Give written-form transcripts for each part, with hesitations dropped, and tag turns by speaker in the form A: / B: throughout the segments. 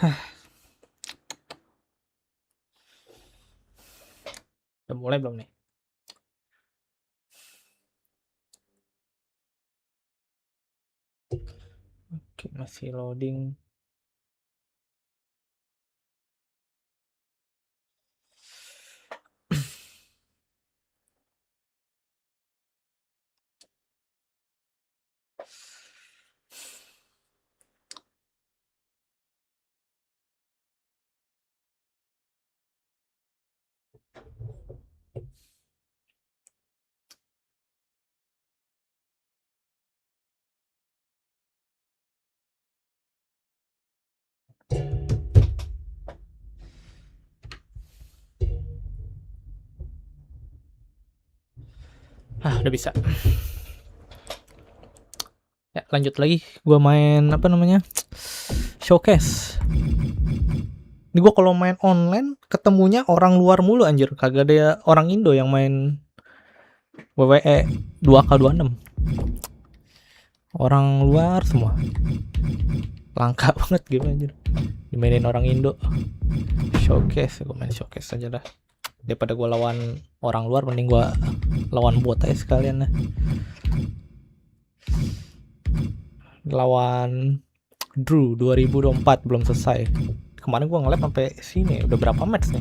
A: Udah mulai belum nih? Oke, masih loading. Udah bisa. Ya, lanjut lagi. Gua main apa namanya? Showcase. Ini gua kalau main online ketemunya orang luar mulu anjir. Kagak ada orang Indo yang main WWE 2K26. Orang luar semua. Langka banget game anjir. Dimainin orang Indo. Showcase, gua main showcase aja dah. Daripada gue lawan orang luar, mending gue lawan bot aja sekalian lah. Lawan Drew 2024 belum selesai. Kemarin gue nge-lab sampai sini. Udah berapa match nih?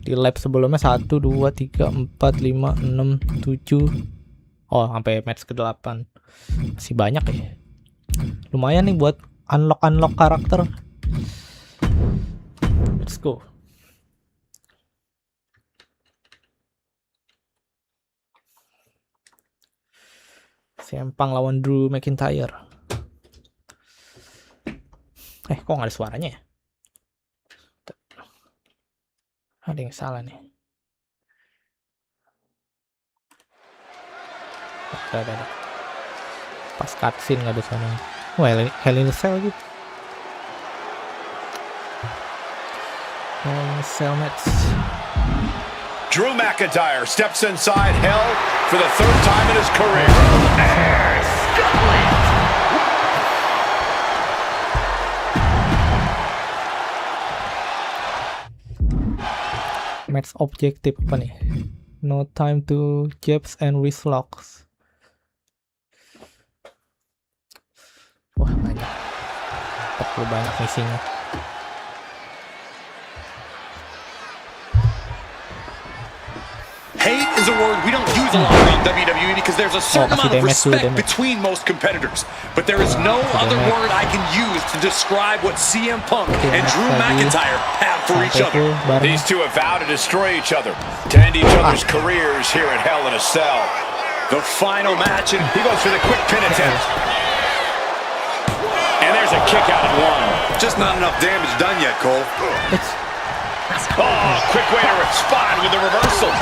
A: Di lab sebelumnya 1, 2, 3, 4, 5, 6, 7. Oh, sampai match ke-8. Masih banyak ya. Lumayan nih buat unlock karakter. Let's go. Sempang lawan Drew McIntyre. Kok nggak ada suaranya ya? Ada yang salah nih. Ada. Pas cutscene nggak ada suaranya. Wah, Hell in a Cell gitu. Hell in a Cell match.
B: Drew McIntyre steps inside Hell for the third time in his career.
A: Match objektif apa nih? No time to jabs and wrist locks. Wah, banyak. Perlu banyak misinya.
B: Hate is a word we don't use a lot in WWE because there's a certain amount of respect between most competitors. But there is no other word I can use to describe what CM Punk and Drew McIntyre have for each other. These two have vowed to destroy each other, to end each other's careers here at Hell in a Cell. The final match, and he goes for the quick pin attempt. And there's a kick out at one. Just not enough damage done yet, Cole. Quick way to respond with the reversal.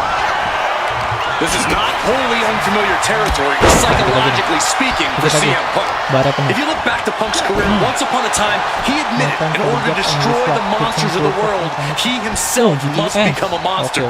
B: This is not wholly unfamiliar territory, psychologically speaking, for CM Punk. If you look back to Punk's career, once upon a time, he admitted in order to destroy the monsters of the world, he himself must become a monster.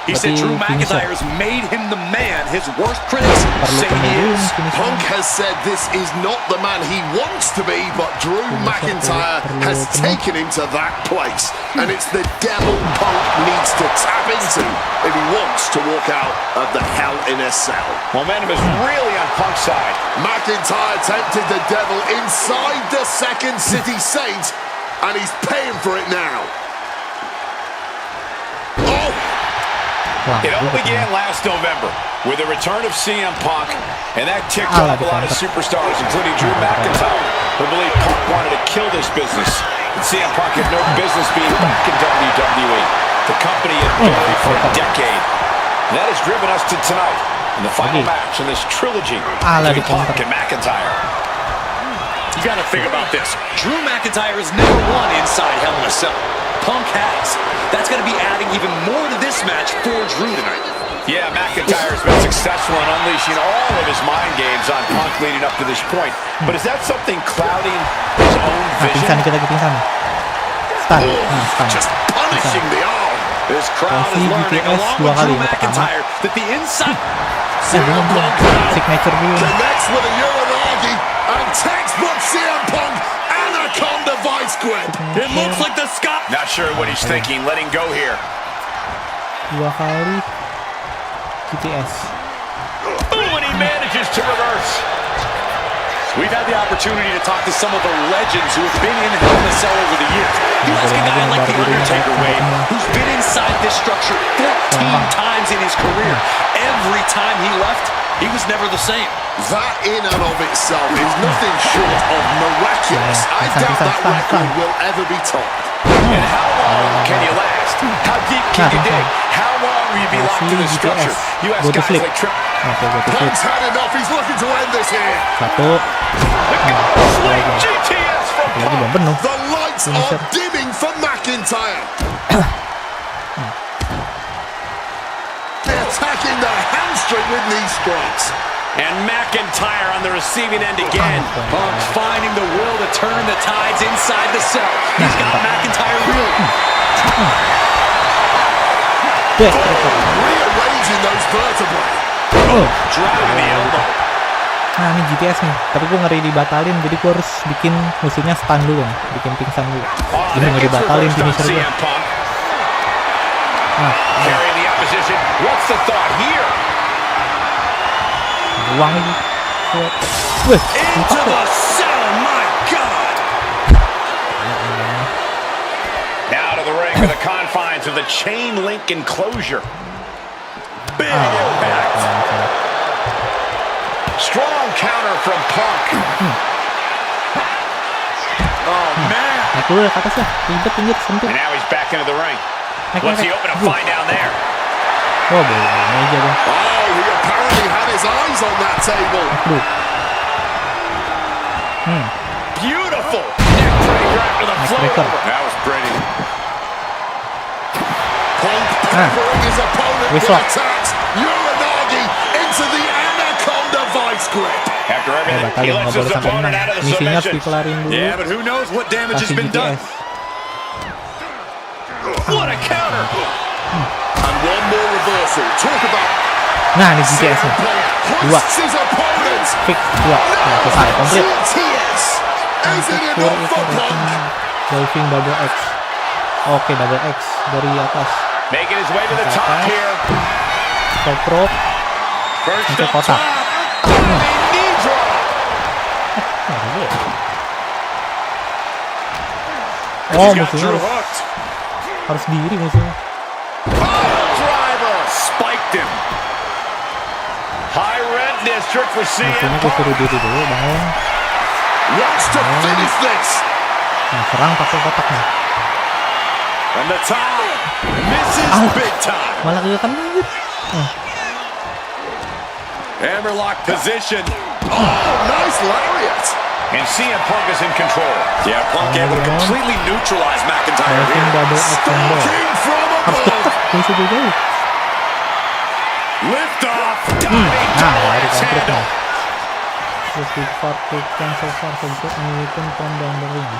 B: He said Drew McIntyre has made him the man his worst critics say he is.
C: Punk has said this is not the man he wants to be, but Drew McIntyre has taken him to that place. And it's the devil Punk needs to tap into if he wants to walk out of the Hell in a Cell.
B: Momentum is really on Punk's side.
C: McIntyre tempted the devil inside the Second City Saint, and he's paying for it now. Oh!
B: It all began last November with the return of CM Punk, and that ticked off a lot of superstars, including Drew McIntyre, who believed Punk wanted to kill this business. And CM Punk had no business being back in WWE. The company had buried for a decade. And that has driven us to tonight in the final match in this trilogy between Punk and McIntyre.
D: You gotta think about this. Drew McIntyre has never won inside Hell in a Cell. Punk has. That's gonna be adding even more to this match for Drew tonight.
B: Yeah, McIntyre's been successful in unleashing all of his mind games on Punk leading up to this point. But is that something clouding his own vision?
C: Just punishing the arm.
D: This crowd is learning along with Drew McIntyre that the inside
C: connects with a Uranagi and textbook CM Punk Anaconda vice grip.
D: It looks like the Scott.
B: Not sure what he's thinking, letting go here.
A: 2 kali GTS.
B: Ooh, and he manages to reverse.
D: We've had the opportunity to talk to some of the legends who have been in Hell in a Cell over the years. You ask a guy like The Undertaker, Wade, who's been inside this structure 14 times in his career. Every time he left, he was never the same.
C: That in and of itself is nothing short of miraculous. I doubt that record will ever be topped.
B: And how long can you last? How deep can you dig? How long will you be locked in the structure? You ask guys like Trip.
C: Punk's had enough. He's looking to end this here.
A: Satu.
B: GTS from
A: Lagi belum penuh.
C: The lights are dimming for McIntyre. They're attacking the hamstring with knee strikes.
B: And McIntyre on the receiving end again.
D: Punk finding the will to turn the tides inside the cell. He's got McIntyre reeling.
C: Rearranging those vertebrae.
B: Driving the elbow.
A: Nah ini GTS nih, tapi gue ngeri dibatalin, jadi gue harus bikin musuhnya stun dulu, bikin pingsan dulu. Ini ngeri dibatalin finisher gue. Nah,
B: Carrying the opposition. What's the thought here?
A: uang lagi. Wih,
B: Into the cell, my God! Now to the ring with the confines of the chain link enclosure. Big impact. Strong counter from Punk. Oh, man.
A: naik dulu ke atas lah, ribet pinggir, sempit.
B: And now he's back into the ring. What's he open to find down there?
A: Oh, boleh meja dong.
C: Oh, he apparently had his eyes on that table.
B: Beautiful neck breaker after the floor. That was pretty.
C: Punk peppering his opponent with
A: Whistle.
C: attacks. Uranagi into the Anaconda vice grip.
B: After everything,
A: Batalin,
B: he
A: nggak
B: lets
A: boleh
B: his
A: sampai
B: opponent
A: menang.
B: out of the
A: Misinya harus
B: submission.
A: dikelarin dulu.
D: Yeah, but who knows what damage has
A: Kasih
D: been done.
A: GTS.
B: What a counter.
C: And one more reversal. Talk about
A: Nah ini GTS nih, dua,
C: hoists his opponent.
A: fix, dua, nah, selesai, komplit.
C: GTS. Is it enough for Punk?
A: Diving double X. Oke, double X dari atas.
B: Making his way to the top here.
A: Top rope.
B: First
A: Sampai
B: up
A: kotak.
B: top. Knee drop.
A: Oh,
B: He's got
A: musuhnya
B: Drew
A: harus,
B: hooked.
A: harus diri musuhnya.
B: Driver spiked him. High red district for CM
A: Musuhnya gue suruh diri dulu, bangun.
C: Wants to finish this.
A: Nah, serang pakai kotak nih.
B: From the top. Misses big time.
A: Malah kelihatan banget.
B: Hammerlock position.
C: Oh, nice lariat.
B: And CM Punk is in control.
D: Yeah, Punk able to completely neutralize McIntyre
A: Diving
D: here.
A: double X combo.
C: Stalking from
A: Harus
C: above.
A: cepat, musuh gue jauh.
B: Lift off.
A: Nah, baru komplit nih. Terus di part cancel far sebut mengikuti from down the ring.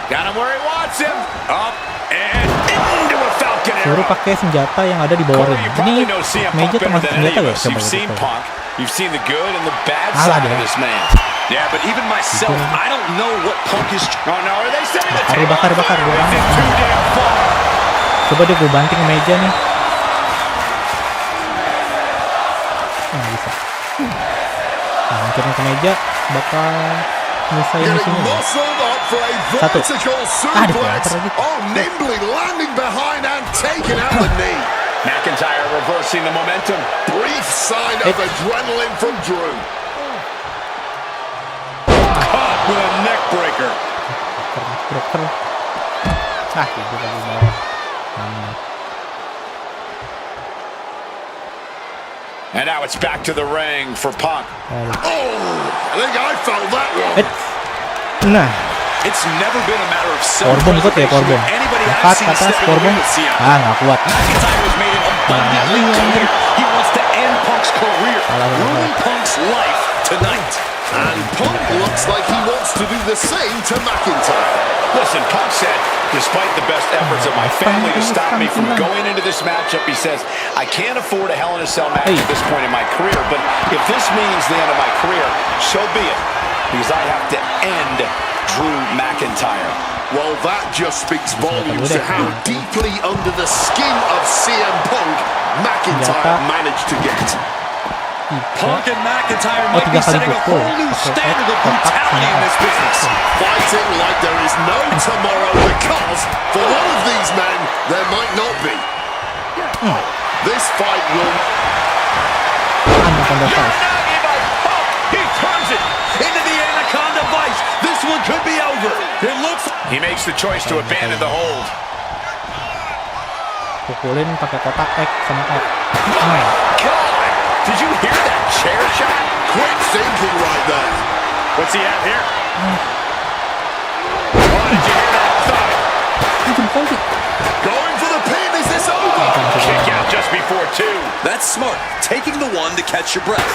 B: Got him where he wants him. Up and into a Falcon
A: Suruh
B: arrow.
A: pakai senjata yang ada di bawah
B: Corey,
A: ring.
B: you
A: Ini
B: probably know CM Punk
A: meja
B: better
A: termasuk
B: than
A: senjata
B: any of
A: gak?
B: us.
A: Coba
B: You've seen
A: kita.
B: Punk. You've seen the good and the bad
A: Alah,
B: side of
A: dia.
B: this man.
D: Yeah, but even myself, I don't know what Punk is.
B: Oh no, are they setting the
A: Bakar,
B: table?
A: bakar, gue
B: They think too damn far.
A: Coba deh gue banting meja nih. Nggak bisa. Nah, hancurin ke meja, bakal nyusahin
C: Getting
A: musuhnya.
C: muscled up for a
A: Satu.
C: vertical
A: Ada
C: suplex.
A: counter lagi.
C: Oh, nimbly landing behind and taking out the knee.
B: McIntyre reversing the momentum.
C: Brief sign of adrenaline from Drew.
B: Caught with a neck breaker.
A: Broker. Itu lagi bawah.
B: And now it's back to the ring for Punk.
C: Oh, I think I felt that one.
A: Nah,
D: It's never been a matter of
A: Korbon ikut ya,
D: self-preservation
A: Korbon.
D: with anybody I've
A: Angkat
D: seen
A: ke atas,
D: step in the
A: Korbon.
D: ring with CM.
A: Nggak kuat.
D: McIntyre has made it abundantly clear he wants to end Punk's career, ruin Punk's life tonight.
C: And Punk looks like he wants to do the same to McIntyre.
B: Listen, Punk said, despite the best efforts of my family to stop me from going into this matchup, he says, I can't afford a Hell in a Cell match at this point in my career, but if this means the end of my career, so be it, because I have to end Drew McIntyre.
C: Well, that just speaks volumes to how deeply under the skin of CM Punk McIntyre managed to get.
D: Punk and McIntyre might be setting a whole new standard of brutality in this business.
C: Fighting like there is no tomorrow because for one of these men, there might not be. This fight will...
D: He turns it into the Anaconda Vice. This one could be over. It looks...
B: He makes the choice to abandon the hold.
A: Pukulin pakai kotak X sama X.
B: God! Did you hear that chair shot?
C: Quick thinking right there.
D: What's he at here?
B: Oh, did you hear that thud?
C: Going for the pin. Is this over?
B: Kick out just before 2.
D: That's smart. Taking the one to catch your breath.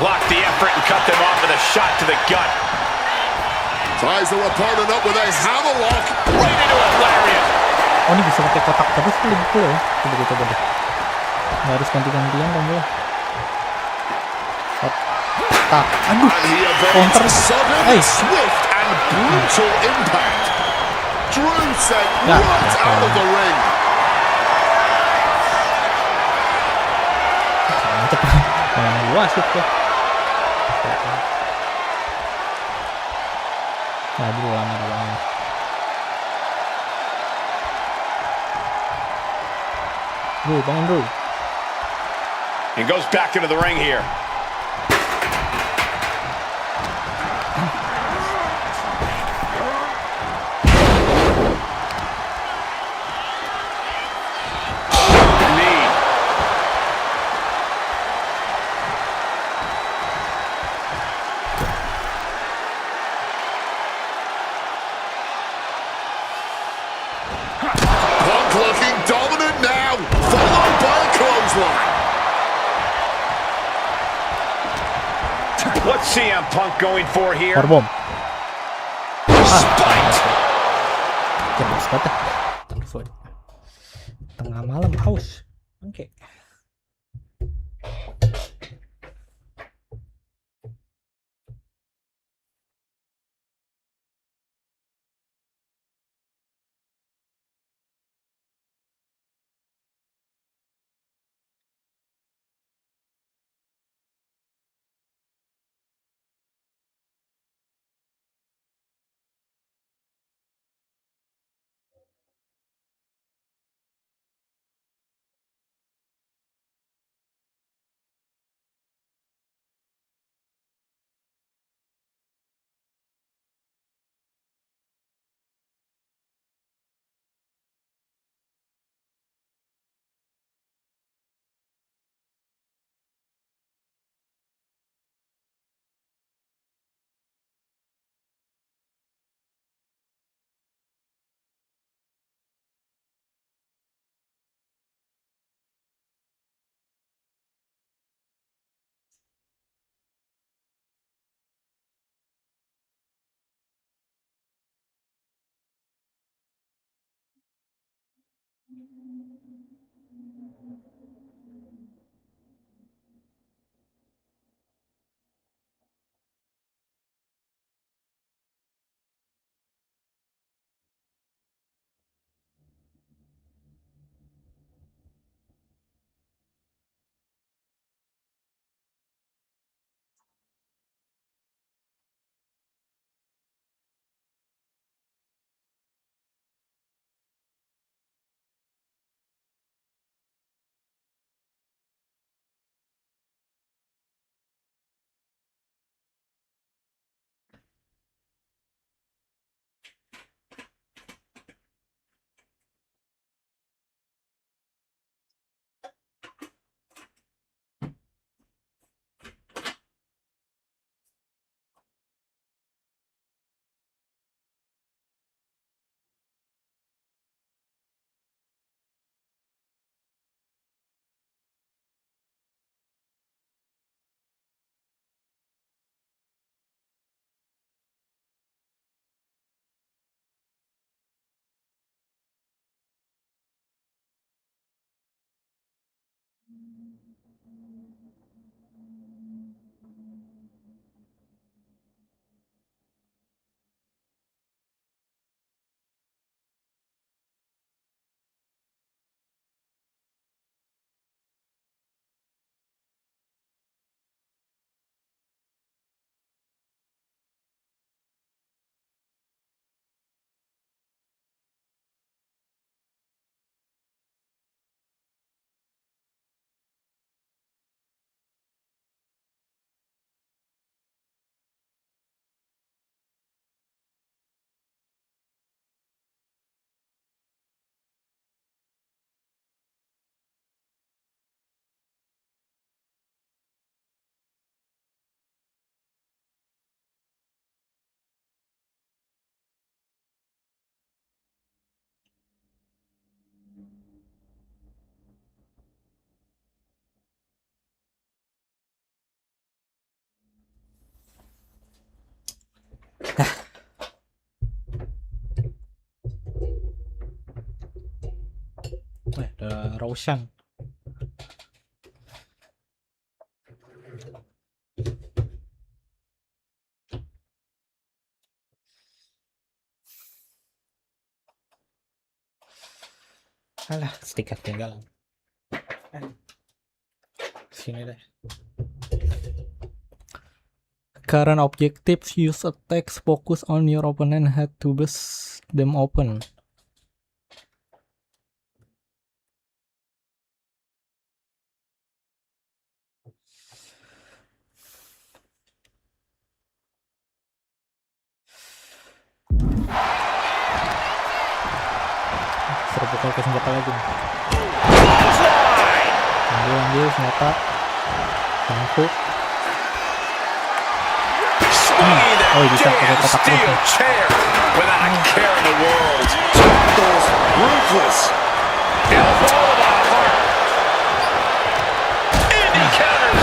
B: Blocked the effort and cut them off with a shot to the gut.
C: Ties their opponent up with a hammerlock.
B: Right into a lariat.
A: Oh, ini bisa pakai kotak terus tuh lebih cool ya. Coba deh. Nggak harus ganti-gantian kamu ya. Kotak. Aduh.
C: And he
A: Counter.
C: evades sudden, swift and brutal impact. Drew sent right out of the ring.
A: Mantep. Wasit ya. Nah, dulu lama banget. Bangun dulu.
B: And goes back into the ring here.
C: Punk looking dominant now, followed by a clothesline.
B: What's CM Punk going for here?
A: Powerbomb.
B: Spite.
A: Jelas banget. Tengah malam haus. Oke. Ada Roshan. Alah, stiker tinggal. Sini deh. Current objectives: use attacks, focus on your opponent head to bust them open. Serbu ke senjata lagi. Ambil senjata. Bangkuk. Oh, bisa pakai kotak terus.
B: Without a care in the world. Tackles ruthless. Elbow to the heart. And he counters.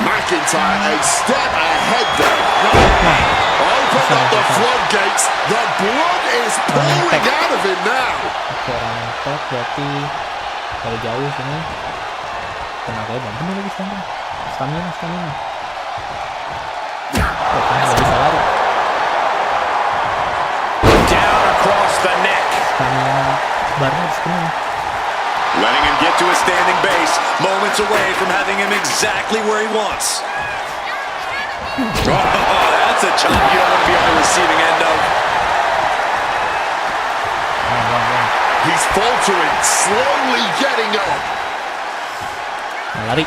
C: McIntyre a step ahead there. Open up the floodgates. The blood is pouring out of him now.
A: Oke, rantek berarti dari jauh sini. Tenaganya bantu lagi stamina. Nggak bisa lari.
B: Down across the neck.
A: Stamina barnya di sini.
D: Letting him get to a standing base, moments away from having him exactly where he wants. Oh, that's a chop you don't want to be on the receiving end of.
C: He's faltering, slowly getting up.
A: Lari.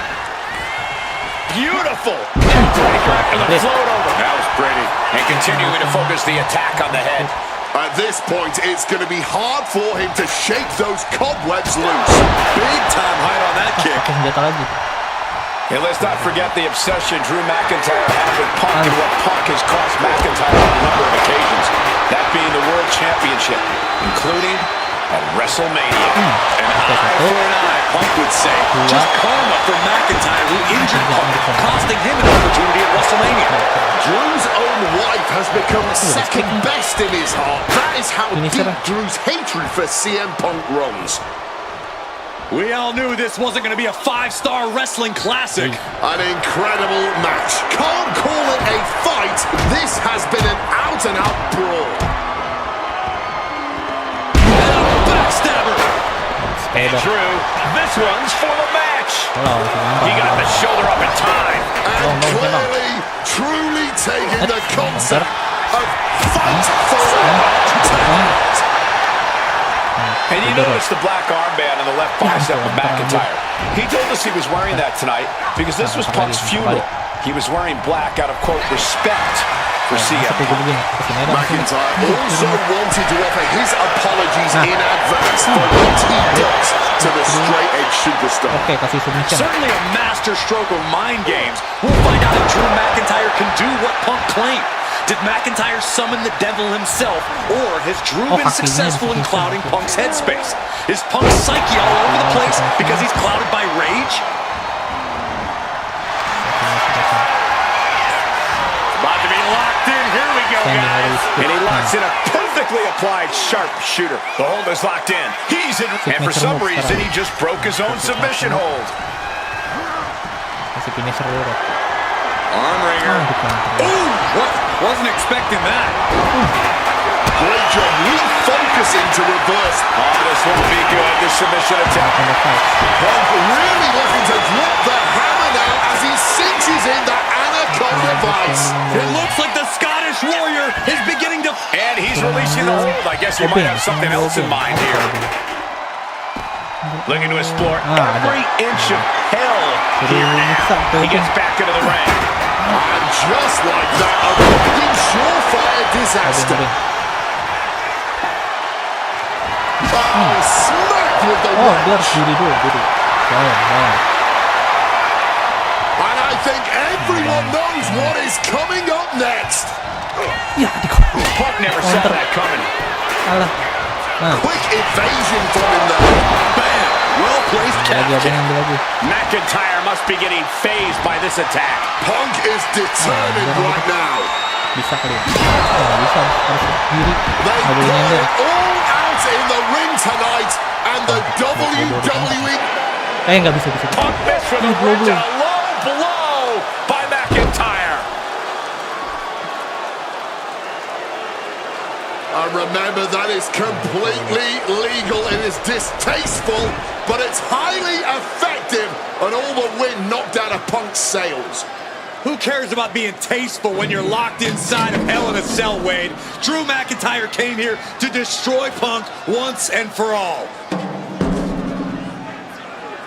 B: Beautiful. And the float over. That was pretty. And continuing to focus the attack on the head.
C: At this point, it's going to be hard for him to shake those cobwebs loose.
D: Big time height on that kick.
A: Pakai senjata lagi.
B: And let's not forget the obsession Drew McIntyre had with Punk and what Punk has cost McIntyre on a number of occasions. That being the World Championship, including at WrestleMania.
D: An eye for an eye, Punk would say. Just karma for McIntyre, who injured Punk, costing him an opportunity at WrestleMania.
C: Drew's own wife has become second best in his heart. That is how deep Drew's hatred for CM Punk runs.
D: We all knew this wasn't going to be a 5-star wrestling classic.
C: An incredible match. Can't call it a fight. This has been an out-and-out brawl.
D: Backstabber.
B: And Drew, this one's for the match. He got the shoulder up in time.
C: And clearly, truly taking the concept of fight for Tamat.
B: And you notice the black armband on the left bicep of McIntyre. He told us he was wearing that tonight because this was Punk's funeral. He was wearing black out of, quote, respect for CM Punk.
C: McIntyre also wanted to offer his apologies in advance for what he does to the straight-edge superstar.
D: Certainly a master stroke of mind games. We'll find out if Drew McIntyre can do what Punk claimed. Did McIntyre summon the devil himself, or has Drew been successful in clouding Punk's headspace? Is Punk's psyche all over the place because he's clouded by rage?
B: About to be locked in. Here we go, guys. And he locks in a perfectly applied sharpshooter. The hold is locked in. He's in. And for some reason, he just broke his own submission hold.
D: Arm wringer. Ooh, wasn't expecting that.
C: Great job refocusing to reverse.
B: Oh, this won't be good. The submission attempt.
C: Punk really looking to drop the hammer now as he cinches in the Anaconda Vice.
D: It looks like the Scottish Warrior is beginning to...
B: And he's releasing the hold. I guess he might have something else in mind here. Looking to explore every inch of hell here now. He gets back into the ring.
C: And just like that, avoiding surefire disaster. Oh, smacked with the wrench. And I think everyone knows what is coming up next.
B: Punk never saw that coming.
C: Quick evasion from him there. Bam!
D: Well-placed
A: Ambil
D: catch.
A: lagi.
B: McIntyre must be getting phased by this attack.
C: Punk is determined right now.
A: Bisa kali ya? Nggak bisa, harus kiri.
C: They
A: Nggak boleh
C: pour
A: nyender.
C: it all out in the ring tonight, and the WWE.
A: Nggak bisa.
B: Punk missed with a
A: Belum.
B: low blow by McIntyre.
C: And remember, that is completely legal. It is distasteful, but it's highly effective, and all the wind knocked out of Punk's sails.
D: Who cares about being tasteful when you're locked inside of Hell in a Cell, Wade? Drew McIntyre came here to destroy Punk once and for all.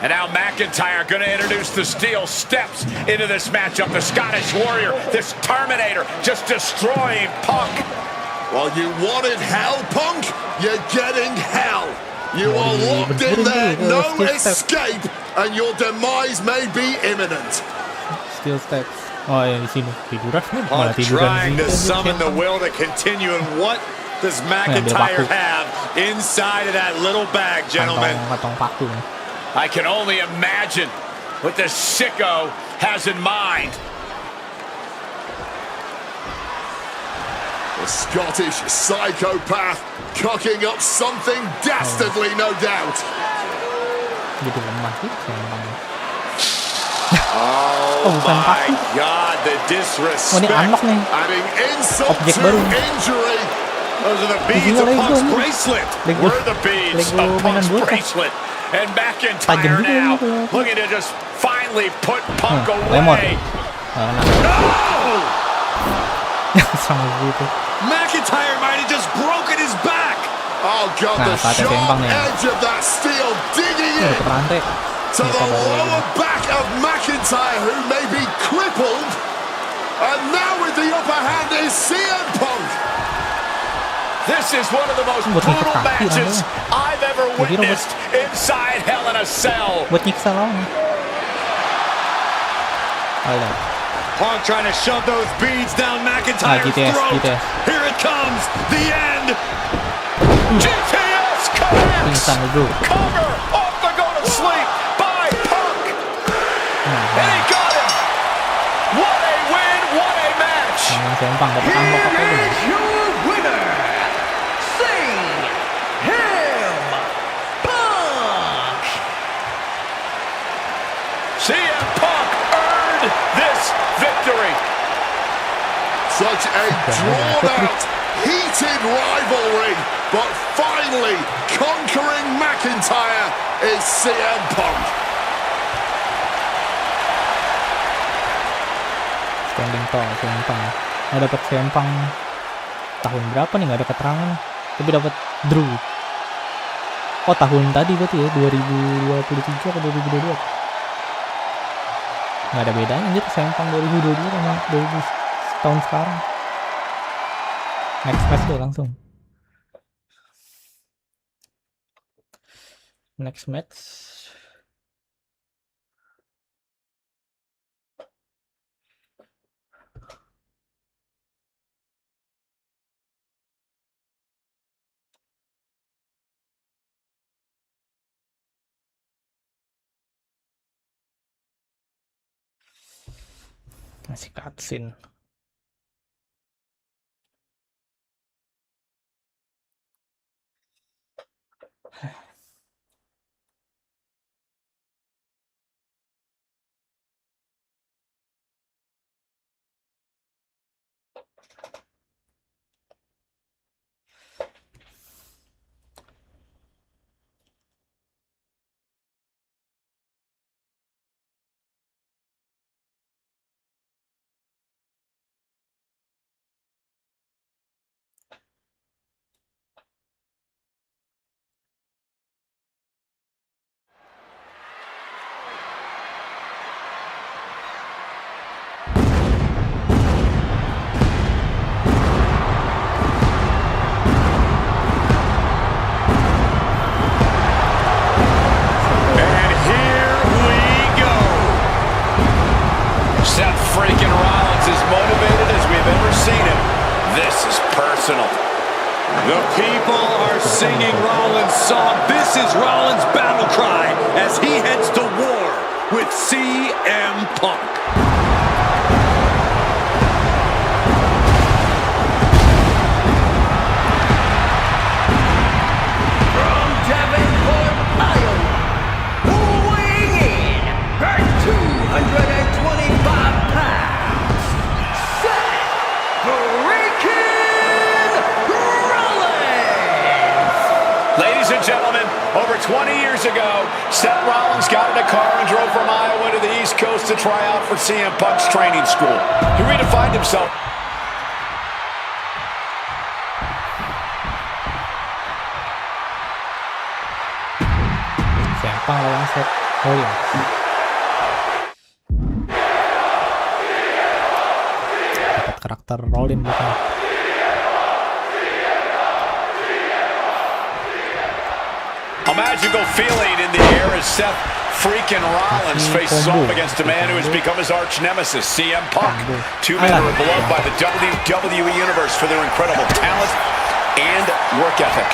B: And now McIntyre going to introduce the steel steps into this matchup. The Scottish Warrior, this Terminator, just destroying Punk.
C: Well, you wanted hell, Punk? You're getting hell. You are locked in there, no escape, and your demise may be imminent.
A: Steel steps. Oh ya, di sini tiduran nih, malah
D: Punk
A: tiduran
D: trying
A: di
D: to
A: situ.
D: summon the will to continue, and what does McIntyre have inside of that little bag, gentlemen?
A: Kantong paku.
B: I can only imagine what the sicko has in mind.
C: The Scottish psychopath cooking up something dastardly, no doubt.
A: Jadi lemah sih, sembang.
D: Oh
A: bukan
D: my
A: paku.
D: God, the
A: Oh, ini
D: disrespect.
A: unlock nih.
C: Adding insult
A: Objek
C: to
A: baru.
C: injury.
D: Those are the beads
A: Isinya
D: of
A: Lego
D: Punk's
A: nih.
D: bracelet.
A: Lego.
B: We're the beads
A: Lego
B: of
A: mainan
B: Punk's
A: bocah.
B: bracelet. And
A: Tajam
B: McIntyre
A: juga
B: now
A: ini.
B: looking to just finally put Punk
A: lemon.
B: away.
A: Nah,
B: No!
A: sama gitu.
D: McIntyre might have just broken his back.
C: Oh, God, the
A: Nah, saatnya
C: sharp
A: sembang nih.
C: edge of that steel digging
A: Ini
C: in
A: deket rantai.
C: to the lower back of McIntyre, who may be crippled. And now with the upper hand is CM Punk.
B: This is one of the most
A: Buat ngikut
B: brutal
A: kaki
B: matches
A: namanya.
B: I've ever
A: Gua kira buat-
B: witnessed inside Hell in a Cell.
A: Buat nyiksa lawan. Alah.
D: Punk trying to shove those beads down McIntyre's
A: GTS,
D: throat.
A: GTS.
D: Here it comes, the end.
B: GTS connects.
A: Pingsan dulu.
B: Cover off the go to sleep by Punk. And he got him. What a win, what a match.
A: Yang sembang dapat unlock apa itu?
E: Your winner, CM Punk.
B: CM Punk earned this victory.
C: Such a drawn-out, heated rivalry, but finally conquering McIntyre is CM Punk.
A: Standing tall, sempang. Nggak dapat sempang tahun berapa nih, nggak ada keterangan. Tapi dapat Drew. Oh, tahun tadi berarti ya, 2023 atau 2022. Nggak ada bedanya gitu, sempang 2022 sama 2000 tahun sekarang. Next match deh langsung. Next match. Masih cutscene.
B: And here we go. Seth freaking Rollins as motivated as we've ever seen him. This is personal.
D: The people are singing Rollins' song. This is Rollins' battle cry as he heads to war with CM Punk.
E: From Davenport, Iowa, weighing in at 225 pounds, Seth freaking Rollins!
B: Ladies and gentlemen, over 20 years ago, Seth Rollins got in a car and drove from Iowa to the East Coast to try out for CM Punk's training school. He redefined himself.
A: Sampe lawan Seth Rollins. Dapat karakter Rollins bukan.
B: A magical feeling in the air as Seth freaking Rollins faces off against a man who has become his arch nemesis, CM Punk. Two men who are beloved by the WWE Universe for their incredible talent and work ethic.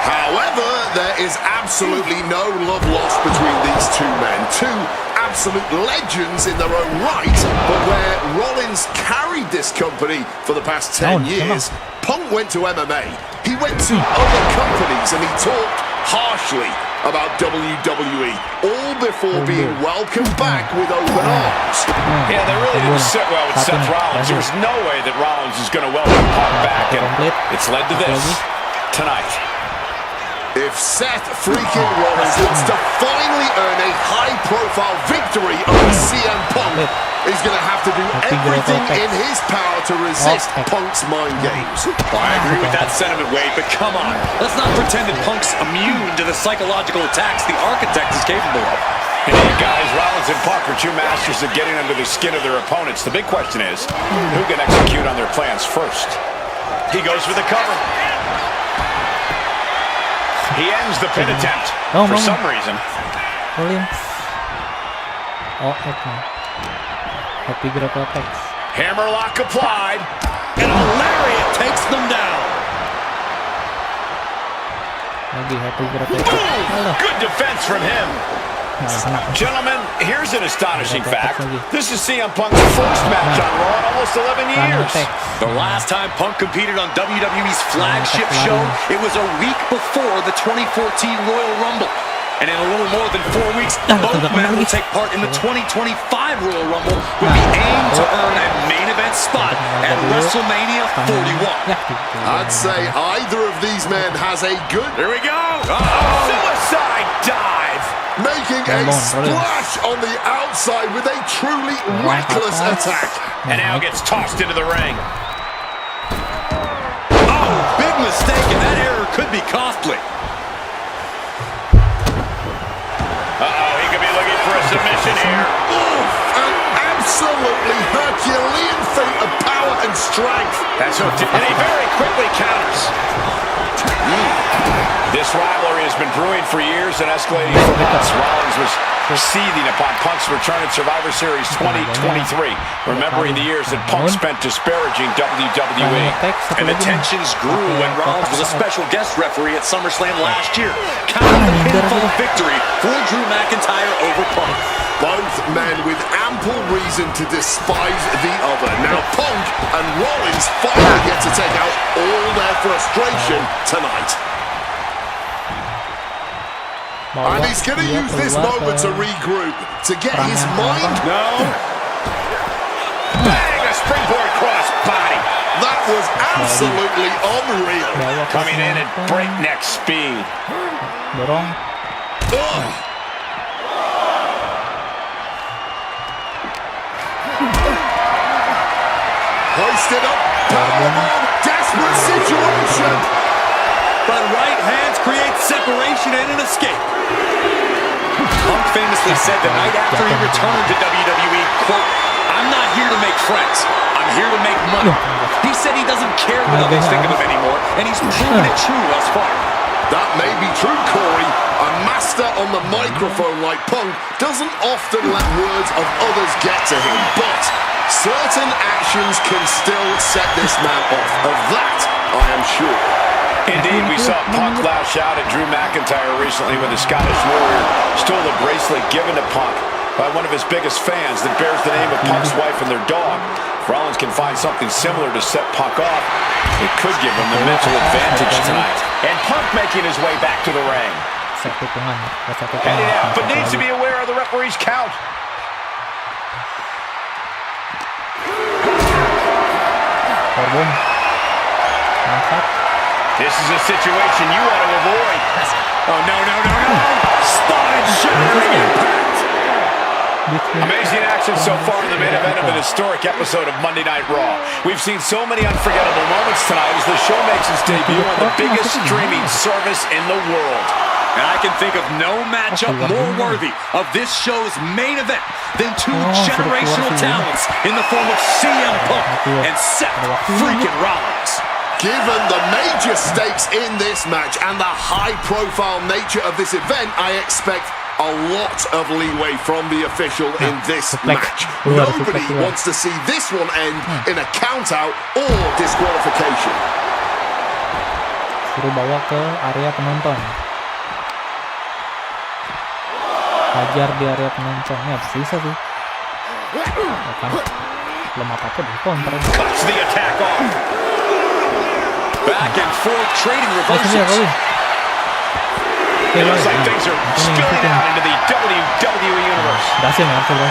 C: However, there is absolutely no love lost between these two men. Two absolute legends in their own right, but where Rollins carried this company for the past 10 years, Punk went to MMA. He went to other companies and he talked harshly about WWE, all before being welcomed back with open arms.
B: Yeah, they really didn't sit well with Seth Rollins. There's no way that Rollins is going to welcome Punk back, and it's led to this tonight.
C: If Seth freaking Rollins wants to finally earn a high-profile victory over CM Punk, he's going to have to do everything in his power to resist Punk's mind games.
D: I agree with that sentiment, Wade, but come on. Let's not pretend that Punk's immune to the psychological attacks the Architect is capable of.
B: Hey guys, Rollins and Punk are two masters at getting under the skin of their opponents. The big question is, who can execute on their plans first? He goes for the cover. He ends the pin attempt for some reason.
A: Rollins. Oh, okay. Happy grapple attacks.
B: Hammerlock applied.
D: And a lariat takes them down.
A: Lagi happy grapple attacks.
B: Good defense from him. Gentlemen, here's an astonishing fact. This is CM Punk's first match on Raw in almost 11 years.
D: The last time Punk competed on WWE's flagship show, it was a week before the 2014 Royal Rumble. And in a little more than 4 weeks, both men will take part in the 2025 Royal Rumble with the aim to earn a main event spot at WrestleMania 41.
C: I'd say either of these men has a good...
B: Here we go. Suicide dive.
C: Making a splash on the outside with a truly reckless attack.
B: And now gets tossed into the ring.
D: Oh, big mistake, and that error could be costly.
B: He could be looking for a submission here.
C: An absolutely Herculean feat of power and strength.
B: That's hooked in, and he very quickly counters. This rivalry has been brewing for years and escalating for months. Rollins was seething upon Punk's return at Survivor Series 2023, remembering the years that Punk spent disparaging WWE.
D: And the tensions grew when Rollins was a special guest referee at SummerSlam last year, counting the pinfall victory for Drew McIntyre over Punk.
C: Both men with ample reason to despise the other. Now Punk and Rollins finally get to take out all their frustration tonight. And he's going to use this moment to regroup, to get his mind...
B: No. Bang! A springboard cross body.
C: That was absolutely unreal.
B: Coming in at breakneck speed.
A: Dorong.
C: Hoisted up, powerbomb, desperate situation.
D: But right hands create separation and an escape. Punk famously said the night after he returned to WWE, quote, "I'm not here to make friends. I'm here to make money." He said he doesn't care what others think of him anymore, and he's proven it true thus far.
C: That may be true, Corey. A master on the microphone like Punk doesn't often let words of others get to him, but certain actions can still set this man off. Of that, I am sure.
B: Indeed, we saw Punk lash out at Drew McIntyre recently when the Scottish Warrior stole the bracelet given to Punk by one of his biggest fans that bears the name of Punk's wife and their dog. If Rollins can find something similar to set Punk off, it could give him the mental advantage tonight. And Punk making his way back to the ring. Heading out, but needs to be aware of the referee's count. This is a situation you want to avoid. Oh, no. Spine-shattering impact. Amazing action so far in the main event of an historic episode of Monday Night Raw. We've seen so many unforgettable moments tonight as the show makes its debut on the biggest streaming service in the world.
D: And I can think of no matchup more worthy of this show's main event than two generational talents in the form of CM Punk and Seth freaking Rollins.
C: Given the major stakes in this match and the high-profile nature of this event, I expect a lot of leeway from the official in this match. Nobody wants to see this one end in a count-out or disqualification.
A: Suruh bawa ke area penonton. Hajar di area penonton. Ini harus bisa sih. Kan belum apa-apa di counter.
B: Cuts the attack off.
D: Back and forth trading reversals.
B: It looks like things are spilling out into the WWE Universe.
A: Berhasil.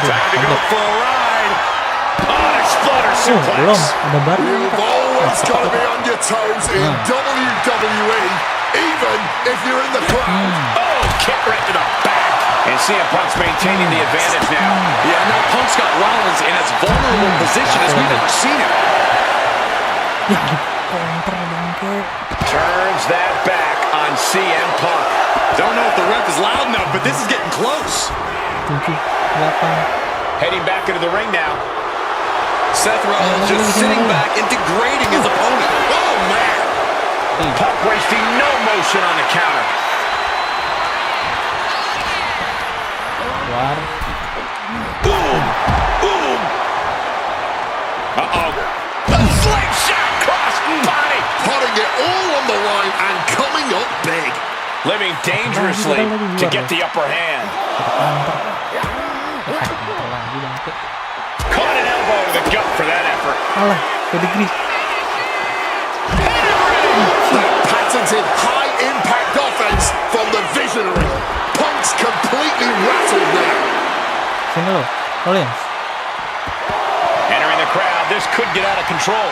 B: Time to go for a ride. Oh, exploder suplex.
A: Belum, ada bar.
C: You've always got to be on your toes in WWE, even if you're in the crowd.
B: Oh, kick right to the back. And CM Punk's maintaining the advantage now.
D: Yeah, now Punk's got Rollins in as vulnerable position as we've ever seen him.
B: Turns that back on CM Punk.
D: Don't know if the ref is loud enough, but this is getting close.
A: 7, 8.
B: Heading back into the ring now.
D: Seth Rollins just sitting back and degrading his opponent.
B: Oh, man. Punk wasting no motion on the counter.
A: Keluar.
B: Boom. Boom. Uh-oh. A slingshot cross body.
C: Putting it all on the line and coming up big.
B: Living dangerously to get the upper hand. Caught an elbow to the gut for that effort.
A: Alah, pedigree.
C: That patented high-impact offense from the Visionary. Punk's completely rattled now.
A: Sini lo, Rollins.
B: Entering the crowd, this could get out of control.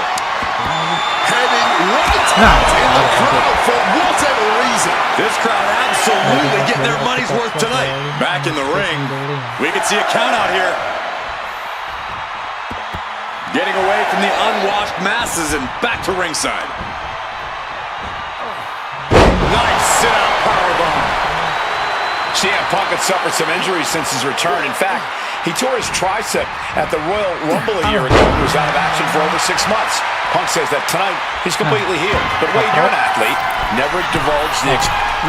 C: Heading right out in the crowd for whatever reason.
D: This crowd absolutely getting their money's worth tonight. Back in the ring. We can see a count out here. Getting away from the unwashed masses and back to ringside.
B: Nice sit-out powerbomb. CM Punk had suffered some injuries since his return. In fact, he tore his tricep at the Royal Rumble a year ago and was out of action for over 6 months. Punk says that tonight he's completely healed. But Wade, you're an athlete. Never divulge the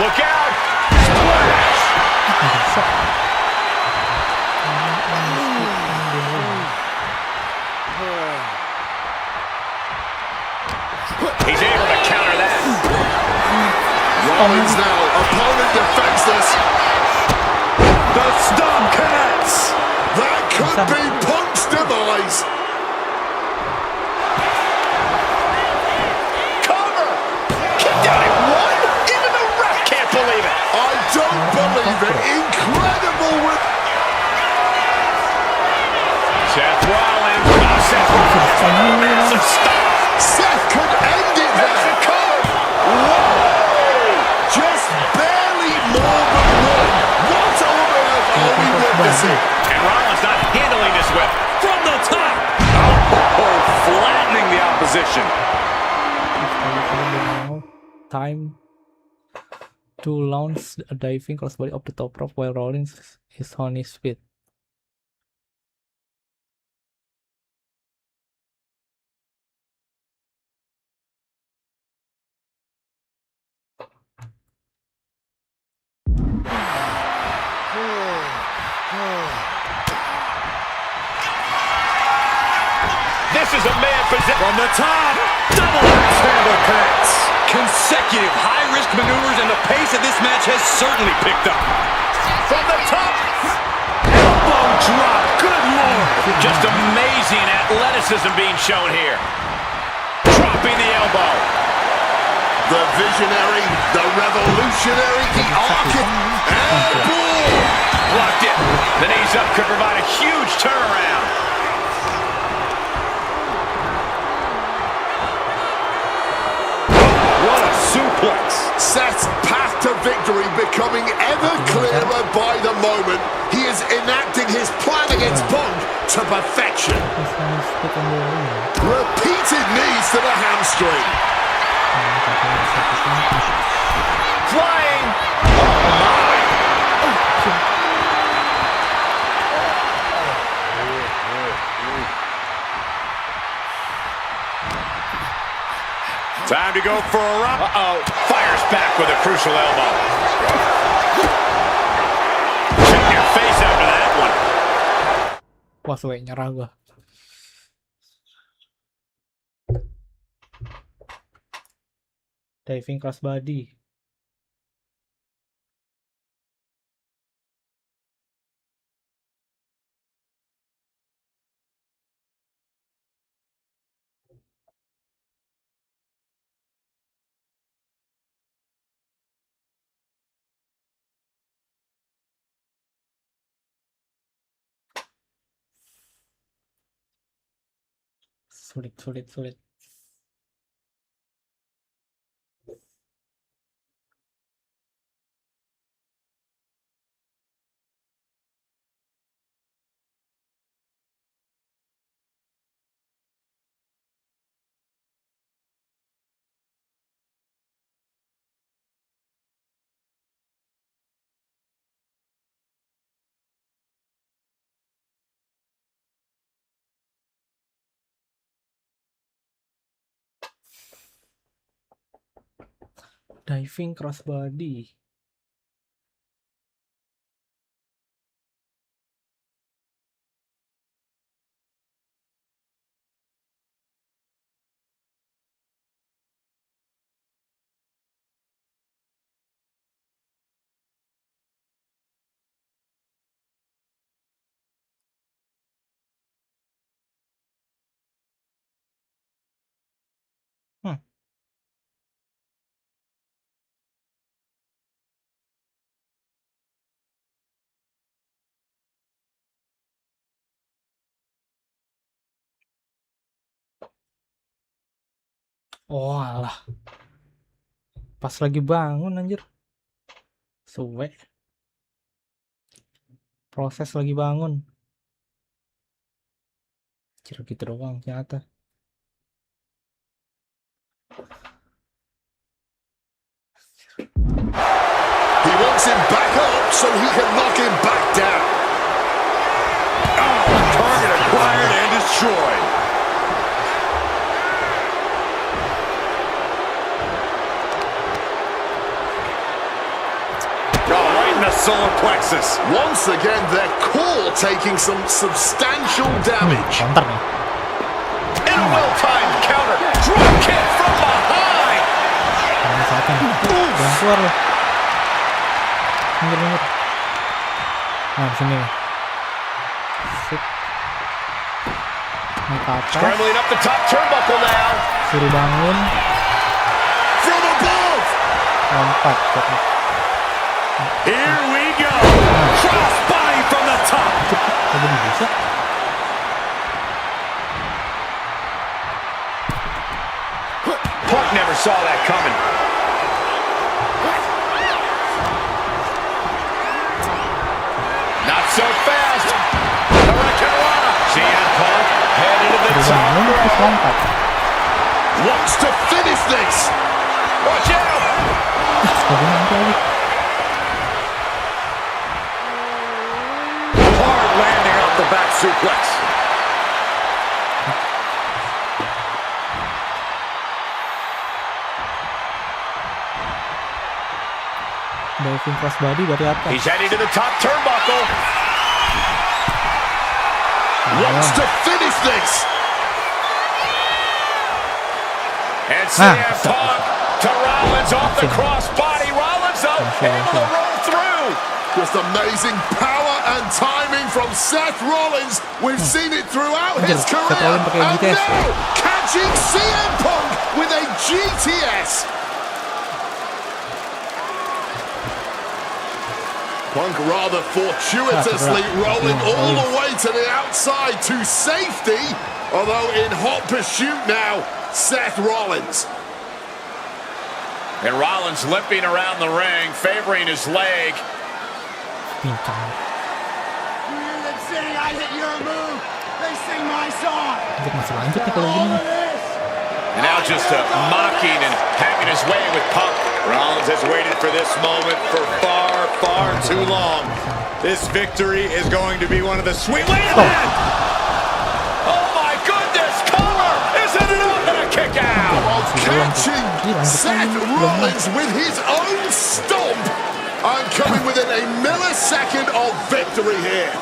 B: Look out! Splash! He's able to counter that.
C: Rollins now, opponent defenseless.
D: The stomp connects.
C: That could be Punk's demise.
B: Cover! Kicked out at 1? Even the ref can't believe it.
C: I don't believe it. Incredible with...
B: Seth Rollins. Oh, Seth Rollins. Massive stop.
C: Seth could end it
B: There's
C: there.
B: the cover. Whoa!
C: Just barely more than one. What on earth are we witnessing?
B: And Rollins not handling this whip.
D: From the top. Oh, flattening the opposition.
A: Time to launch a diving crossbody off the top rope while Rollins is on his feet.
B: This This is a man possessed.
D: From the top, double axe handle connects. Consecutive high-risk maneuvers, and the pace of this match has certainly picked up.
B: From the top.
D: Elbow drop, good lord.
B: Just amazing athleticism being shown here. Dropping the elbow.
C: The visionary, the revolutionary, the architect, and boom!
B: Blocked it. The knees up could provide a huge turnaround.
D: What a suplex.
C: Seth's path to victory becoming ever clearer by the moment. He is enacting his plan against Punk to perfection. Repeated knees to the hamstring.
B: Flying.
D: Time to go for a run.
B: Uh-oh. Fires back with a crucial elbow. Check your face after that one.
A: Wah, suwe nyerah gua. Diving crossbody. Sulit. Diving crossbody. Oh alah. Pas lagi bangun anjir. Suwe. Proses lagi bangun. Anjir gitu doang ternyata.
C: He wants him back up so he can knock him back down.
D: Oh, target acquired and destroyed. Oh, right in the solar plexus.
C: Once again, their core taking some substantial damage.
A: Counter nih.
B: In a well-timed counter. Drop kick from behind.
A: Misalkan. Jangan keluar loh. Minggir. Nah, sini nih. Sip. Naik ke atas.
B: Scrambling up the top turnbuckle now.
A: Suruh bangun.
C: From above!
A: Lompat.
D: Here we go. Cross body from the top.
A: Coba bisa.
B: Punk never saw that coming. Not so fast. Hurricanrana. CM Punk headed to the
A: Suruh
B: top
A: bangun terus
B: rope.
A: lompat.
C: Wants to finish this!
B: Watch out.
A: Tapi nanti lagi.
D: Hard landing off the back suplex.
A: Diving crossbody dari atas.
B: He's heading to the top turnbuckle.
C: Wants to finish this!
B: And CM Punk to Rollins off the crossbody. Rollins though able to roll through.
C: Just amazing power and timing from Seth Rollins. We've seen it throughout his career. And now catching CM Punk with a GTS. Punk rather fortuitously rolling all the way to the outside to safety. Although in hot pursuit now, Seth Rollins.
B: And Rollins limping around the ring, favoring his leg.
E: You hear them saying I hit your move? They sing my song. All of this.
B: And now just mocking and having his way with Punk. Rollins has waited for this moment for far, far too long. This victory is going to be one of the sweet... Wait a minute! Oh my goodness! Cover! Isn't it up and a kick out?
C: Catching Seth Rollins with his own stomp. And coming within a millisecond of victory here.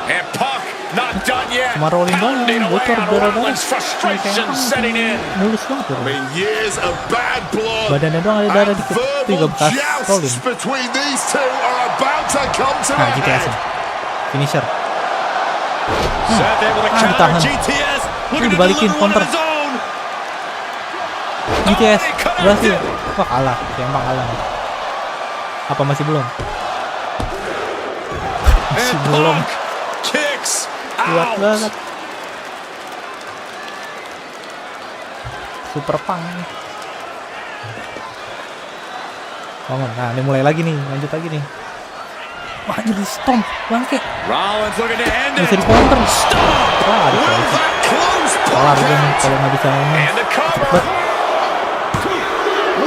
B: And Punk not done yet.
A: Pounding away on Rollins, frustration setting in.
C: I mean, years of bad blood
A: Badannya doang ada darah
C: and
A: dikit. Itu
C: verbal
A: juga bekas rolling.
C: jousts between these two are about to come to
A: Nah,
C: a
A: GTS
C: head.
A: finisher.
B: Seth able to counter
A: ditahan.
B: GTS. Looking to
A: Dibalikin,
B: deliver one
A: counter.
B: of his own.
A: GTS
B: connected.
A: berhasil. Wah, kalah. Gampang kalah. Apa masih belum? Masih
B: And
A: belum.
B: Punk kicks
A: Kuat
B: out.
A: banget. Super Punk. Bangun. Nah, ini mulai lagi nih. Lanjut lagi nih. Wah, jadi stomp. Bangke.
B: Rollins looking to end
A: Bisa
B: it.
A: di counter.
B: Stop.
A: Wah, ada
C: Will
A: counter.
C: that close
A: Kelar
C: Punk
A: gue nih
C: out?
A: kalau nggak bisa ini.
B: And the cover.
A: Cepet.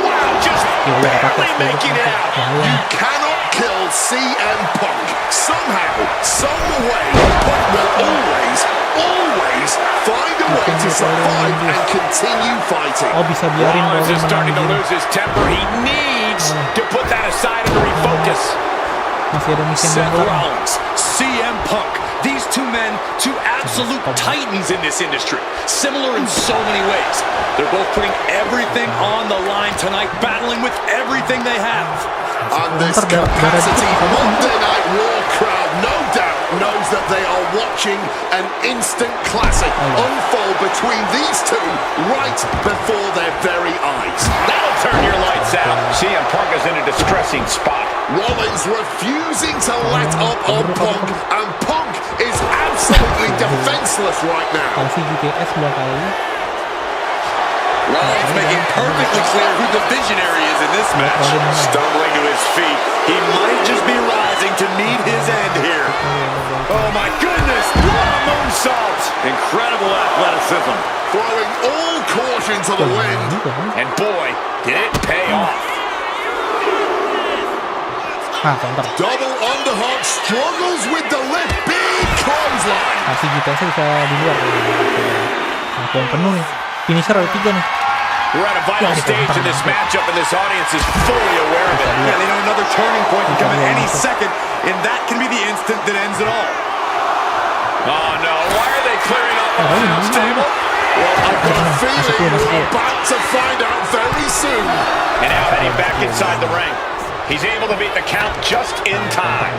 B: Wow, just
A: Ya, udah pakai
B: barely making it out.
A: Bahaya.
C: Cannot kill CM Punk. Somehow, some way, Punk will always find a way to survive and continue fighting.
A: Oh, bisa biarin
B: Rollins
A: Rollins
B: is starting to
A: menang
B: lose his temper. He needs to put that aside and refocus.
A: Masih ada mission
D: Seth
A: belum kelar.
D: Rollins, CM Punk. These two men, two absolute titans in this industry. Similar in so many ways. They're both putting everything on the line tonight, battling with everything they have.
C: And this capacity Monday Night Raw crowd, no doubt, knows that they are watching an instant classic unfold between these two right before their very eyes.
B: That'll turn your lights out. CM Punk is in a distressing spot.
C: Rollins refusing to let up on Punk, and Punk is absolutely defenseless right now.
A: Kasih GTS 2 kali.
D: Rollins making perfectly clear who the visionary is in this match.
B: Stumbling to his feet.
D: He might just be rising to meet his end here.
B: Oh my goodness! Moonsault!
D: Incredible athleticism.
C: Throwing all caution to the wind.
B: And boy, did it pay off.
A: Nah, counter.
C: Double underhook struggles with the lift. Big clothesline.
A: Kasih GTS bisa di luar. Nah, penuh nih. Finisher ada 3 nih.
B: We're at a vital stage in this matchup, and this audience is fully aware of it.
D: Yeah, they know another turning point can come at any second, and that can be the instant that ends it all.
B: Oh no, why are they clearing up the announce table?
C: Well, I've got a feeling we're about to find out very soon.
B: And now heading back inside the ring. He's able to beat the count just in time.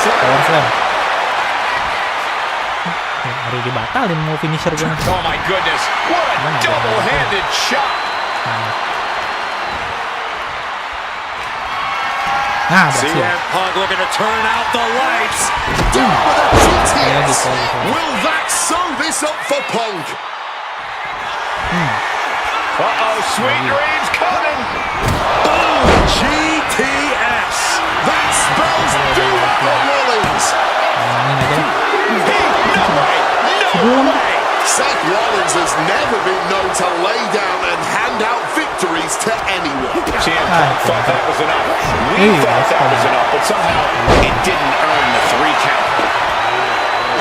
A: Power slam. Hari dibatalin mau finisher gue.
B: Oh my goodness, what a double-handed shot.
A: Nah, berhasil.
D: CM Punk looking to turn out the lights.
C: Down with a GTS.
A: Sorry.
C: Will that sew this up for Punk?
B: Uh-oh, sweet dreams coming.
C: Boom! GTS. That spells doom for Rollins.
B: No way.
C: Seth Rollins has never been known to lay down and hand out victories to anyone.
B: CM Punk thought that was enough. We thought that was enough, but somehow it didn't earn the 3 count.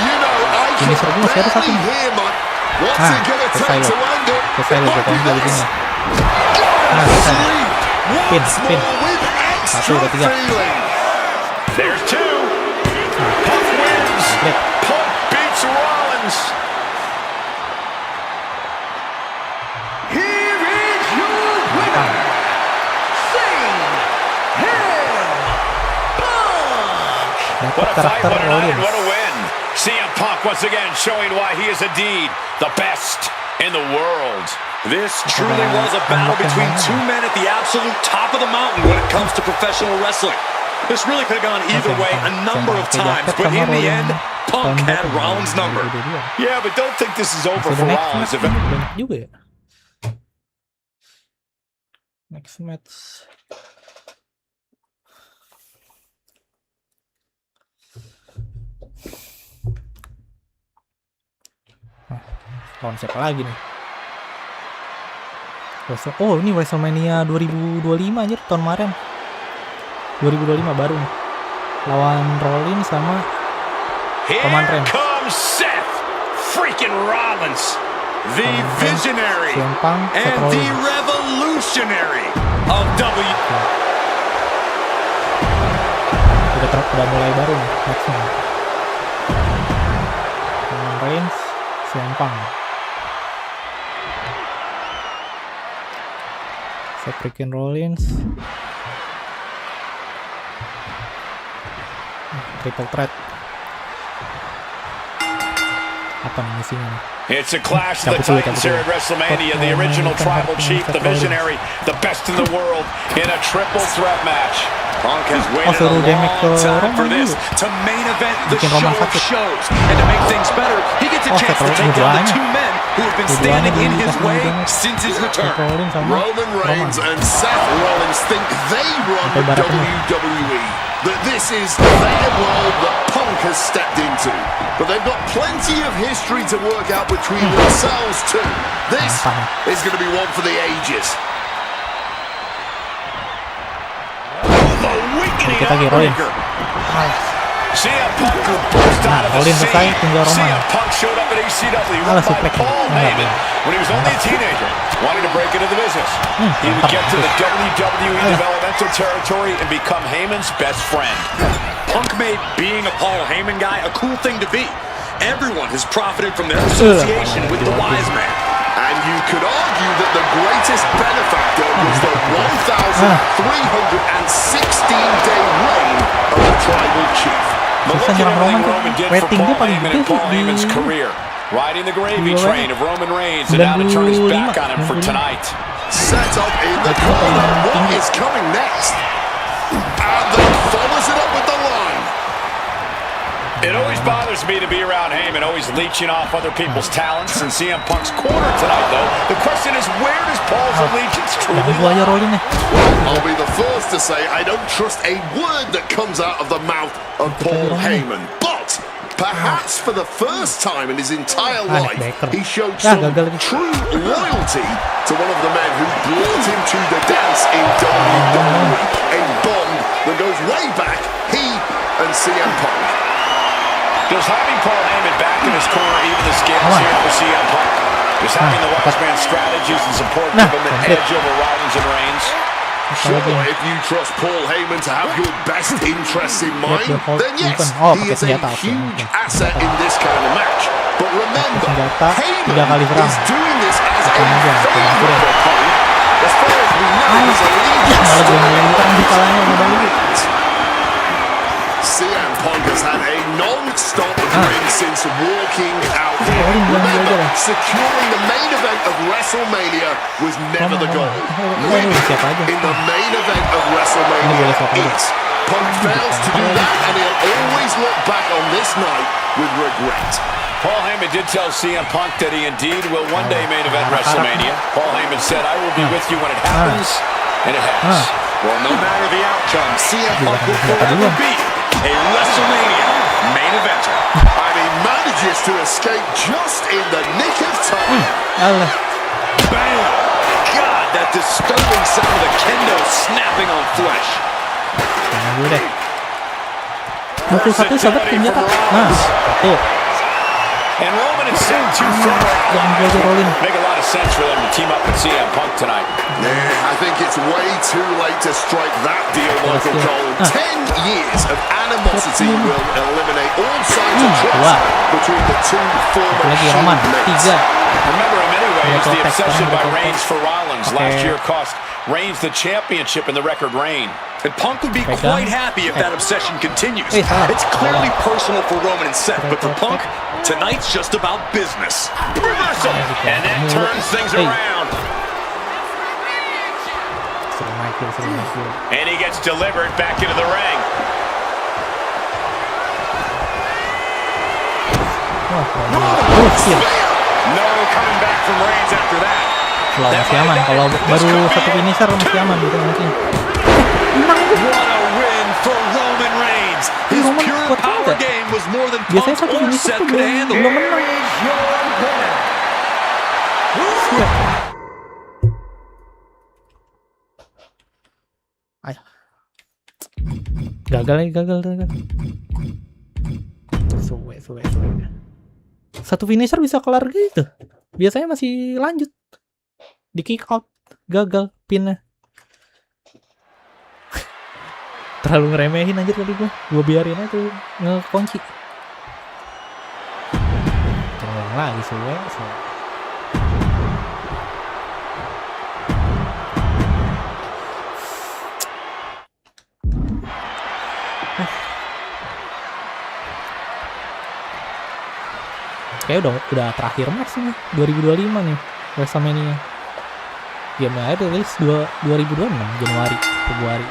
C: You know, I can barely hear my... What's he gonna take to end it?
A: Selesai lo, gue
C: Might be
A: konflik
C: this.
A: ini. Pin.
C: With extra
A: 1, 2, 3.
C: feeling.
B: There's 2. Punk wins. Punk beats Rollins.
E: Here is your winner,
A: Dapat
B: What a fight,
A: karakter
B: what a night,
A: Rollins.
B: what a win. CM Punk once again showing why he is indeed the best in the world.
D: This truly was a battle between two men at the absolute top of the mountain when it comes to professional wrestling. This really could have gone either way a number of times, but in the end, Punk had Rollins' number.
B: Yeah, but don't think this is over for Rollins. If
A: Banyak juga ya. Next match. Lawan siapa lagi nih? Oh, ini WrestleMania 2025 anjir, tahun kemarin. 2025 baru nih. Lawan Rollins sama Roman
B: here
A: Reigns.
B: comes Seth freaking Rollins, the visionary
A: CM Punk, Seth
B: and the
A: Rollins.
B: revolutionary of
A: Udah mulai baru nih matchnya. Roman Reigns, CM Punk. Seth freaking Rollins. Triple threat. Apa nih misinya nih?
B: It's a clash of the Titans here at WrestleMania. The original tribal chief, the visionary, the best in the world in a triple threat match.
D: Punk has waited a long time for this to main event the show of shows. And to make things better, he gets a chance to take down the two men who have been standing in his way since his return.
C: Roman Reigns and Seth Rollins think they run WWE. That this is their world that Punk has stepped into. But they've got plenty of history to work out between themselves too. This is going to be one for the ages.
B: Dikit lagi Rollins. CM Punk burst out of the scene. CM Punk showed up at ECW by Paul Heyman when he was only a teenager, wanting to break into the business. He would get to the WWE developmental territory and become Heyman's best friend.
D: Punk made being a Paul Heyman guy a cool thing to be. Everyone has profited from their association with the wise man.
C: And you could argue that the greatest benefactor was the 1,316-day reign of the tribal chief.
B: But look at everything Roman did for Paul Heyman and Paul Heyman's career. Riding the gravy train of Roman Reigns and now to turn his back on him for tonight.
C: Set up in the corner. What is coming next? And then follows it up with the line.
B: It always bothers me to be around Heyman, always leeching off other people's talents in CM Punk's corner tonight, though. The question is, where does Paul's allegiance truly lie?
C: I'll be the first to say I don't trust a word that comes out of the mouth of Paul Heyman. But perhaps for the first time in his entire life, he showed some true loyalty to one of the men who brought him to the dance in WWE. A bond that goes way back, he and CM Punk.
B: Does having Paul Heyman back in his corner even the scales here for CM Punk? Does having the wise man's strategies and support give him an edge over Rollins and Reigns?
C: Sure, if you trust Paul Heyman to have your best interests in mind, then yes, he is a huge asset in this kind of match. But remember, Heyman is doing this as a favor for Punk. As far as we know, his allegiance to CM Punk has had a non-stop grin since walking out here. Remember, securing the main event of WrestleMania was never the goal. Winning in the main event of WrestleMania is. Punk fails to do that, and he'll always look back on this night with regret.
B: Paul Heyman did tell CM Punk that he indeed will one day main event WrestleMania. Paul Heyman said, "I will be with you when it happens," and it has.
D: Well, no matter the outcome, CM Punk will forever be a WrestleMania main eventer.
C: And he manages to escape just in the nick of time.
D: Bam! God, that disturbing sound of the kendo snapping on flesh.
A: Mukul satu sobat ternyata. Nah, tuh.
B: And Roman and Seth, two former allies, make a lot of sense for them to team up with CM Punk tonight.
C: Yeah, I think it's way too late to strike that deal, Michael Cole. 10 years of animosity will eliminate all signs of trust between the two former mates.
B: Remember, in many ways, the obsession by Reigns for Rollins last year cost Reigns the championship in the record reign.
D: And Punk would be quite happy if that obsession continues. It's clearly personal for Roman and Seth, but for Punk, tonight's just about business.
B: Reversal! And that turns things around. And he gets delivered back into the ring. No coming back from Reigns after that.
A: Masih aman. Kalau baru satu finisher masih aman gitu mungkin.
D: What a win for Roman Reigns. His pure power game was more than Punk or Seth could handle.
A: Belum menang. Ayo. Gagal. Suwe. Satu finisher bisa kelar gitu. Biasanya masih lanjut. Di kick out, gagal pinnya. Terlalu ngeremehin aja tadi gua biarin aja tuh ngekunci. Terulang lagi suwe. Kayak udah terakhir match nih 2025 nih WrestleMania. Game-nya ada rilis 2026 Januari, Februari.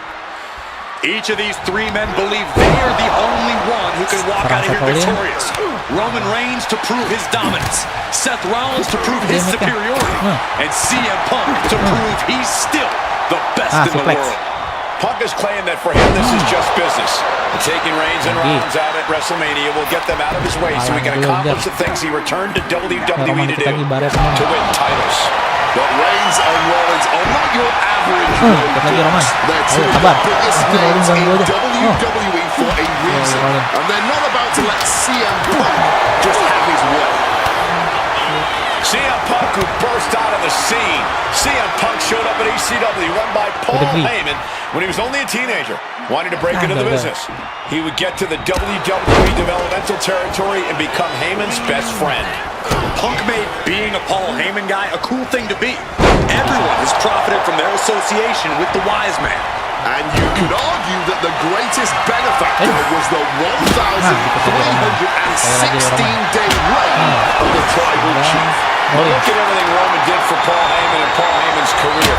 D: Each of these three men believe they are the only one who can walk out of here victorious. Roman Reigns to prove his dominance, Seth Rollins to prove his superiority, and CM Punk to prove he's still the best in the world.
B: Punk has claimed that for him this is just business. And taking Reigns and Rollins out at WrestleMania will get them out of his way so he can accomplish the things he returned to WWE to do, to win titles.
C: But Reigns and Rollins are not your average road. They're two of the biggest names in WWE for a reason. And they're not about to let CM Punk just have his way.
B: CM Punk, who burst out of the scene. CM Punk showed up at ECW, run by Paul Heyman, when he was only a teenager, wanting to break into the business. He would get to the WWE developmental territory and become Heyman's best friend.
D: Punk made being a Paul Heyman guy a cool thing to be. Everyone has profited from their association with the Wise Man.
C: And you could argue that the greatest benefactor was the 1,316-day reign of the Tribal Chief.
B: Look at everything Roman did for Paul Heyman and Paul Heyman's career.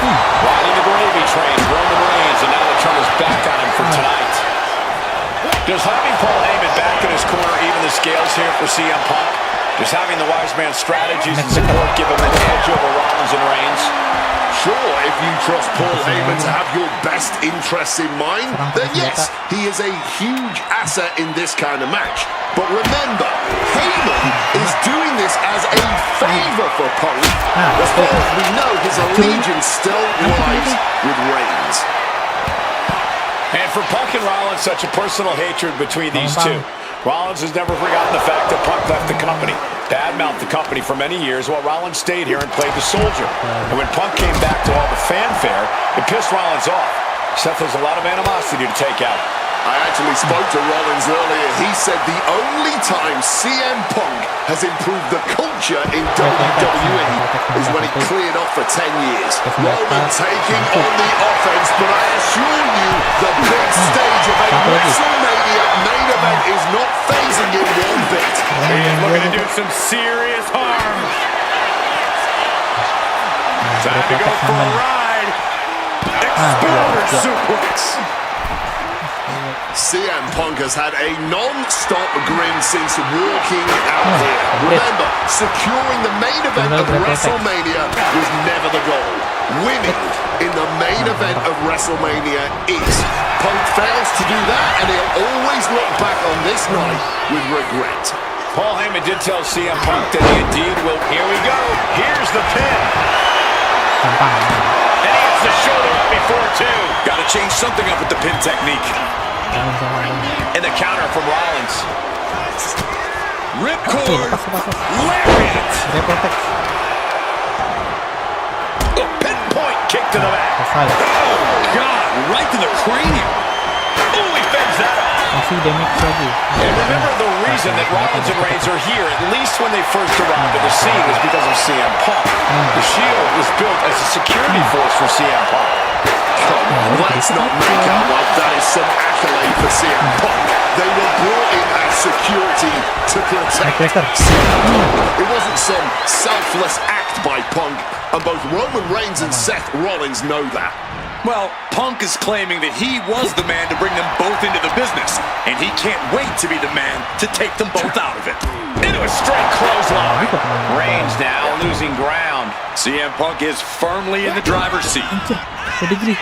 B: Riding the gravy train, Roman Reigns, and now the turn is back on him for tonight. Does having Paul Heyman back in his corner even the scales here for CM Punk? Does having the Wise Man strategies and support give him an edge over Rollins and Reigns?
C: Sure, if you trust Paul Heyman to have your best interests in mind, then yes, he is a huge asset in this kind of match. But remember, Heyman is doing this as a favor for Punk. As far as we know, his allegiance still lies with Reigns.
B: And for Punk and Rollins, such a personal hatred between these two. Rollins has never forgotten the fact that Punk left the company, badmouthed the company for many years, while Rollins stayed here and played the soldier. And when Punk came back to all the fanfare, it pissed Rollins off. Seth has a lot of animosity to take out.
C: I actually spoke to Rollins earlier. He said the only time CM Punk has improved the culture in WWE is when he cleared off for 10 years. Roman taking on the offense, but I assure you the big stage of a WrestleMania main event is not phasing him one bit.
B: He's looking to do some serious harm. Time to go for a ride. Exploder suplex.
C: CM Punk has had a non-stop grin since walking out here. Remember, securing the main event of WrestleMania was never the goal. Winning in the main event of WrestleMania is. Punk fails to do that, and he'll always look back on this night with regret.
B: Paul Heyman did tell CM Punk that he indeed will. Here we go. Here's the pin. And he gets the shoulder up before two.
D: Got to change something up with the pin technique.
B: And the counter from Rollins.
D: Ripcord.
A: Lepas.
D: Lariat.
A: Dia protek.
B: A pinpoint kick to the back.
A: Selesai.
D: Oh, God. Right to the cranium.
B: Oh, he fends that off.
A: Masih damage lagi.
B: And remember, the reason that Rollins and Reigns are here, at least when they first arrived at the scene, was because of CM Punk. The Shield was built as a security force for CM Punk.
C: Come on, let's not make out like that is some accolade for CM Punk. They were brought in as security to protect CM Punk. It wasn't some selfless act by Punk, and both Roman Reigns and Seth Rollins know that.
D: Well, Punk is claiming that he was the man to bring them both into the business, and he can't wait to be the man to take them both out of it.
B: Into a straight clothesline. Reigns now losing ground.
D: CM Punk is firmly in the driver's seat.
A: Pedigree.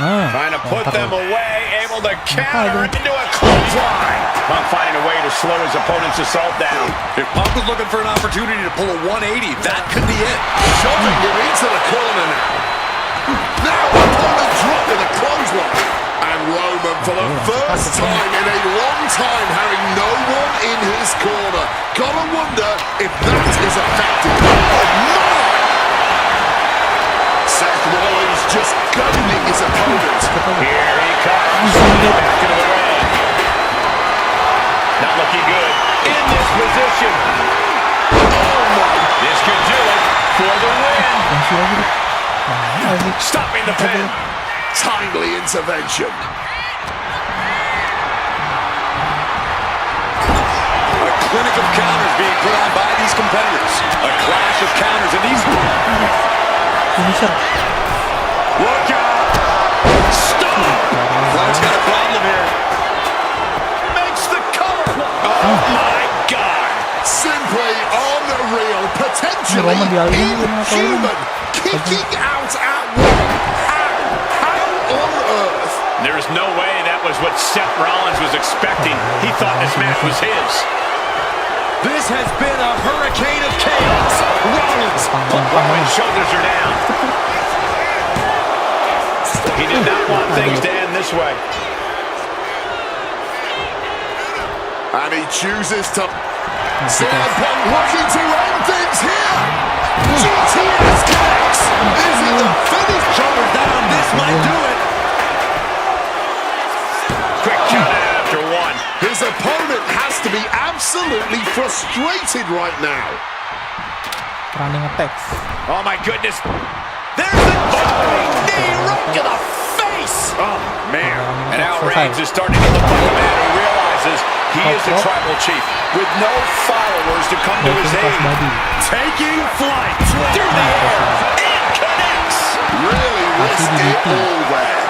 B: Trying to put them away, able to counter into a clothesline. Punk finding a way to slow his opponent's assault down.
D: If Punk was looking for an opportunity to pull a 180, that could be it.
C: Shoving him into the corner now. Now opponent dropped with a clothesline. And Roman, for the first time in a long time, having no one in his corner. Gotta wonder if that is effective. Oh, my! Seth Rollins just gunning his opponent.
B: Here he comes. Back into the ring. Not looking good. In this position. Oh, my. This could do it for the win. Stopping the pin.
C: Timely intervention.
D: A clinic of counters being put on by these competitors. A clash of counters, and these...
B: Look out. Stop.
D: Punk's got a problem here.
B: Makes the cover. Oh, my God.
C: Simply unreal. Potentially inhuman. Kicking out at will. How on earth?
B: There is no way that was what Seth Rollins was expecting. He thought this match was his.
D: This has been a hurricane of chaos. Rollins.
B: Roman's shoulders are down. He did not want things to end this way.
C: And he chooses to... CM Punk looking to end things here. GTS connects. Is it the finish?
D: Shoulders down. This might do it.
B: Quick count after one.
C: His opponent has to be absolutely frustrated right now.
A: Running attacks.
B: Oh, my goodness.
D: There's the jumping knee right to the face.
B: Oh, man. And now Reigns is starting to look like a man who realizes he is the tribal chief with no followers to come to his aid.
D: Taking flight through the air.
B: It connects.
C: Really risked it all there.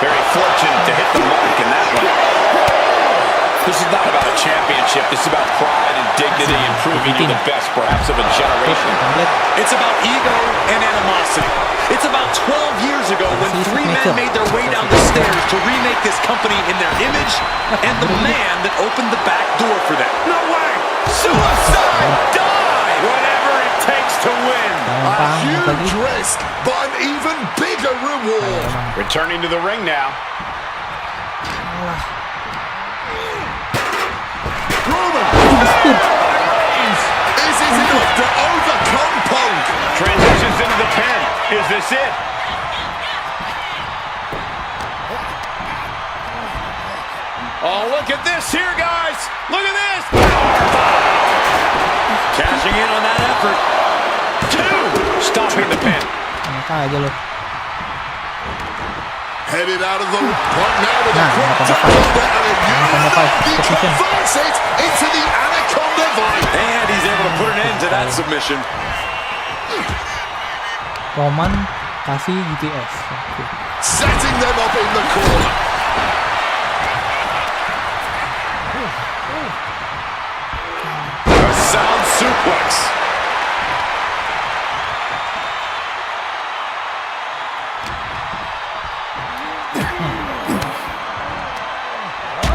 B: Very fortunate to hit the mark in that one. This is not about a championship. This is about pride and dignity and proving you're the best, perhaps, of a generation.
D: It's about ego and animosity. It's about 12 years ago when three men made their way down the stairs to remake this company in their image, and the man that opened the back door for them.
B: No way! Suicide dive! Whatever it takes to win.
C: A huge risk, but an even bigger reward.
B: Returning to the ring now.
C: Roman! Is it enough to overcome Punk?
B: Transitions into the pin. Is this it? Oh, look at this here, guys. Look at this.
D: Cashing in on that effort.
B: Two. Stopping the pin.
A: Aja lo.
C: Headed out of the Punk now with a quick takeover and a he converts it into the Anaconda Vine.
D: And he's able to put an end to that submission.
A: Roman kasih GTS.
C: Setting them up in the corner.
D: A sound suplex.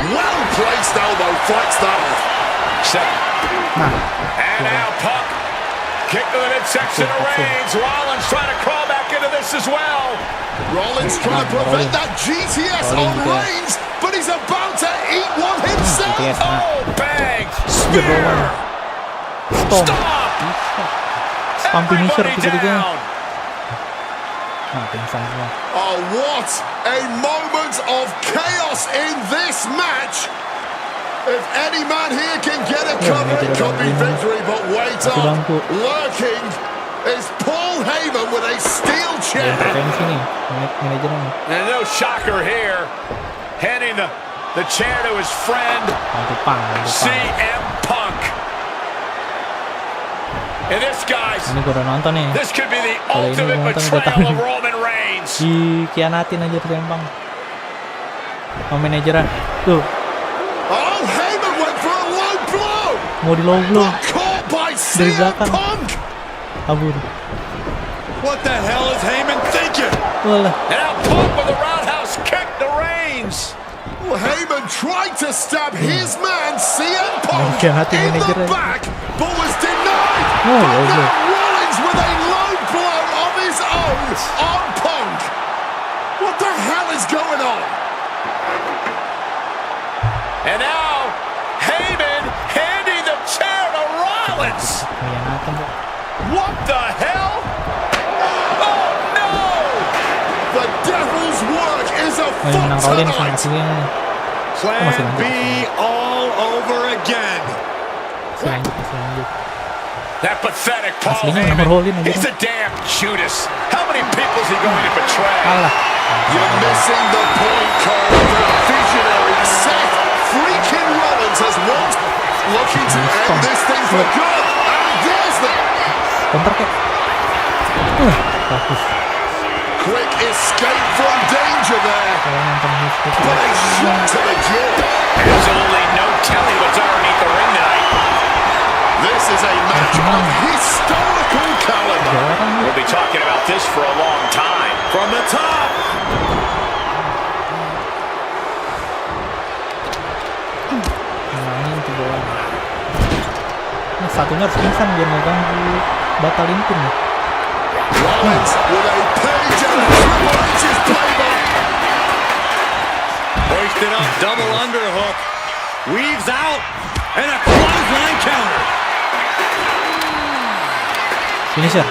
C: Well-placed elbow fights that off.
B: And now Punk kick to the midsection of Reigns. Rollins trying to crawl back into this as well.
C: Rollins trying to prevent that GTS on Reigns, but he's about to eat one himself.
B: Oh, bang! Spear!
A: Stomp. Stomp finisher
B: Everybody
A: tiga-tiga.
B: down.
A: Nah, pingsan semua.
C: Oh, what a moment of chaos in this match. If any man here can get a cover, it could be victory, but wait up. Lurking is Paul Heyman with a steel chair.
A: Intervensi nih, manajernya.
B: And no shocker here. Handing the chair to his friend, CM Punk. And this, guys,
A: Ini gue udah nonton nih.
B: this could be the
A: Kalau ini
B: ultimate
A: gua nonton, gua
B: betrayal
A: tahu.
B: of Roman Reigns.
A: Dikhianatin aja Sempang. Sama manajernya. Tuh,
C: Oh, Heyman went for a low blow.
A: mau di low blow.
C: Caught by
A: Dari
C: CM
A: belakang.
C: Punk.
A: Kabur.
D: What the hell is Heyman thinking?
A: Walah.
B: And now Punk with a roundhouse kick to Reigns.
C: Well, Heyman tried to stab his man CM Punk
A: Mengkhianati
C: in the
A: manajernya.
C: back, but was denied.
A: Oh,
C: But
A: low blow.
C: now Rollins with a low blow of his own on Punk. What the hell is going on?
B: And now Heyman handing the chair to Rollins.
A: Mengkhianatan, Bro.
B: What the hell? Oh no!
C: The devil's work is
A: Main
C: afoot
A: menang Rollins sama
C: tonight.
A: aslinya nih.
D: Plan
A: masih lanjut.
D: B all over again.
A: Masih lanjut.
B: That pathetic Paul
A: Aslinya
B: Heyman.
A: Rollins aja.
B: He's a damn Judas. How many people is he going to betray?
A: Kalah.
C: You're missing the point, Cole. The visionary Seth freaking Rollins has once looking to end this thing for good. And there's the
A: Counter kayak. Bagus.
C: quick escape from danger there.
A: Kalau nonton History.
C: But a shot to the jaw.
B: Absolutely no telling what's underneath the ring tonight.
C: This is a match of historical caliber.
B: We'll be talking about this for a long time.
D: From the top.
A: Ngilangin tuh bola. Nah, satunya harus pingsan biar nggak ganggu batalin pin nih.
C: Rollins with a page out of Triple H's playbook.
D: Hoisted up, double underhook. Weaves out. And a clothesline counter.
A: Finisher.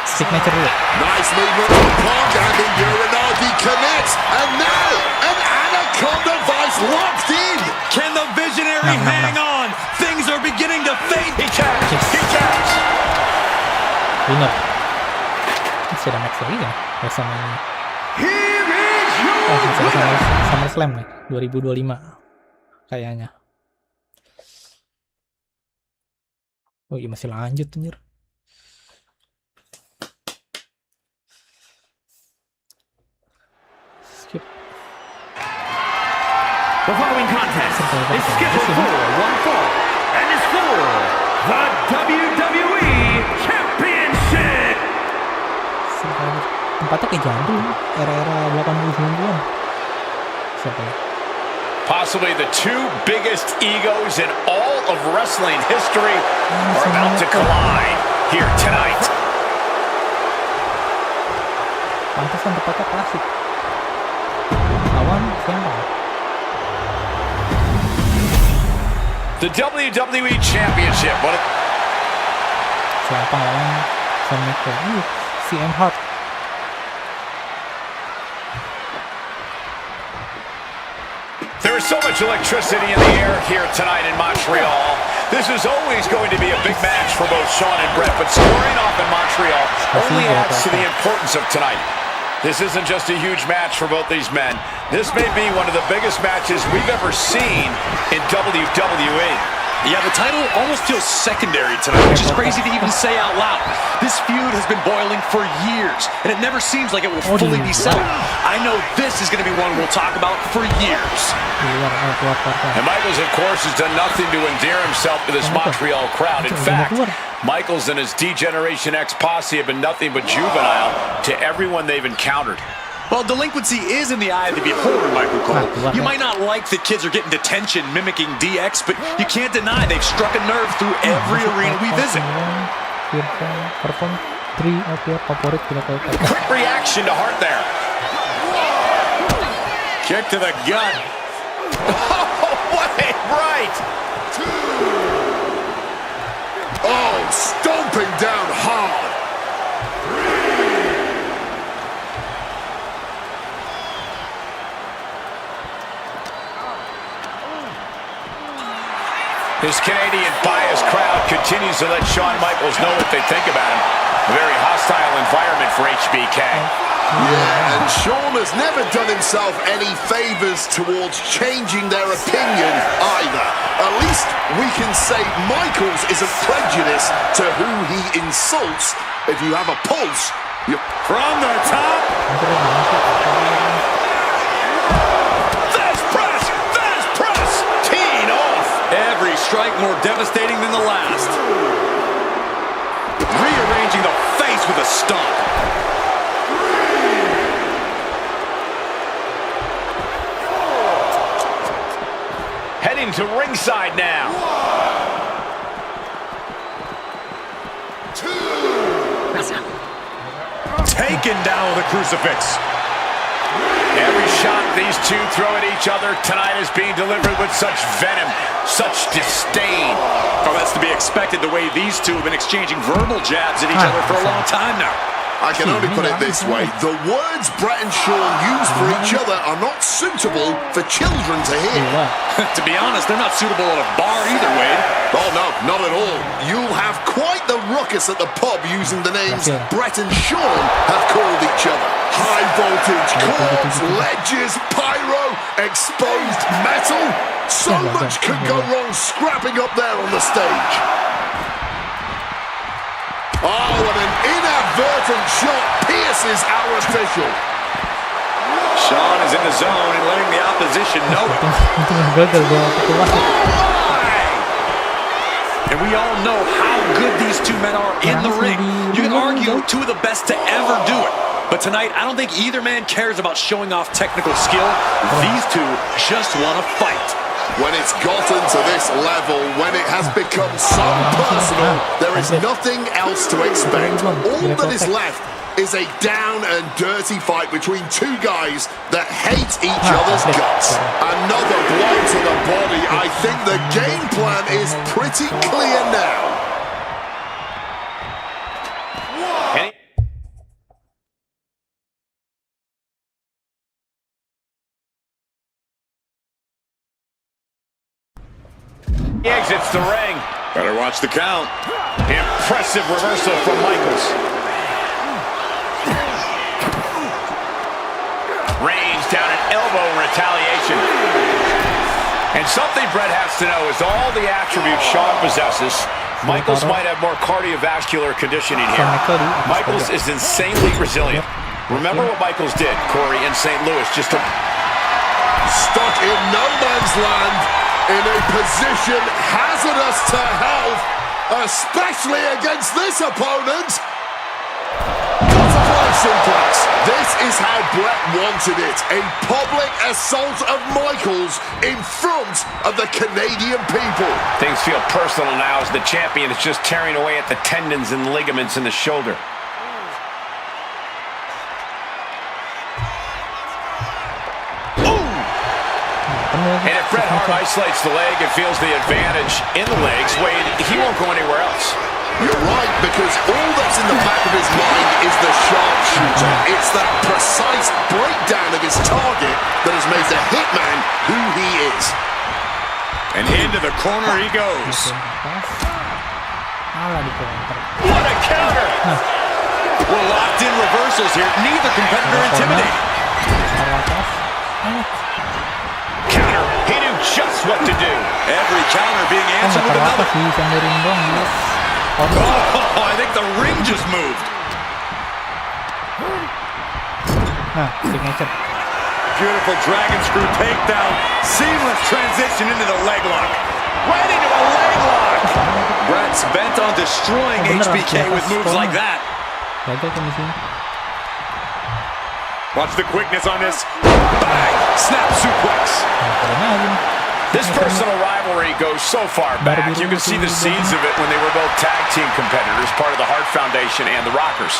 A: Signature dulu.
C: Nice movement from Punk and the Uranagi connects. And now an Anaconda Vice locked in.
D: Can the visionary hang on? Things are beginning to fade.
B: He taps. He taps.
A: Winner. Masih ada match lagi kan? WrestleMania.
D: Here is your
A: Masih ada
D: winner.
A: SummerSlam nih. 2025. Kayaknya. Oh iya masih lanjut anjir. Skip.
F: The following contest is scheduled for one fall and is for the WWE Championship.
A: Tempatnya kayak jadul, era-era 80-90-an. Siapa ya?
B: Possibly the two biggest egos in all of wrestling history are about to collide here tonight.
A: Pantesan tempatnya klasik. Lawan siapa?
B: The WWE Championship.
A: Siapa lawan Sampe? CM Hart.
B: There is so much electricity in the air here tonight in Montreal. This is always going to be a big match for both Shawn and Brett, but scoring off in Montreal only adds to the importance of tonight. This isn't just a huge match for both these men. This may be one of the biggest matches we've ever seen in WWE.
D: Yeah, the title almost feels secondary tonight, which is crazy to even say out loud. This feud has been boiling for years, and it never seems like it will fully be settled. I know this is going to be one we'll talk about for years.
B: And Michaels, of course, has done nothing to endear himself to this Montreal crowd. In fact, Michaels and his D-Generation X posse have been nothing but juvenile to everyone they've encountered.
D: Well, delinquency is in the eye of the beholder, Michael Cole. You might not like that kids are getting detention mimicking DX, but you can't deny they've struck a nerve through every arena we visit.
A: Perform 3 of your favorite Karakter.
B: Quick reaction to Hart there. Kick to the gut. Oh, wait, right.
C: Oh, stomping down hard.
B: His Canadian biased crowd continues to let Shawn Michaels know what they think about him. A very hostile environment for HBK.
C: Yeah, and Shawn has never done himself any favors towards changing their opinion either. At least we can say Michaels isn't prejudiced to who he insults. If you have a pulse, you...
B: From the top. There's press. There's press. Teeing off.
D: Every strike more devastating than the last. Rearranging the face with a stomp.
B: Heading to ringside now.
C: 2.
B: Taken down with a crucifix. Every shot these two throw at each other tonight is being delivered with such venom, such disdain.
D: Oh, that's to be expected the way these two have been exchanging verbal jabs at each other for a long time now.
C: I can only put it this way. The words Brett and Shawn use for each other are not suitable for children to hear.
D: To be honest, they're not suitable at a bar either, Wade.
C: Oh, no, not at all. You'll have quite the ruckus at the pub using the names Brett and Shawn have called each other. High voltage cords, ledges, pyro, exposed metal. So much could go wrong scrapping up there on the stage. Oh, and an inadvertent shot pierces our official.
D: Shawn is in the zone and letting the opposition know it. And we all know how good these two men are in the ring. You can argue two of the best to ever do it. But tonight, I don't think either man cares about showing off technical skill. These two just want to fight.
C: When it's gotten to this level, when it has become so personal, there is nothing else to expect. All that is left is a down and dirty fight between two guys that hate each other's guts. Another blow to the body. I think the game plan is pretty clear now.
B: He exits the ring.
D: Better watch the count.
B: Impressive reversal from Michaels. Range down an elbow in retaliation. And something Brett has to know is all the attributes Shawn possesses, Michaels might have more cardiovascular conditioning here. Michaels is insanely resilient. Remember what Michaels did, Corey, in St. Louis, just to...
C: Stuck in no man's land, in a position hazardous to health, especially against this opponent. Butterfly suplex. This is how Brett wanted it. A public assault of Michaels in front of the Canadian people.
B: Things feel personal now as the champion is just tearing away at the tendons and ligaments in the shoulder. And if Bret Hart isolates the leg and feels the advantage in the legs, Wade, he won't go anywhere else.
C: You're right, because all that's in the back of his mind is the sharpshooter. It's that precise breakdown of his target that has made the Hitman who he is.
D: And into the corner he goes.
B: What a counter!
D: We're locked in reversals here. Neither competitor intimidated.
B: Counter. He knew just what to do.
D: Every counter being answered with another. Oh, I think the ring just moved. Beautiful dragon screw takedown. Seamless transition into the leg lock. Right into a leg lock. Brett's bent on destroying HBK with moves like that. Watch the quickness on this. Bang! Snap suplex.
B: This personal rivalry goes so far back. You can see the seeds of it when they were both tag team competitors, part of the Hart Foundation and the Rockers.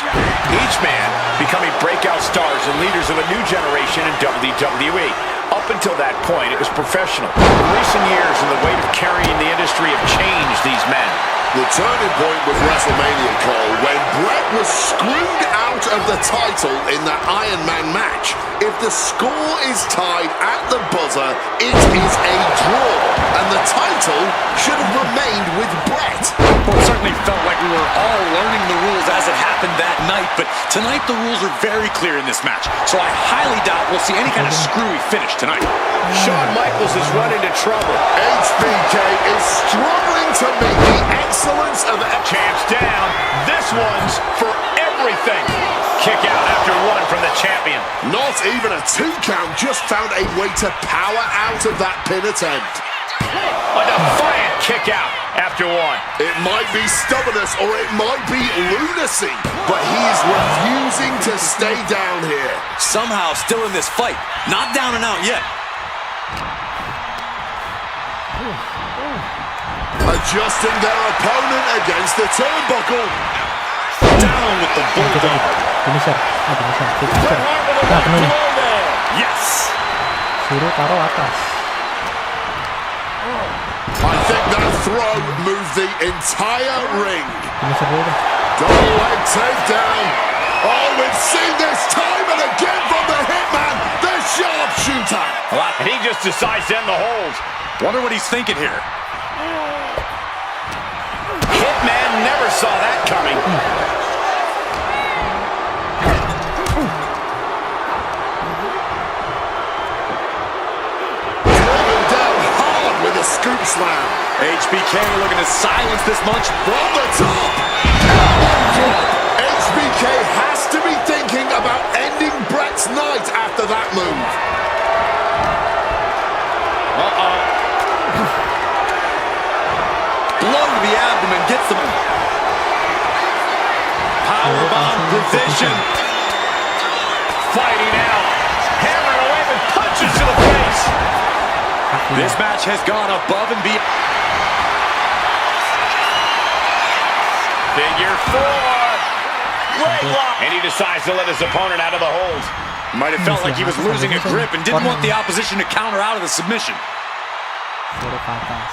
B: Each man becoming breakout stars and leaders of a new generation in WWE. Up until that point, it was professional. In recent years, and the weight of carrying the industry have changed these men.
C: The turning point was WrestleMania, Cole, when Bret was screwed out of the title in that Iron Man match. If the score is tied at the buzzer, it is a draw, and the title should have remained with Bret.
D: Well, it certainly felt like we were all learning the rules as it happened that night, but tonight the rules are very clear in this match, so I highly doubt we'll see any kind of screwy finish tonight.
B: Shawn Michaels has run into trouble.
C: HBK is struggling to meet the excellence of
B: Champs down. This one's for everything. Kick out after one from the champion.
C: Not even a 2 count, just found a way to power out of that pin attempt.
B: A defiant kick out after one.
C: It might be stubbornness or it might be lunacy, but he's refusing to stay down here.
D: Somehow still in this fight, not down and out yet.
C: Adjusting their opponent against the turnbuckle.
D: Down with the bulldog.
A: Finisher. Finisher. Nah, penuh nih.
D: Yes.
A: Suruh taruh atas.
C: I think that throw moved the entire ring.
A: Finisher dulu deh.
C: Double leg takedown. Oh, we've seen this time and again from the Hitman, the sharpshooter.
B: And he just decides to end the hold.
D: Wonder what he's thinking here.
B: Hitman never saw that coming.
C: Driven down hard with a scoop slam.
D: HBK looking to silence this much.
C: From the top. HBK has to be thinking about ending Bret's night after that move.
D: Blow to the abdomen, gets them. Powerbomb position.
B: Fighting out. Hammering away with punches to the face.
D: This match has gone above and beyond.
B: Figure 4. Great lock. And he decides to let his opponent out of the hold.
D: Might have felt like he was losing a grip and didn't want the opposition to counter out of the submission.
A: Suruh ke atas.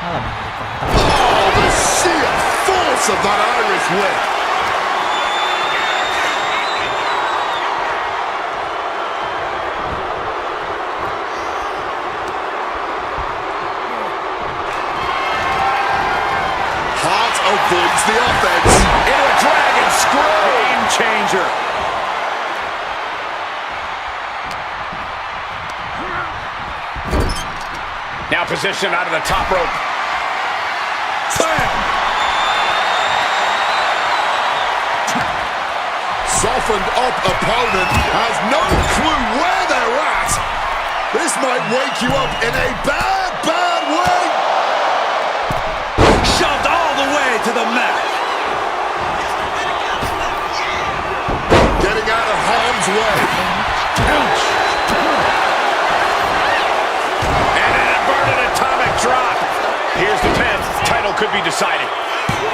A: Alamak.
C: Oh, the sheer force of that Irish whip. Hart avoids the offense.
B: Into a dragon screw.
D: Game changer.
B: Now positioned out of the top rope.
D: Bam!
C: Softened up opponent has no clue where they're at. This might wake you up in a bad, bad way.
D: Shoved all the way to the mat.
C: Getting out of harm's way.
D: Ouch.
B: And an inverted atomic drop. Here's the pin. Title could be decided.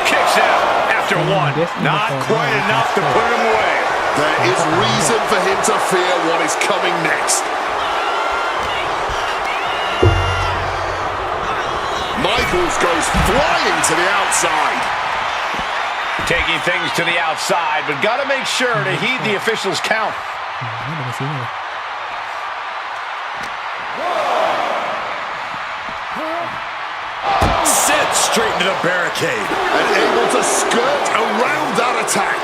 B: Kicks out after one. Not quite enough to put him away.
C: There is reason for him to fear what is coming next. Michaels goes flying to the outside.
B: Taking things to the outside, but got to make sure to heed the official's count.
A: Ini dari sini loh.
D: Sent straight into the barricade.
C: And able to skirt around that attack.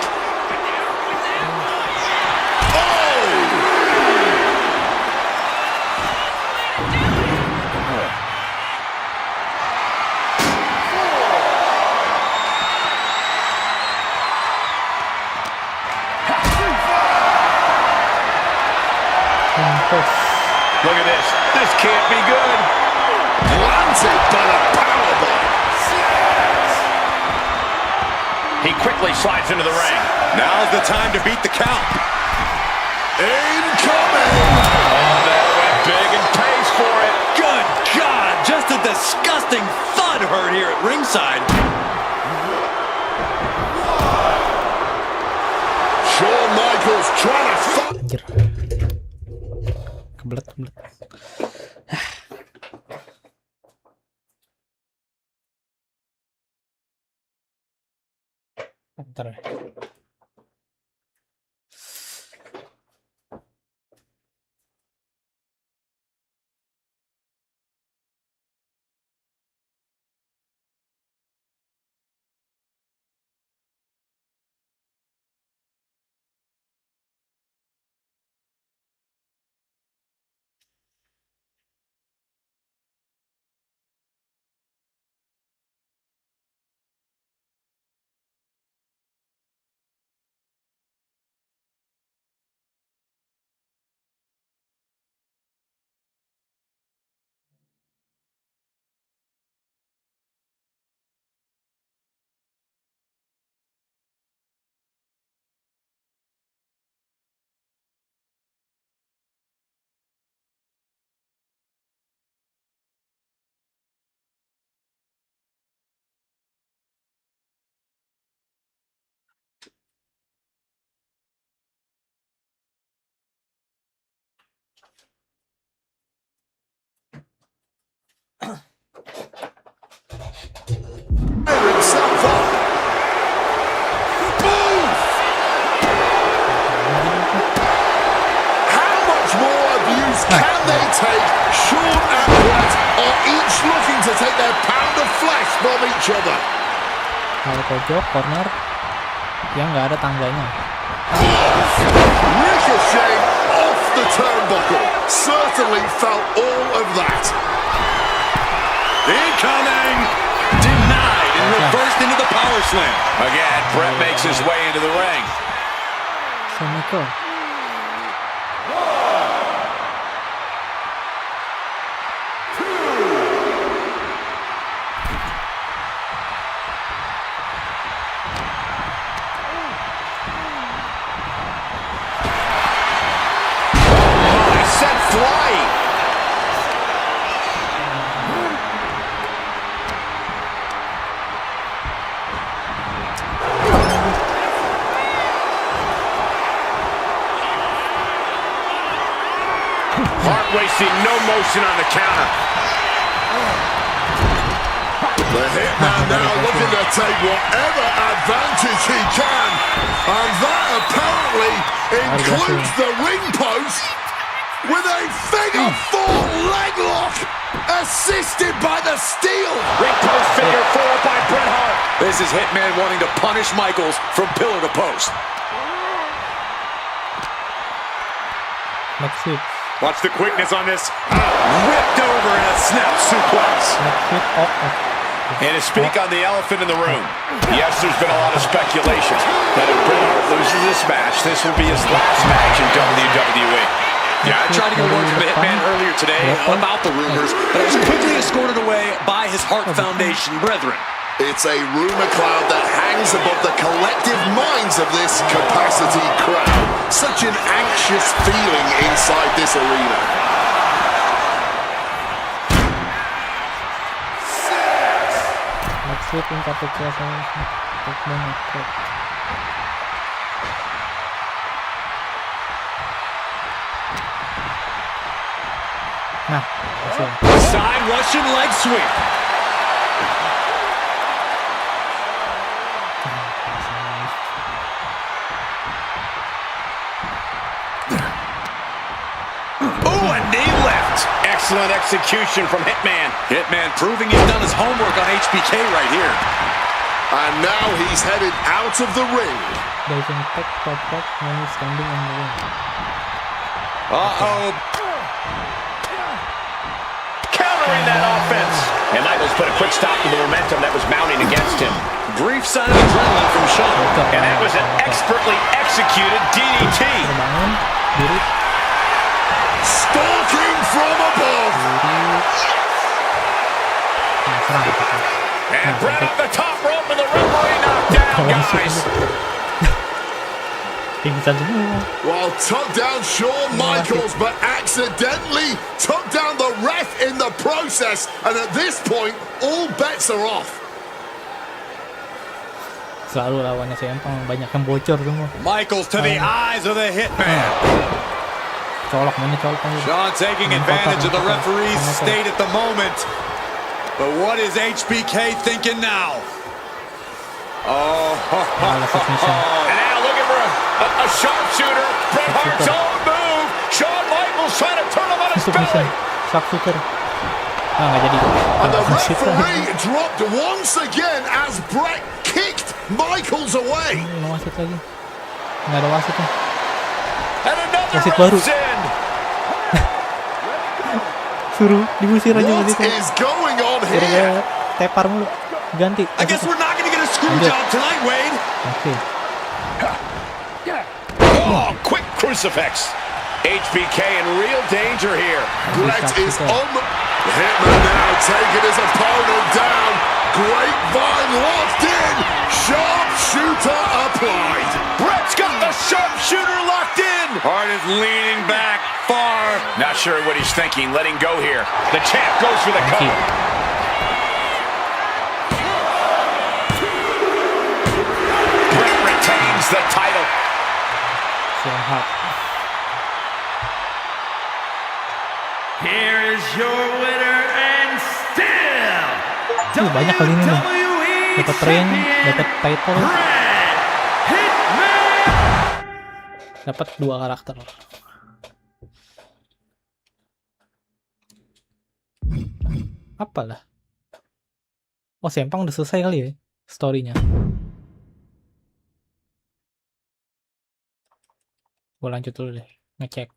B: Look at this. This can't be good.
C: Planted by the powerbomb.
B: He quickly slides into the ring.
D: Now's the time to beat the count.
C: Incoming.
B: Oh, that went big and pays for it.
D: disgusting thud heard here at ringside.
C: Shawn Michaels trying to
A: Anjir. Kebelet. Bentar ya.
C: fire himself up. Boom! How much more abuse can they take? Shawn and Brett are each looking to take their pound of flesh from each other.
A: Kalau pojok corner yang nggak ada tangganya.
C: Ricochet off the turnbuckle. Certainly felt all of that.
D: Incoming! Denied and reversed into the power slam.
B: Again, Brett makes his way into the ring.
A: Sampe.
B: Hart wasting no motion on the counter.
C: The Hitman now looking to take whatever advantage he can. And that apparently includes the ring post with a figure four leg lock assisted by the steel.
B: Ring post figure four by Bret Hart.
D: This is Hitman wanting to punish Michaels from pillar to post.
A: Next hit.
D: Watch the quickness on this. Ripped over in a snap suplex.
A: Next hit off.
B: And to speak on the elephant in the room, yes, there's been a lot of speculation that if Bret Hart loses this match, this will be his last match in WWE.
D: Yeah, I tried to get word from the Hitman earlier today about the rumors, but I was quickly escorted away by his Hart Foundation brethren.
C: It's a rumor cloud that hangs above the collective minds of this capacity crowd. Such an anxious feeling inside this arena.
A: Next hit tingkat kekuasaan. Nah,
D: Side Russian leg sweep.
B: Ooh, a knee lift. Excellent execution from Hitman.
D: Hitman proving he's done his homework on HBK right here.
C: And now he's headed out of the ring.
A: they can take top when he's standing on the ring.
B: Uh-oh. Countering that offense. And Michaels put a quick stop to the momentum that was mounting against him.
D: Brief sign of adrenaline from Shawn.
B: And that was an expertly executed DDT.
A: Terbangun, diri,
C: Stalking from above.
A: nah, serang.
B: And Brett up the top rope and the referee knocked down, guys.
A: Pingsan semua.
C: Well, took down Shawn Michaels, but accidentally took down the ref in the process. And at this point, all bets are off.
A: Selalu lawannya Sempang banyak yang bocor semua.
D: Michaels to the eyes of the hitman.
A: Colok mainnya colok.
D: Shawn taking advantage of the referee's state at the moment. But what is HBK thinking now? Oh,
B: and now looking for a sharpshooter. Bret Hart's own move. Shawn Michaels trying to turn him on his belly.
A: Sharpshooter. Nggak jadi.
C: And the referee dropped once again as Bret kicked Michaels away.
A: Nggak wasit lagi. Nggak ada wasitnya.
B: And another
A: Wasit baru.
B: ref's in.
A: Suruh diusir aja
C: What
A: gitu.
C: is going on here?
A: Kira-kira tepar mulu. Ganti.
D: I guess we're not going to get a screw job tonight, Wade.
A: Oke.
B: Oh, quick crucifix. HBK in real danger here.
C: Bret is on the hitman now, taking his opponent down. Grapevine locked in. Sharpshooter applied.
B: Bret's got the sharpshooter locked in.
D: Hart is leaning back far.
B: Not sure what he's thinking, letting go here. The champ goes for the cover. Bret retains the title.
F: Here is your winner and still
A: banyak kali ini nih.
F: WWE
A: Dapat ring, dapat title,
F: Bret Hitman.
A: dapat 2 karakter. Apalah. Oh, Sempang udah selesai kali ya story-nya. Gue lanjut dulu deh, ngecek.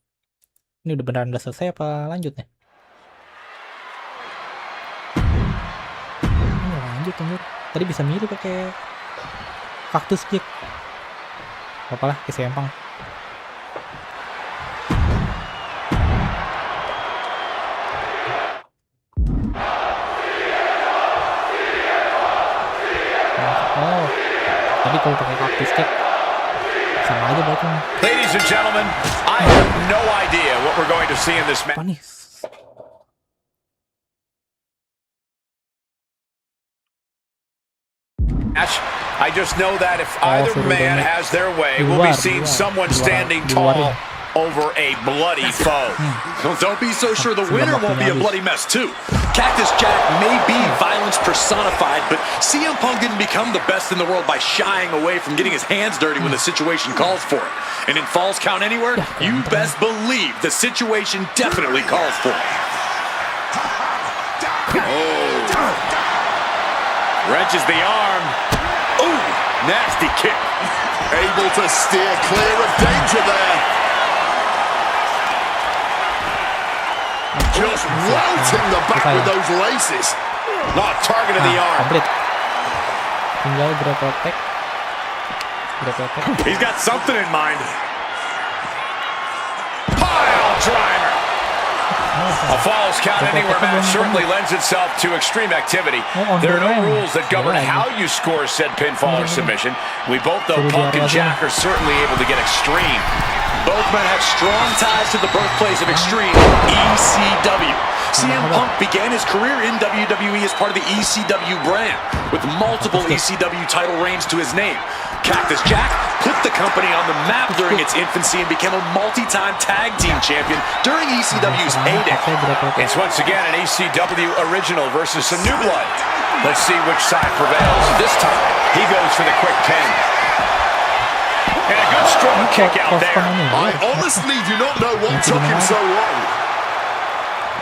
A: Ini udah beneran udah selesai apa lanjut nih? Ini lanjut anjir. Tadi bisa mirip pakai kaktus kick. Apalah ke Sempang. Oh, tadi kalau pakai kaktus kick sama aja berarti.
B: Ladies and gentlemen, I have no idea what we're going to see in this match.
A: Panis.
B: I just know that if either man has their way, we'll be seeing someone standing tall over a bloody foe.
D: Well, don't be so sure the winner won't be a bloody mess, too. Cactus Jack may be violence personified, but CM Punk didn't become the best in the world by shying away from getting his hands dirty when the situation calls for it. And in Falls Count Anywhere, you best believe the situation definitely calls for it. Oh. Wrenches the arm. Ooh, nasty kick.
C: Able to steer clear of danger there. Just welting the back with those laces.
B: Not targeting the arm.
A: Komplit. Tinggal grapple attack.
D: He's got something in mind.
B: Pile driver. A Falls Count Anywhere match certainly lends itself to extreme activity. There are no rules that govern how you score said pinfall or submission. We both know Punk and Jack are certainly able to get extreme.
D: Both men have strong ties to the birthplace of Extreme, ECW. CM Punk began his career in WWE as part of the ECW brand, with multiple ECW title reigns to his name. Cactus Jack put the company on the map during its infancy and became a multi-time tag team champion during ECW's heyday.
B: It's once again an ECW original versus some new blood. Let's see which side prevails. This time, he goes for the quick pin. And a good strong kick out there.
C: I honestly do not know what took him so long.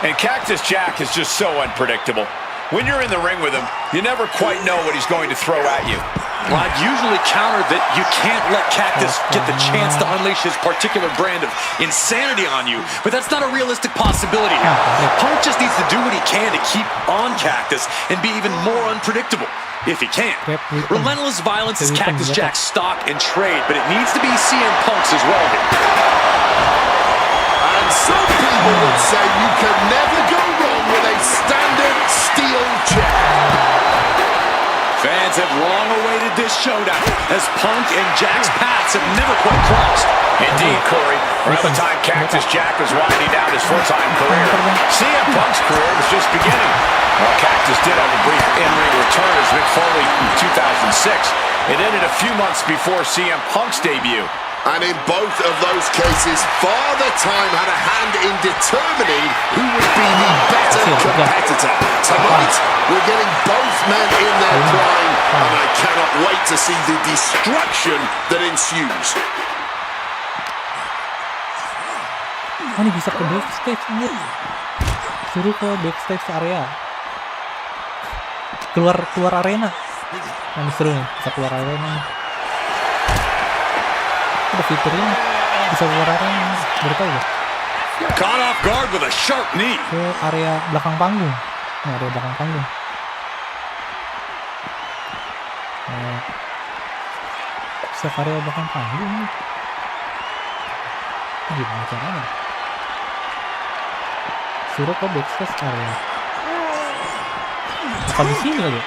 B: And Cactus Jack is just so unpredictable. When you're in the ring with him, you never quite know what he's going to throw at you.
D: Well, I'd usually counter that you can't let Cactus get the chance to unleash his particular brand of insanity on you, but that's not a realistic possibility here. Punk just needs to do what he can to keep on Cactus and be even more unpredictable, if he can. Relentless violence is Cactus Jack's stock and trade, but it needs to be CM Punk's as well here.
C: And some people would say you can never go wrong with a standard steel chair.
D: Fans have long awaited this showdown, as Punk and Jack's paths have never quite crossed.
B: Indeed, Corey. Around the time Cactus Jack was winding down his full-time career, CM Punk's career was just beginning. Well, Cactus did have a brief in-ring return as Mick Foley in 2006. It ended a few months before CM Punk's debut.
C: And in both of those cases, Father Time had a hand in determining who would be the better competitor. Tonight, we're getting both men in their prime, and I cannot wait to see the destruction that ensues.
A: Ini bisa ke backstage anjir. Suruh ke backstage area. Keluar arena. Ini seru nih, bisa keluar arena nih. Ada fiturnya bisa keluar arena, baru tahu ya.
D: Caught off guard with a sharp knee.
A: Ke area belakang panggung. Nah, area belakang panggung. Nah, bisa ke area belakang panggung nih. Gimana caranya? Suruh ke backstage area. Apa di sini lagi?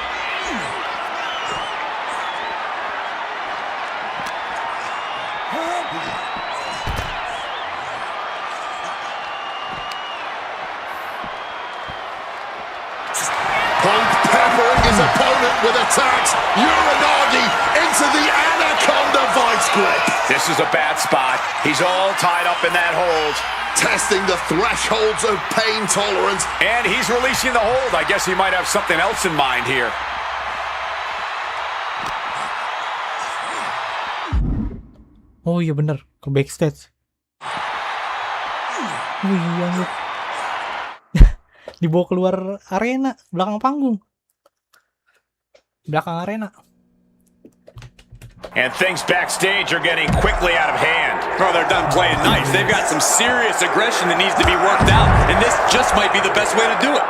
C: Punk peppering his opponent with attacks. Uranagi into the Anaconda Vice Grip.
B: This is a bad spot. He's all tied up in that hold.
C: Testing the thresholds of pain tolerance.
B: And he's releasing the hold. I guess he might have something else in mind here.
A: Oh iya bener, ke backstage. Oh iya. Dibawa keluar arena, belakang panggung. Belakang arena.
B: And things backstage are getting quickly out of hand.
D: Oh, they're done playing nice. They've got some serious aggression that needs to be worked out, and this just might be the best way to do it.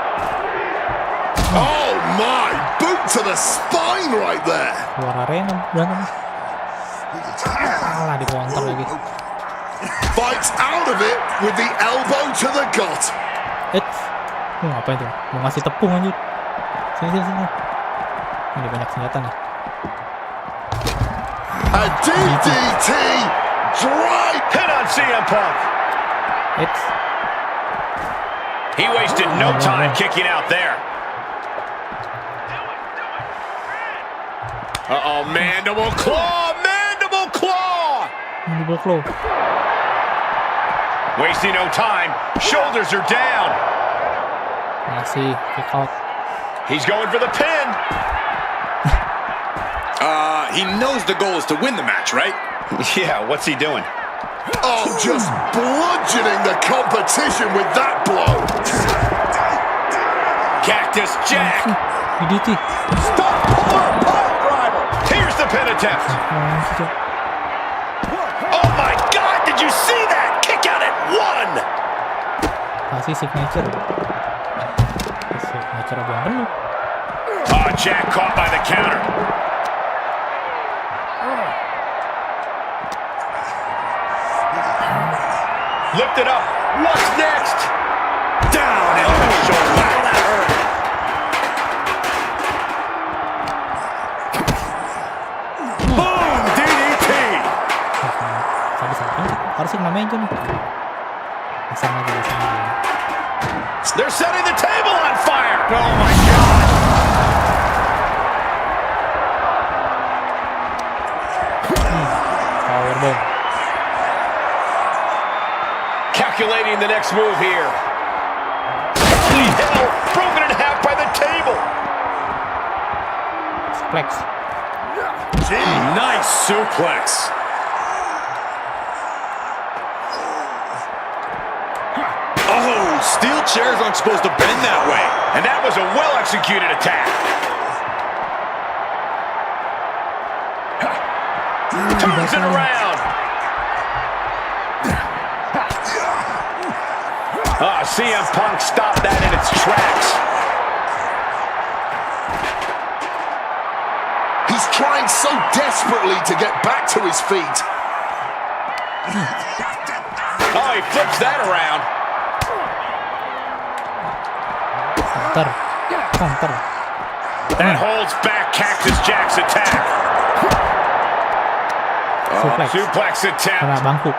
C: Oh my! Boot to the spine right there.
A: Keluar arena, berantem. Alah, dikonter lagi.
C: Fights out of it with the elbow to the gut.
A: Ngapain tuh? Mau ngasih tepung anjir. Sini. Ini banyak senjata nih.
C: A DDT drive
B: Hit on CM Punk. He wasted no time kicking out there. Uh-oh, mandible claw! Mandible claw!
A: Mandible claw.
B: Wasting no time. Shoulders are down.
A: Masih kick out.
B: He's going for the pin.
D: He knows the goal is to win the match, right?
B: Yeah, what's he doing?
C: Oh, just bludgeoning the competition with that blow.
B: Cactus Jack.
A: DDT.
B: Stop puller pile driver. Here's the pin attempt. Oh my God! Did you see that? Kick out at one.
A: Kasih signature. Signature abang penuh.
B: Oh, Jack caught by the counter. Lift it up. What's next?
D: Down and the shoulder. Wow, that hurt.
B: Boom! DDT.
A: Sabi harusnya namanya aja nih. Pasang lagi.
B: They're setting the table on fire. Oh my God.
A: Powerbomb.
B: Calculating the next move here. Holy hell! Broken in half by the table.
A: Suplex.
D: Nice suplex. Oh, steel chairs aren't supposed to bend that way.
B: And that was a well-executed attack. Turns it around. CM Punk stopped that in its tracks.
C: He's trying so desperately to get back to his feet.
B: Oh, he flips that around.
A: Counter.
B: That holds back Cactus Jack's attack. Suplex attempt.
A: Kena bangku.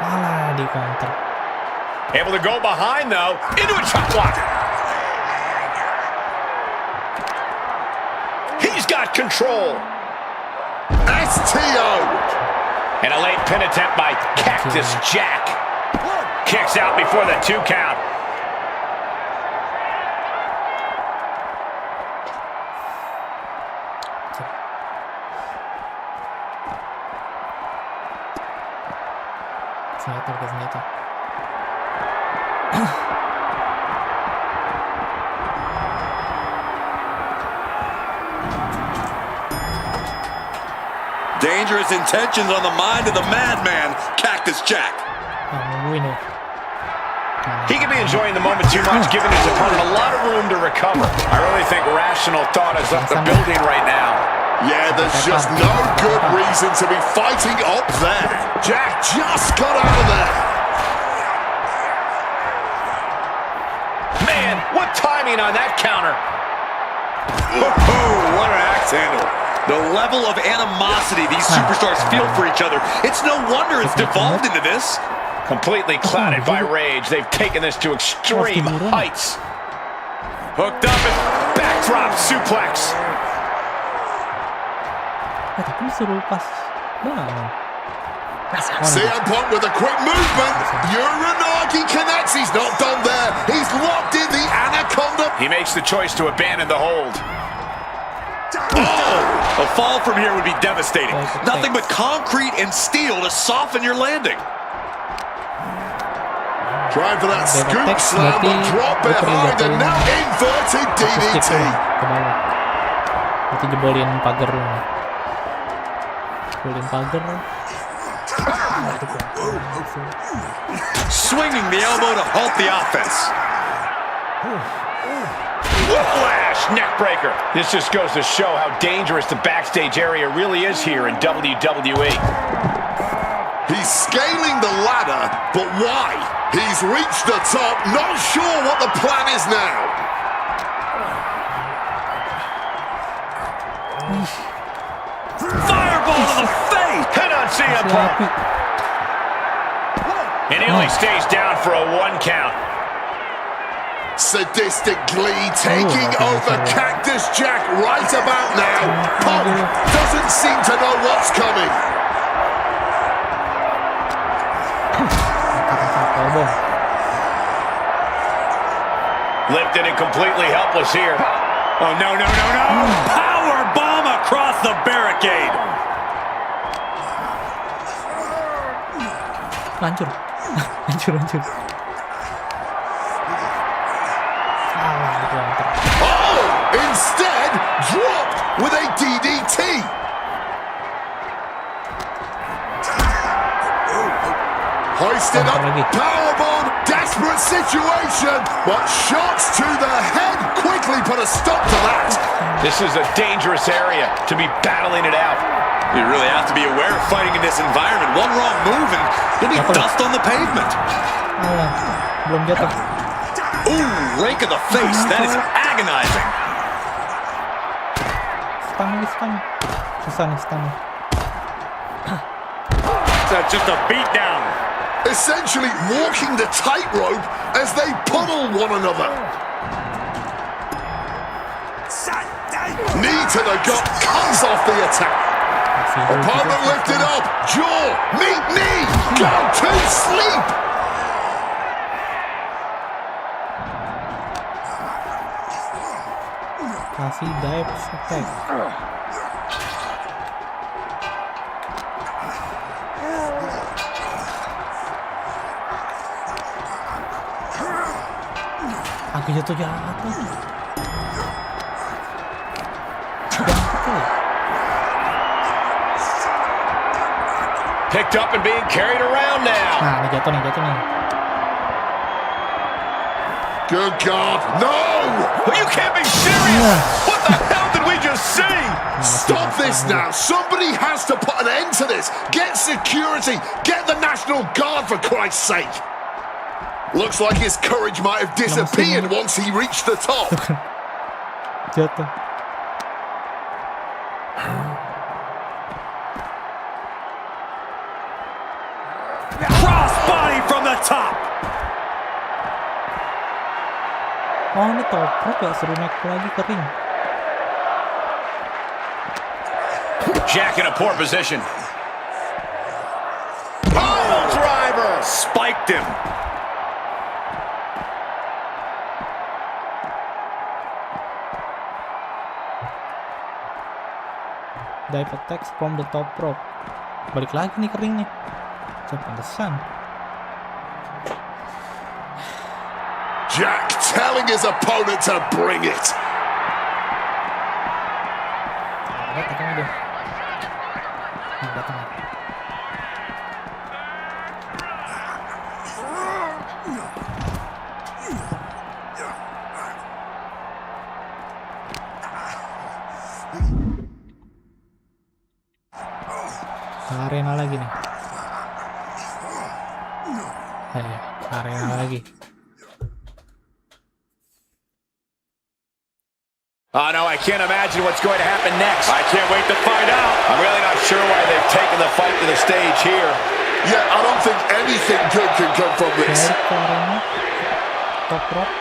A: Malah di counter.
B: Able to go behind though. Into a chop block. He's got control.
C: STO.
B: And a late pin attempt by Cactus Jack. Kicks out before the 2 count.
A: Senjata.
D: Dangerous intentions on the mind of the madman, Cactus Jack.
A: Nungguin ya.
B: He could be enjoying the moment too much, giving his opponent a lot of room to recover. I really think rational thought is up the building right now.
C: Yeah, there's just no good reason to be fighting up there. Jack just got out of there.
B: Man, what timing on that counter.
D: What an axe handle. The level of animosity these superstars feel for each other. It's no wonder it's devolved into this.
B: Completely clouded by rage. They've taken this to extreme heights. Hooked up and backdrop suplex.
A: Tapi disuruh pas bangun.
C: CM Punk with a quick movement. Uranagi connects. He's not done there. He's locked in the Anaconda.
B: He makes the choice to abandon the hold.
D: Oh, a fall from here would be devastating. Nothing but concrete and steel to soften your landing.
C: Trying for that scoop slam, but drop behind and now inverted DDT.
A: Ke bawah. Berarti jebolin pagar lu. Jebolin pagar.
D: Swinging the elbow to halt the offense.
B: Whiplash neckbreaker. This just goes to show how dangerous the backstage area really is here in WWE.
C: He's scaling the ladder, but why? He's reached the top, not sure what the plan is now.
D: Fireball to the face!
B: Hit on CM Punk. And he only stays down for a 1 count.
C: Sadistic glee taking over Cactus Jack right about now. Punk doesn't seem to know what's coming.
B: Lifted and completely helpless here.
D: Oh, no. Power bomb across the barricade.
A: Hancur.
C: Oh, instead, dropped with a DDT. Hoisted up, powerbomb, desperate situation, but shots to the head quickly put a stop to that.
B: This is a dangerous area to be battling it out.
D: You really have to be aware of fighting in this environment. One wrong move and you'll be dust on the pavement.
A: Belum jatuh.
D: Ooh, rake of the face. That is agonizing.
A: Stun. Susah nih stun.
D: That's just a beat down.
C: Essentially walking the tightrope as they pummel one another. Knee to the gut, cuts off the attack. Opponent lifted up, jaw, meet knee, go to sleep.
A: Kasih dive attack. Aku jatuh.
B: Picked up and being carried around now.
A: Nah, jatuh nih.
C: Good God, no!
B: You can't be serious! What the hell did we just see?
C: Stop this now. Somebody has to put an end to this. Get security. Get the National Guard, for Christ's sake. Looks like his courage might have disappeared once he reached the top.
A: Jatuh.
F: top.
A: Oh ini toprok ya, suruh naik lagi ke ring.
B: Jack in a poor position. Pile driver.
F: Spiked him.
A: Dive attacks from the top rope. Balik lagi nih ke ring nih. Pantesan.
C: Jack telling his opponent to bring it.
A: Datang dia. Datang. Arena lagi nih. Ayo, arena lagi.
B: Oh no, I can't imagine what's going to happen next. I can't wait to find out. I'm really not sure why they've taken the fight to the stage here.
C: Yeah, I don't think anything good can come from this.
A: Balik ke arena. Top rope.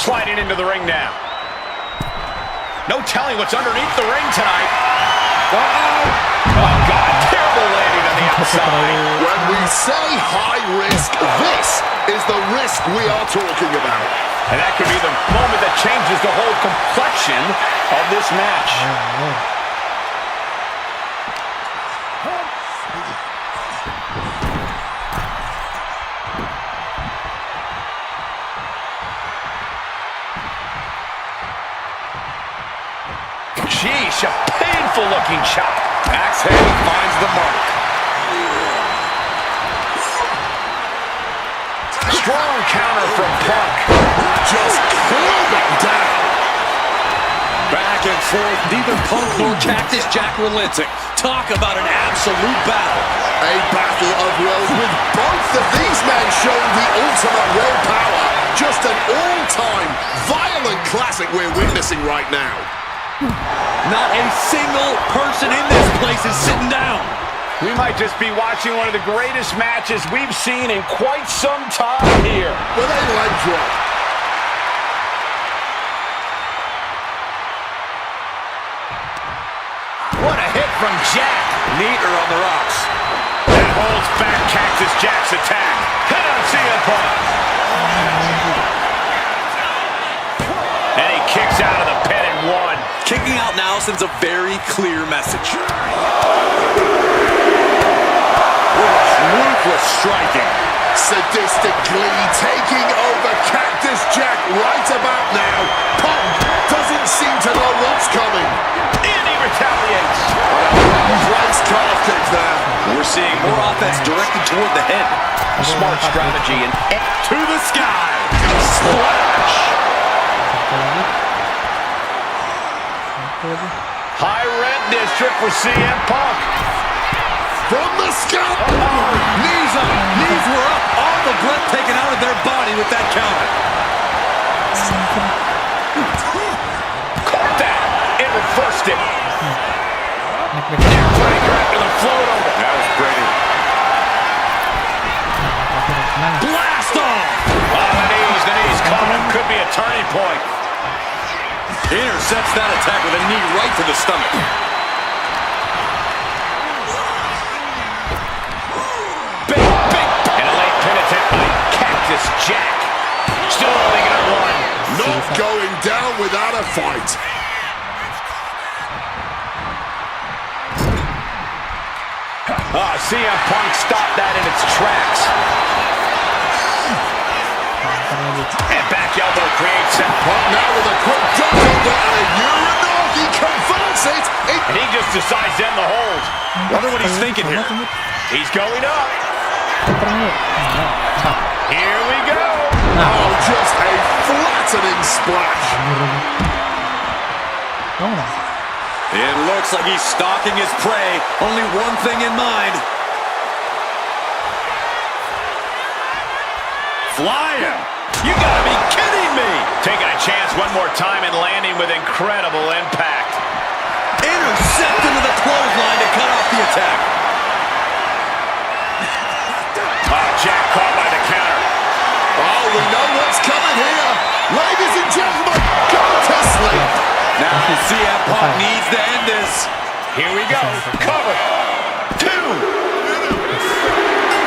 B: Sliding into the ring now. No telling what's underneath the ring tonight. Oh, God, terrible landing on the outside.
C: When we say high risk, this is the risk we are talking about.
B: And that could be the moment that changes the whole complexion of this match. Sheesh, a painful-looking chop. Axe head finds the mark. Strong counter from Punk.
C: Just clubbing down.
D: Back and forth, neither Punk nor Cactus Jack relenting. Talk about an absolute battle.
C: A battle of wills with both of these men showing the ultimate willpower. Just an all-time violent classic we're witnessing right now.
D: Not a single person in this place is sitting down.
B: We might just be watching one of the greatest matches we've seen in quite some time here.
C: With a leg drop.
B: What a hit from Jack.
D: Neater on the rocks.
B: That holds back Cactus Jack's attack. Hit on CM Punk. And he kicks out of the pin and one.
D: Kicking out now sends a very clear message. Ruthless striking.
C: Sadistically taking over Cactus Jack right about now. Punk doesn't seem to know what's coming.
B: And he retaliates.
C: Nice calf kick there.
D: We're seeing more offense directed toward the head.
B: A smart strategy and
D: To the sky. Splash.
B: high red district for CM Punk.
C: From the scalp.
D: Knees up. Knees were up. All the breath taken out of their body with that counter.
B: Caught that. It reversed it. Neckbreaker after the float over. That was pretty.
D: Blast off.
B: Oh, the knees coming. Could be a turning point.
D: Intercepts that attack with a knee right to the stomach.
B: Big. And a late pin attempt by Cactus Jack. Still only got one.
C: Not going down without a fight.
B: CM Punk stopped that in its tracks. And back elbow creates that.
C: Punk now with a quick duck under and a Uranagi converts it.
B: And he just decides to end the hold. Wonder what he's thinking here. He's going up. Here we go.
C: Oh, just a flattening splash.
D: It looks like he's stalking his prey. Only one thing in mind. Flying. You gotta be kidding me.
B: Taking a chance one more time and landing with incredible impact.
D: Intercept into the clothesline to cut off the attack.
B: Jack caught by the counter.
C: Oh, we know what's coming here. Ladies and gentlemen, go to sleep.
D: Now CM Punk needs to end this.
B: Here we go. Cover. 2.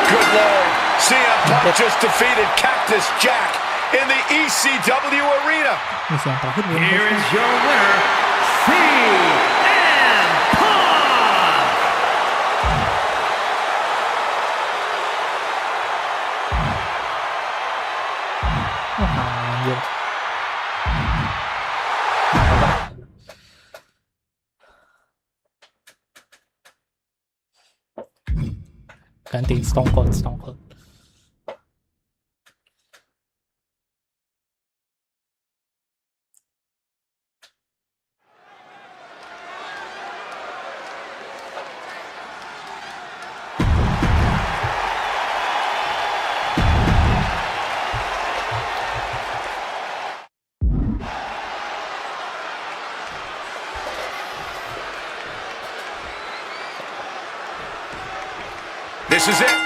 B: Good Lord. CM Punk just defeated Cactus Jack in the ECW arena.
A: Misi yang terakhir belum
F: Here
A: selesai.
F: is your winner, CM Punk.
A: Anjir. Ganti Stone Cold.
B: This is it.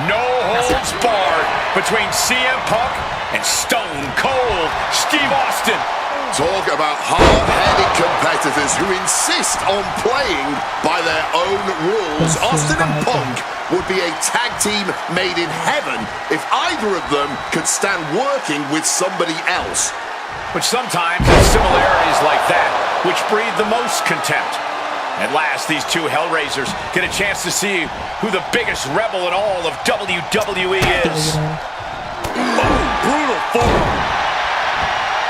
B: No holds barred between CM Punk and Stone Cold Steve Austin.
C: Talk about hard-headed competitors who insist on playing by their own rules. Austin and Punk would be a tag team made in heaven if either of them could stand working with somebody else.
B: But sometimes it's similarities like that which breed the most contempt. At last, these two Hellraisers get a chance to see who the biggest rebel in all of WWE is.
D: Brutal forearm.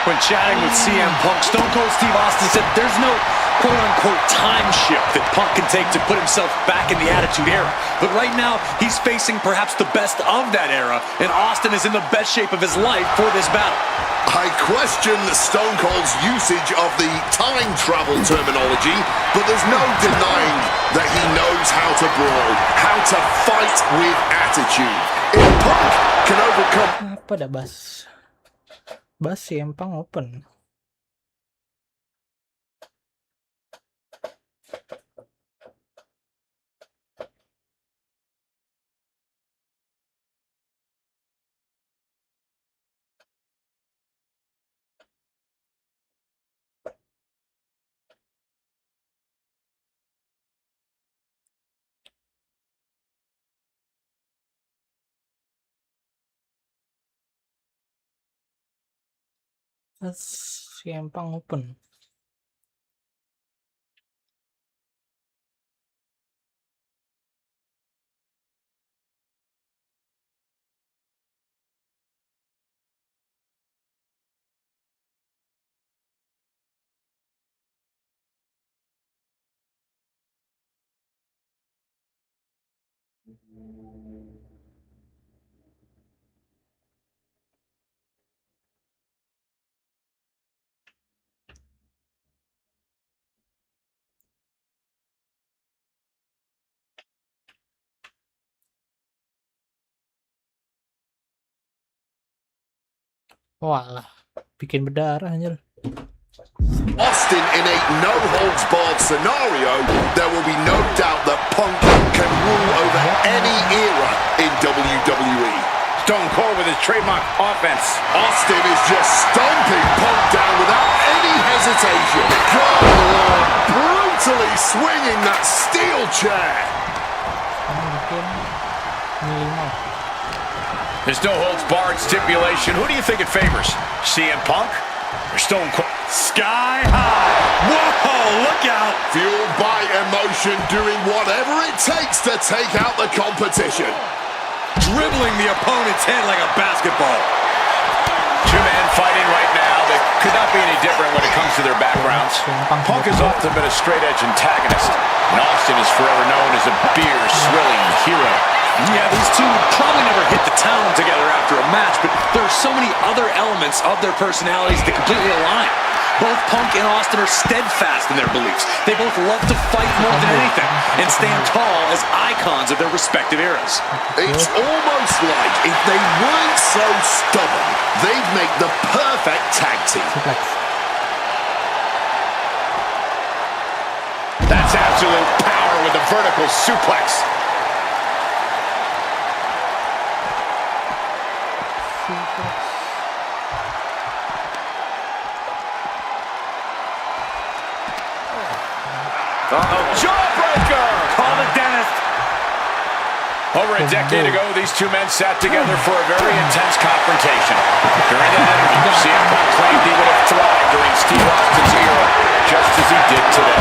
D: When chatting with CM Punk, Stone Cold Steve Austin said there's no quote-unquote time shift that Punk can take to put himself back in the Attitude Era. But right now, he's facing perhaps the best of that era, and Austin is in the best shape of his life for this battle.
C: I question Stone Cold's usage of the time travel terminology, but there's no denying that he knows how to brawl, how to fight with attitude. If Punk can overcome...
A: Apa dah bahas CM Punk Open. CM Punk Open. Walah, bikin berdarah anjir.
C: Austin in a no-holds-barred scenario, there will be no doubt that Punk can rule over any era in WWE.
B: Stone Cold with his trademark offense.
C: Austin is just stomping Punk down without any hesitation. Good Lord, brutally swinging that steel chair.
B: There's no holds barred stipulation. Who do you think it favors? CM Punk or Stone Cold?
D: Sky high. Whoa, look out.
C: Fueled by emotion. emotion, doing whatever it takes to take out the competition.
D: Dribbling the opponent's head like a basketball.
B: Two men fighting right now that could not be any different when it comes to their backgrounds. Punk has often been a straight-edge antagonist, and Austin is forever known as a beer-swilling hero.
D: Yeah, these two would probably never hit the town together after a match, but there are so many other elements of their personalities that completely align. Both Punk and Austin are steadfast in their beliefs. They both love to fight more than anything and stand tall as icons of their respective eras.
C: It's almost like if they weren't so stubborn, they'd make the perfect tag team.
B: That's absolute power with a vertical suplex. Jawbreaker!
F: Call the dentist.
B: Over a decade ago, these two men sat together for a very intense confrontation. During that interview, CM Punk claimed he would have thrived during Steve Austin's era, just as he did today.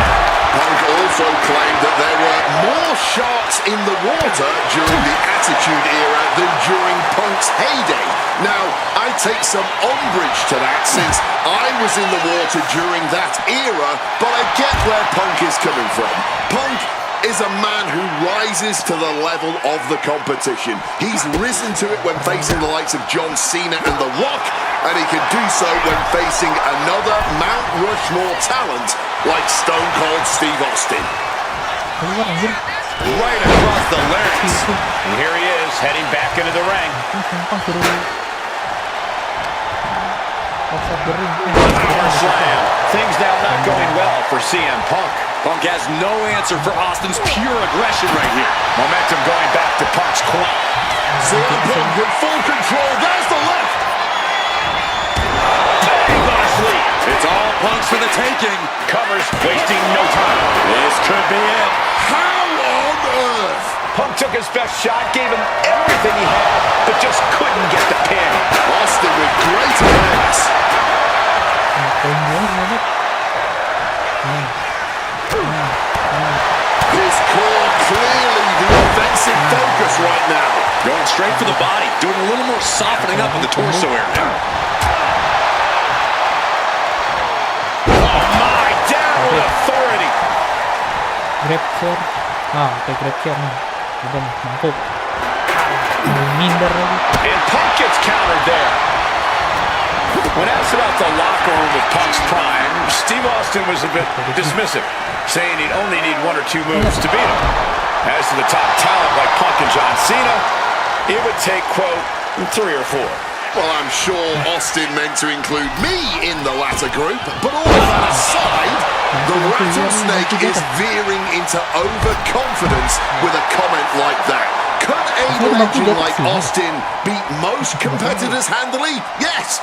C: Punk also claimed that there were more sharks in the water during the Attitude Era than during Punk's heyday. Now, I take some umbrage to that since I was in the water during that era, but I get where Punk is coming from. Punk is a man who rises to the level of the competition. He's risen to it when facing the likes of John Cena and The Rock, and he can do so when facing another Mount Rushmore talent like Stone Cold Steve Austin.
B: Right across the larynx. And here he is, heading back into the ring. Power slam. Things now not going well for CM Punk.
D: Punk has no answer for Austin's pure aggression right here.
B: Momentum going back to Punk's corner.
C: CM Punk in full control. There's the left.
B: Bang on a sleep.
D: It's all Punk's for the taking.
B: Covers, wasting no time.
D: This could be it.
C: How on earth?
B: Punk took his best shot, gave him everything he had, but just couldn't get the pin.
C: Austin with great awareness. His core clearly the offensive focus right now.
D: Going straight for the body, doing a little more softening up in the torso area.
B: Oh my, down with authority.
A: Grab care. Oke, grab care nih. Udah mampu. Minder lagi.
B: And Punk gets countered there. When asked about the locker room of Punk's prime, Steve Austin was a bit dismissive, saying he'd only need one or two moves to beat him. As to the top talent like Punk and John Cena, it would take, quote, 3 or 4.
C: Well, I'm sure Austin meant to include me in the latter group, but all of that aside, the rattlesnake is veering into overconfidence with a comment like that. Could a legend like Austin beat most competitors handily? Yes!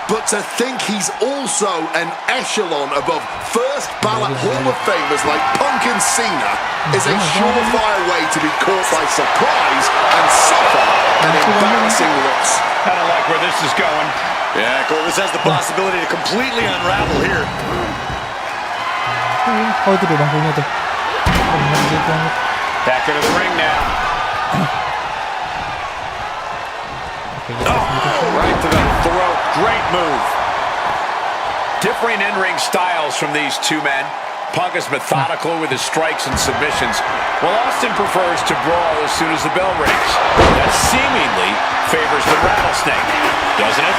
C: But to think he's also an echelon above first ballot Hall of Famers like Punk and Cena is a surefire way to be caught by surprise and suffer an embarrassing loss.
B: I don't like where this is going.
D: Yeah, Cole, this has the possibility to completely unravel here.
A: Oh, itu tuh bangkunya tuh.
B: Back into the ring now.
D: Right to the throat. Great move.
B: Differing in-ring styles from these two men. Punk is methodical with his strikes and submissions, while Austin prefers to brawl as soon as the bell rings. That seemingly favors the rattlesnake, doesn't it?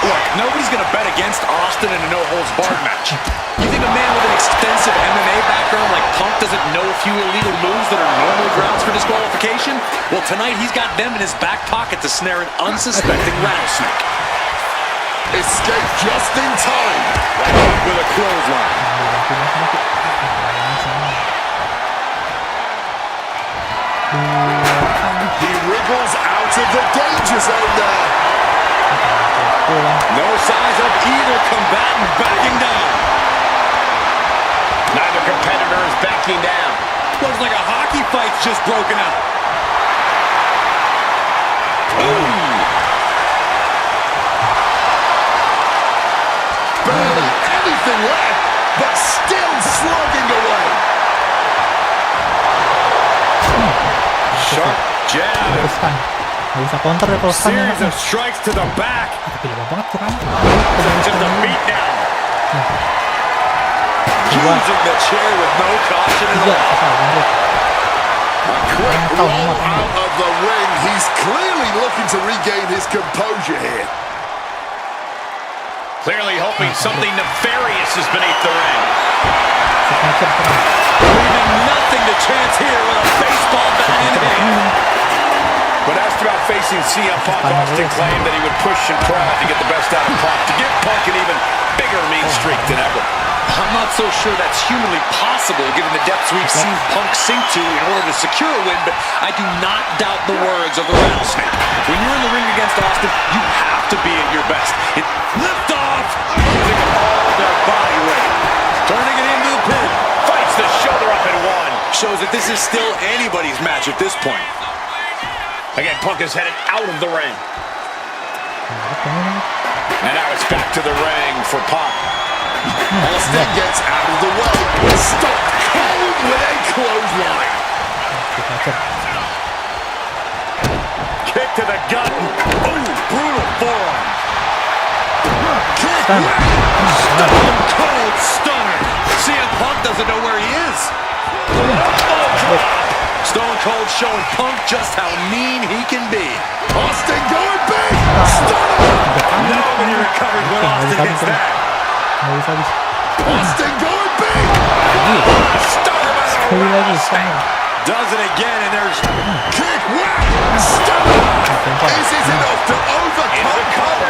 D: Look, nobody's going to bet against Austin in a no-holds-barred match. You think a man with an extensive MMA background like Punk doesn't know a few illegal moves that are normally grounds for disqualification? Well, tonight he's got them in his back pocket to snare an unsuspecting rattlesnake.
C: Escape just in time.
D: With a clothesline.
C: He wriggles out of the danger zone there.
D: No signs of either combatant backing down.
B: Neither competitor is backing down.
D: Looks like a hockey fight's just broken out. Ooh.
C: Barely anything left, but still slugging away.
D: Jab.
A: Teruskan. Nggak bisa counter ya kalau stun
D: Series
A: enaknya.
D: of strikes to the back.
A: Tapi lama banget kurang.
D: Just a beat down. Using the chair with no caution at
A: Tiga,
D: all.
A: asal lanjut.
C: A quick roll out of the ring. He's clearly looking to regain his composure here.
B: Clearly hoping something nefarious is beneath the ring.
A: Signature serang.
D: Leaving nothing to chance here with a baseball bat in hand.
B: When asked about facing CM Punk, Austin claimed that he would push and prod to get the best out of Punk, to give Punk an even bigger mean streak than ever.
D: I'm not so sure that's humanly possible given the depths we've seen Punk sink to in order to secure a win, but I do not doubt the words of the rattlesnake. When you're in the ring against Austin, you have to be at your best. Lift off! Using all their body weight. Turning it into the pin.
B: Fights the shoulder up and one.
D: Shows that this is still anybody's match at this point.
B: Again, Punk is headed out of the ring. And now it's back to the ring for Punk.
C: Austin gets out of the way. Stopped cold with a clothesline.
A: Signature.
D: Kick to the gut. Ooh, brutal forearm.
C: Kick.
D: Stone cold stunner. CM Punk doesn't know where he is. Stone Cold showing Punk just how mean he can be.
C: Austin going big. Stunner.
D: Nobody recovered when Austin hits that.
A: Nggak bisa habis.
C: Austin going big.
D: Stunner by the
A: Sekali lagi
D: rattlesnake.
A: sama.
D: Does it again, and there's
C: Kick. Whack. Stunner. Is it enough to overcome Punk?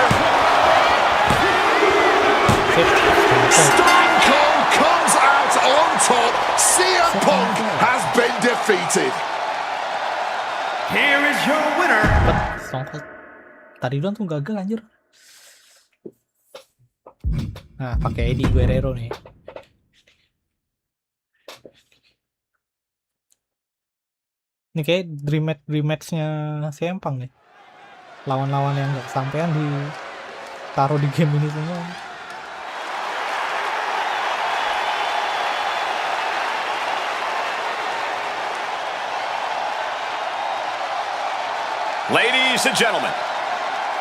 C: Stone Cold comes out on top. CM Punk has been defeated.
F: Here is your winner.
A: Stone Cold. Tadi doang tuh gagal anjir. Nah, pakai Eddie Guerrero nih. Ini kayak dream match-nya CM Punk nih. Lawan-lawan yang gak kesampean taruh di game ini semua.
B: Ladies and gentlemen,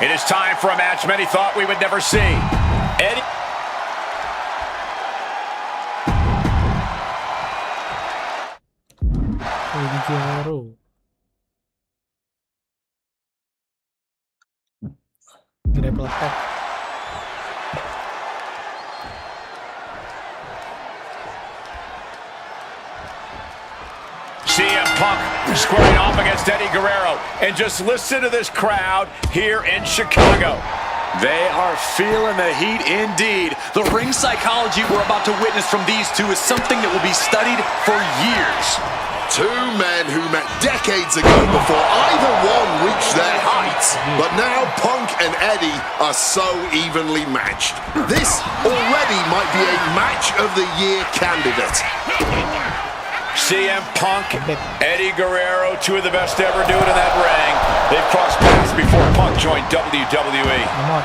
B: it is time for a match many thought we would never see. Eddie.
A: Eddie Guerrero. Grapple attack.
B: CM Punk squaring off against Eddie Guerrero. And just listen to this crowd here in Chicago.
D: They are feeling the heat indeed. The ring psychology we're about to witness from these two is something that will be studied for years.
C: Two men who met decades ago before either one reached their heights. But now Punk and Eddie are so evenly matched. This already might be a match of the year candidate.
B: CM Punk, Eddie Guerrero, two of the best to ever do it in that ring. They've crossed paths before Punk joined WWE.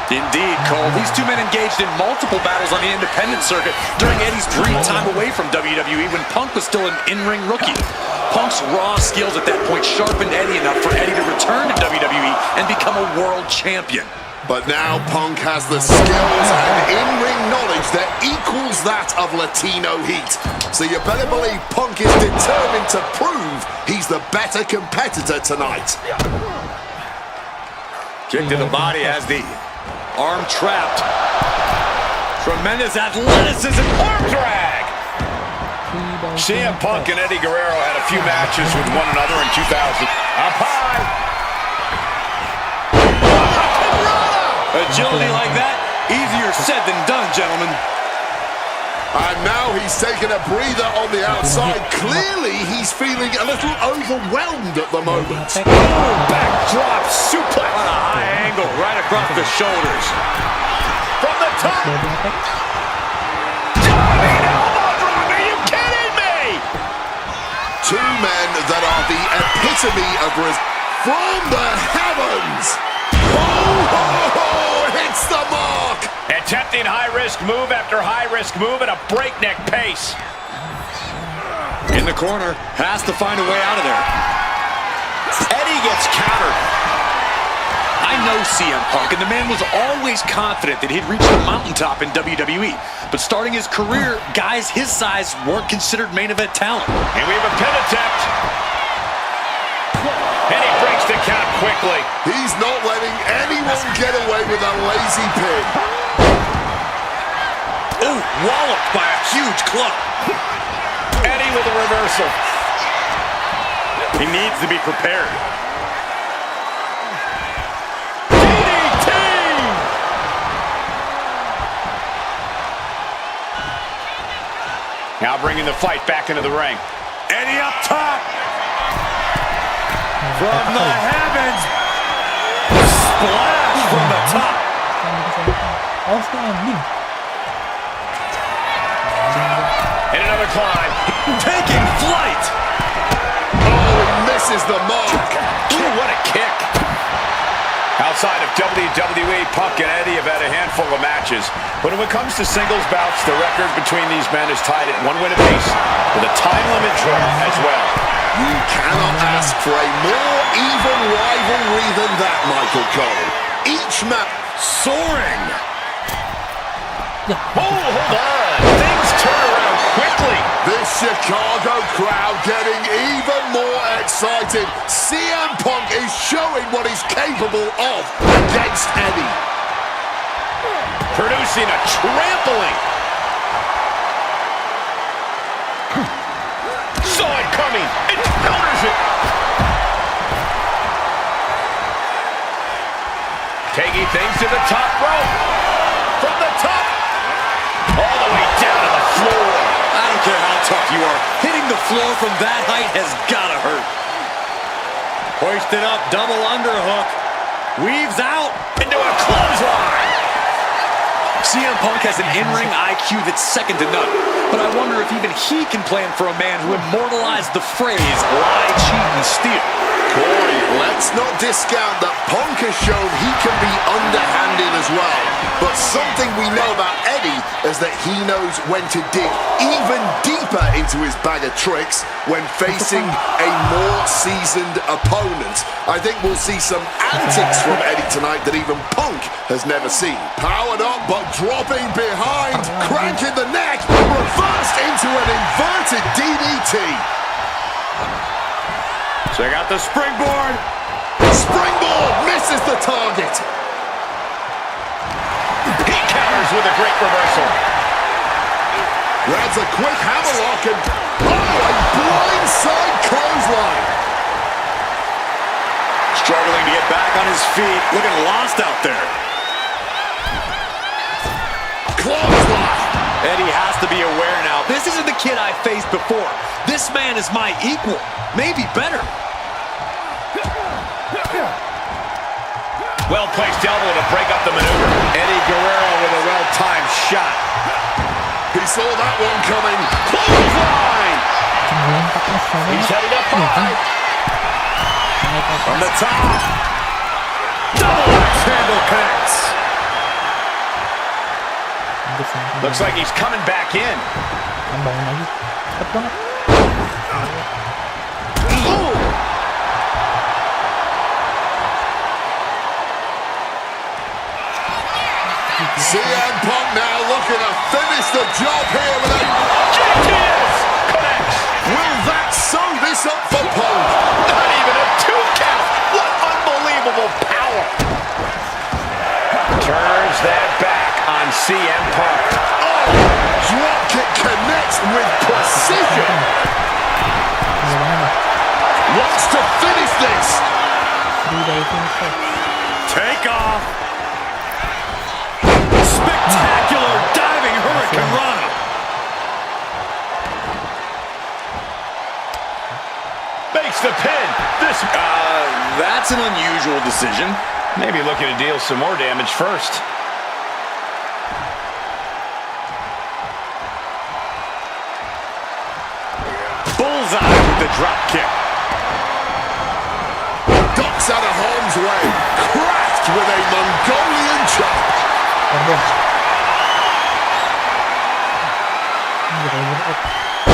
D: Indeed, Cole. These two men engaged in multiple battles on the independent circuit during Eddie's brief time away from WWE when Punk was still an in-ring rookie. Punk's raw skills at that point sharpened Eddie enough for Eddie to return to WWE and become a world champion.
C: But now Punk has the skills and in-ring knowledge that equals that of Latino heat. So you better believe Punk is determined to prove he's the better competitor tonight.
D: Kick to the body as the arm trapped. Tremendous athleticism, arm drag.
B: CM Punk and Eddie Guerrero had a few matches with one another in 2000. Up high.
D: Agility like that, easier said than done, gentlemen.
C: And now he's taking a breather on the outside. Clearly, he's feeling a little overwhelmed at the moment.
B: Backdrop suplex.
D: On a high angle, right across the shoulders.
B: From the top. Diving elbow drop. Are you kidding me?
C: Two men that are the epitome of from the heavens. Hits the mark.
B: Attempting high-risk move after high-risk move at a breakneck pace.
D: In the corner, has to find a way out of there.
B: Eddie gets countered.
D: I know CM Punk, and the man was always confident that he'd reach the mountaintop in WWE. But starting his career, guys his size weren't considered main event talent.
B: And we have a pin attempt. And he breaks the count quickly.
C: He's not letting anyone get away with a lazy pin.
D: Ooh, walloped by a huge club.
B: Eddie with a reversal.
D: He needs to be prepared.
B: DDT! Now bringing the fight back into the ring.
D: Eddie up top. From the heavens. Splash from the top.
A: Oh, standing.
B: And another climb.
D: Taking flight.
C: Oh, he misses the mark.
B: Ooh, what a kick. Outside of WWE, Punk and Eddie have had a handful of matches. But when it comes to singles bouts, the record between these men is tied at 1 win apiece, with a time limit draw as well.
C: You cannot ask for a more even rivalry than that, Michael Cole. Each match soaring.
B: Oh, hold on. Things turn around quickly.
C: This Chicago crowd getting even more excited. CM Punk is showing what he's capable of against Eddie.
B: Producing a trampling. Saw it coming and counters it. Taking things to the top rope. From the top. All the way down to the floor.
D: I don't care how tough you are. Hitting the floor from that height has gotta hurt. Hoisted up, double underhook. Weaves out
B: Into a clothesline.
D: CM Punk has an in-ring IQ that's second to none. But I wonder if even he can plan for a man who immortalized the phrase, lie, cheat, and steal.
C: Corey, let's not discount that Punk has shown he can be underhanded as well. But something we know about Eddie is that he knows when to dig even deeper into his bag of tricks when facing a more seasoned opponent. I think we'll see some antics from Eddie tonight that even Punk has never seen. Powered up but dropping behind, cranking the neck, reversed into an inverted DDT.
B: Check out the springboard.
C: Springboard misses the target.
B: He counters with a great reversal.
C: Grabs a quick hammerlock and a blindside clothesline.
D: Struggling to get back on his feet, looking lost out there.
C: Clothesline.
D: Eddie has to be aware now. This isn't the kid I faced before. This man is my equal, maybe better.
B: Well-placed elbow to break up the maneuver. Eddie Guerrero with a well-timed shot.
C: He saw that one coming. Clothesline.
B: He's headed up high. From the top. Double axe handle connects. Looks like he's coming back in.
A: Bangun lagi. Cepet banget.
C: CM Punk now looking to finish the job here with a
B: GTS connects.
C: Will that sew this up for Punk?
B: Not even a 2 count. What unbelievable power. Turns that back on CM Punk.
C: Oh, dropkick connects with precision. Wants to finish this.
D: Take off. Spectacular diving Hurricane Rana.
B: Makes the pin.
D: That's an unusual decision.
B: Maybe looking to deal some more damage first.
D: Bullseye with the drop kick.
C: Ducks out of harm's way. Cracked with a Mongolian chop.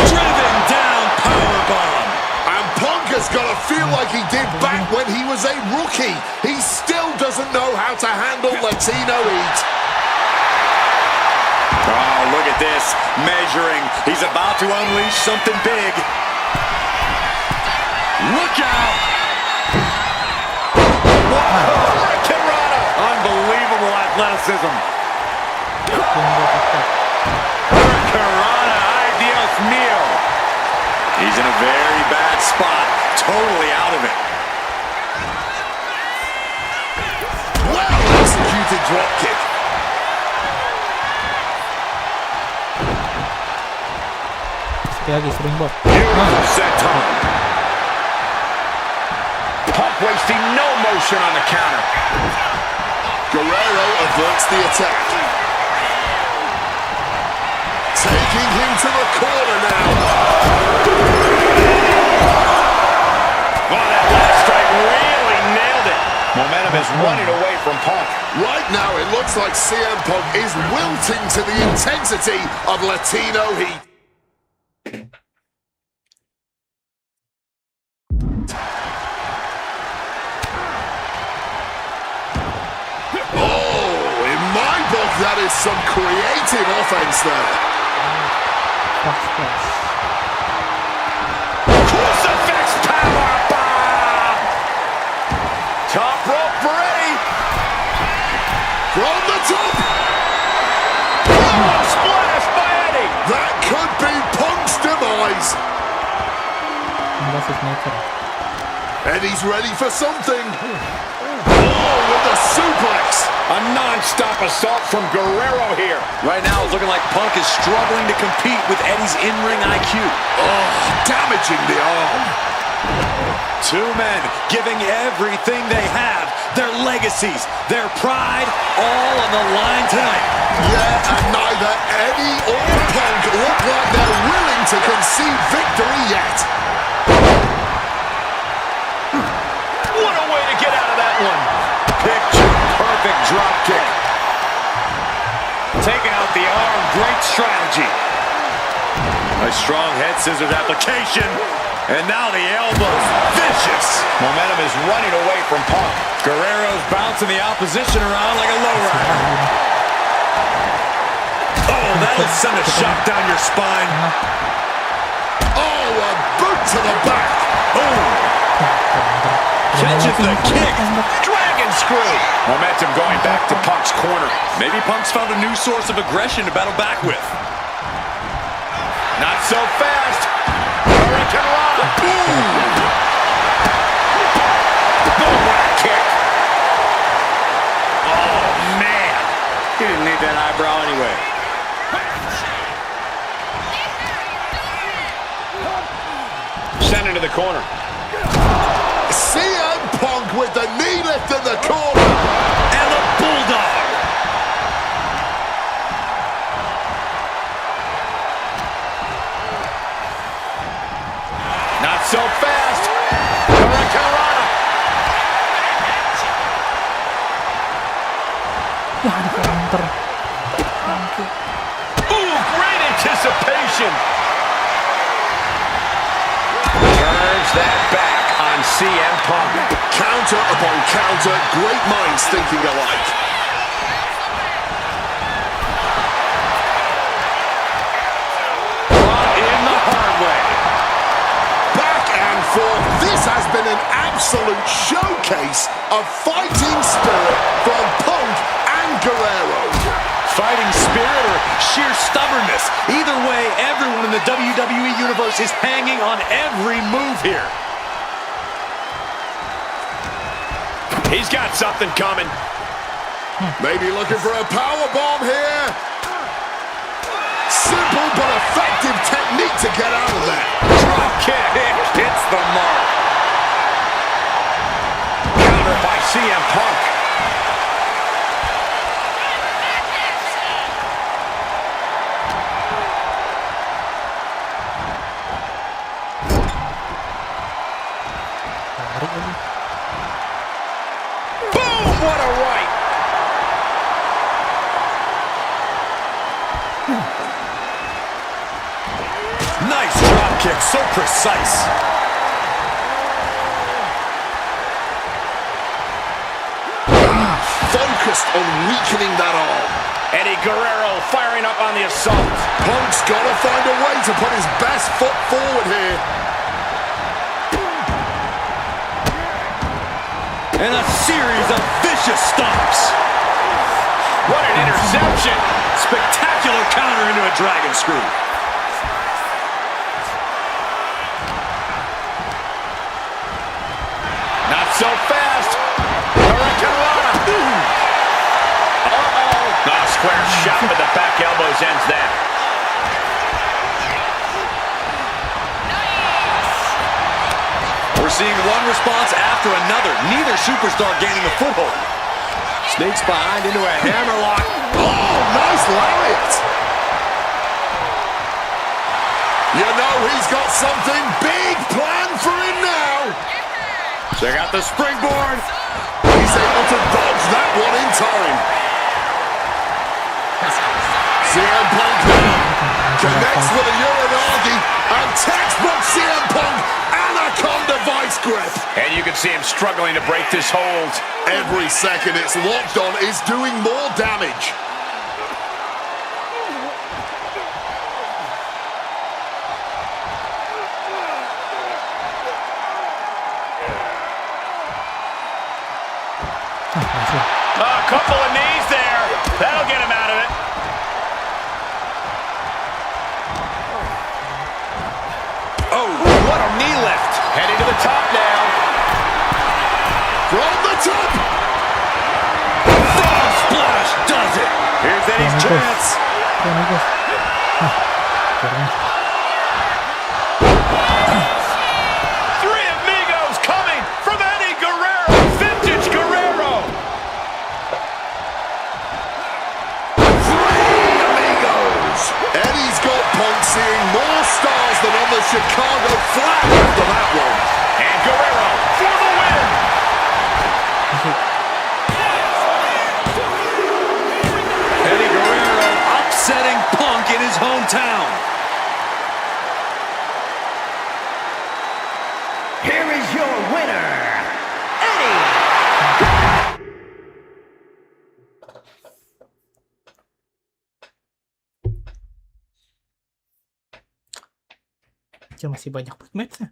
D: Driven down powerbomb.
C: And Punk has got to feel like he did back when he was a rookie. He still doesn't know how to handle Latino heat.
D: Oh, look at this. Measuring. He's about to unleash something big. Look out! Hurricanrana! Unbelievable athleticism. Hurricanrana, ay Dios mío. He's in a very bad spot. Totally out of it.
C: Well executed drop kick.
A: Lagi springboard.
B: Beautiful senton. Punk wasting no motion on the counter.
C: Guerrero averts the attack. Taking him to the corner now.
B: Oh, that last strike really nailed it. Momentum is running away from Punk.
C: Right now, it looks like CM Punk is wilting to the intensity of Latino heat. Oh, in my book, that is some creative offense there.
B: Crucifix power bomb. Top rope for Eddie.
C: From the top.
B: Oh, splash by Eddie.
C: That could be Punk's demise. Eddie's ready for something. Oh, with a suplex.
B: A non-stop assault from Guerrero here.
D: Right now, it's looking like Punk is struggling to compete with Eddie's in-ring IQ.
C: Oh, damaging the arm.
D: Two men giving everything they have, their legacies, their pride, all on the line tonight.
C: Yeah, and neither Eddie or Punk look like they're willing to concede victory yet.
B: What a way to get out of that one. Picture-perfect drop kick. Taking out the arm, great strategy. A strong head scissors application. And now the elbows, vicious. Momentum is running away from Punk.
D: Guerrero's bouncing the opposition around like a lowrider. Oh, that'll send a shot down your spine.
C: Oh, a boot to the back.
D: Catches the kick.
B: Dragon screw. Momentum going back to Punk's corner.
D: Maybe Punk's found a new source of aggression to battle back with.
B: Not so fast. Hurricanrana. Boom, right kick. Oh, man. He didn't need that eyebrow anyway. Send into the corner.
C: CM Punk with the knee lift in the corner.
D: And the Bulldog.
B: Not so fast. Hurricanrana. Ooh, great anticipation. Turns that back on CM Punk.
C: Counter upon counter, great minds thinking alike.
B: Brought in the hard way.
C: Back and forth, this has been an absolute showcase of fighting spirit from Punk and Guerrero.
D: Fighting spirit or sheer stubbornness. Either way, everyone in the WWE Universe is hanging on every move here.
B: He's got something coming.
C: Maybe looking for a powerbomb here. Simple but effective technique to get out of that.
B: Drop kick. Hits the mark. Counter by CM Punk. Boom! What a right.
D: Nice drop kick, so precise.
C: focused on weakening that arm.
B: Eddie Guerrero firing up on the assault.
C: Punk's got to find a way to put his best foot forward here.
D: And a series of vicious stomps.
B: What an interception.
D: Spectacular counter into a dragon screw.
B: Not so fast. Hurricanrana. Uh-oh. A square shot with the back elbows ends that.
D: We're seeing one response after another. Neither superstar gaining a foothold. Sneaks behind into a hammerlock.
C: Oh, nice lariat. You know he's got something big planned for him now.
D: Check out the springboard.
C: He's able to dodge that one in time. CM Punk connects with a Uranagi, and textbook CM Punk anaconda vice grip.
B: And you can see him struggling to break this hold.
C: Every second it's locked on is doing more damage.
B: A couple of knees there. That'll get him out of it.
D: Oh, what a knee lift.
B: Heading to the top now.
C: From the top.
D: Frog splash does it. Here's Eddie's chance.
B: Three amigos coming from Eddie Guerrero. Vintage Guerrero.
C: Three amigos. Eddie's got Punk seeing more stars than on the Chicago flag after that one.
B: And Guerrero for the win.
D: Eddie Guerrero upsetting Punk in his hometown.
F: Here is your winner, Eddie.
A: Masih banyak banget match-nya.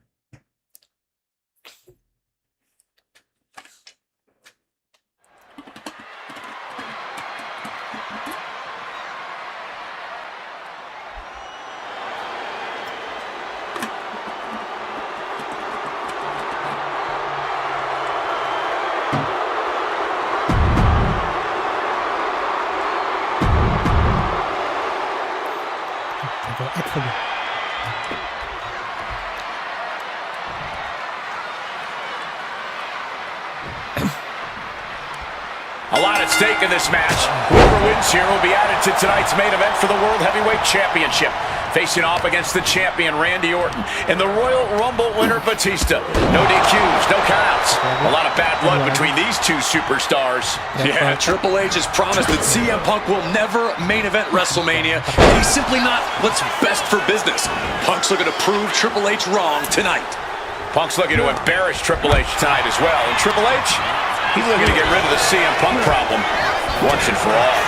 B: A lot at stake in this match. Whoever wins here will be added to tonight's main event for the World Heavyweight Championship. Facing off against the champion, Randy Orton, and the Royal Rumble winner, Batista. No DQs, no countouts. A lot of bad blood between these two superstars.
D: Yeah, Triple H has promised that CM Punk will never main event WrestleMania, and he's simply not what's best for business. Punk's looking to prove Triple H wrong tonight.
B: Punk's looking to embarrass Triple H tonight as well. And Triple H, he's looking to get rid of the CM Punk problem once and for all.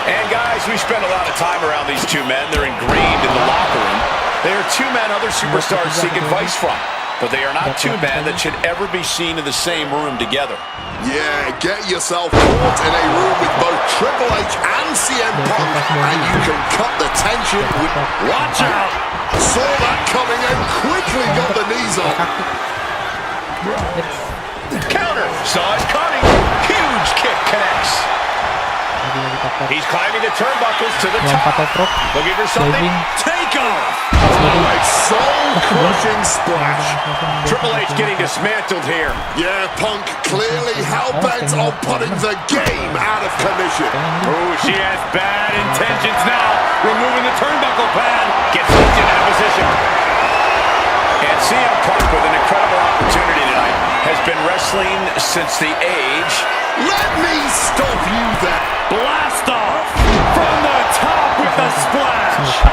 B: And guys, we spend a lot of time around these two men. They're ingrained in the locker room. They are two men other superstars seek advice from. But they are not two men that should ever be seen in the same room together.
C: Yeah, get yourself caught in a room with both Triple H and CM Punk, and you can cut the tension with...
D: Watch out!
C: Saw that coming and quickly got the knees up.
B: Counter! Saw it coming! Huge kick connects. He's climbing the turnbuckles to the top. Looking for something.
D: Take off!
C: A soul-crushing splash.
B: Triple H getting dismantled here.
C: Yeah, Punk clearly hell-bent on putting the game out of commission.
B: Oh, she has bad intentions now. Removing the turnbuckle pad. Gets lifted in a position. And CM Punk with an incredible opportunity tonight has been wrestling since the age.
C: Let me stop you there.
D: Blast off from the top with the splash.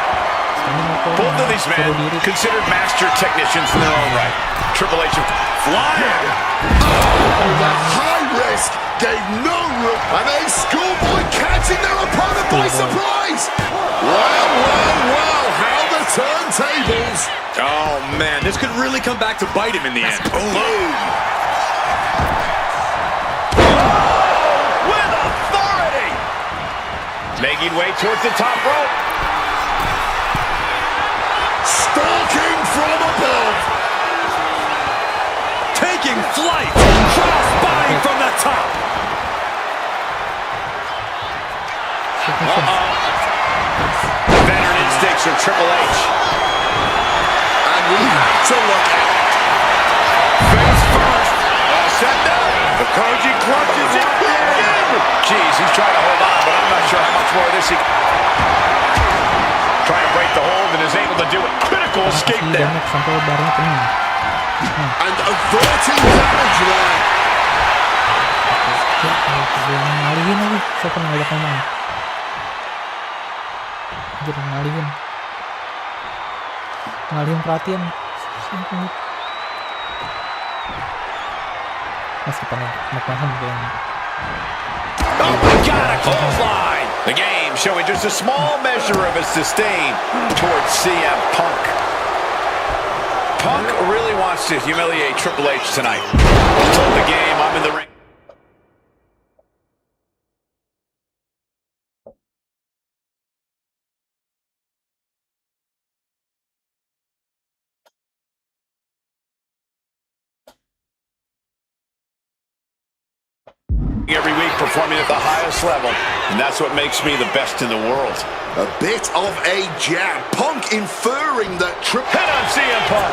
B: Both of these men considered master technicians in their own right. Triple H flying.
C: The high risk gave no room, and a schoolboy catching their opponent by surprise. Well, how the turntables.
D: Oh, man, this could really come back to bite him in the end.
C: Boom.
B: With authority. Making way towards the top rope.
C: Stalking from above.
D: Taking flight. Cross-body from the top.
B: Veteran instincts from Triple H.
C: And we have to look out.
B: Face first. Set down. The Koji clutches it. Jeez, he's trying to hold on, but I'm not sure how much more of this he... Trying to break the hold and is able to do it. Critical escape there.
C: And averting damage there.
A: Ngalihin lagi, siapa ngajak ngomong? Jadi ngalihin perhatian. Masih panas, paham kayaknya.
B: Oh my God, a clothesline! The game showing just a small measure of his disdain towards CM Punk. Punk really wants to humiliate Triple H tonight. He told the game, I'm in the ring. Every week performing at the highest level, and that's what makes me the best in the world.
C: A bit of a jab. Punk inferring that Triple
B: Hit on CM Punk.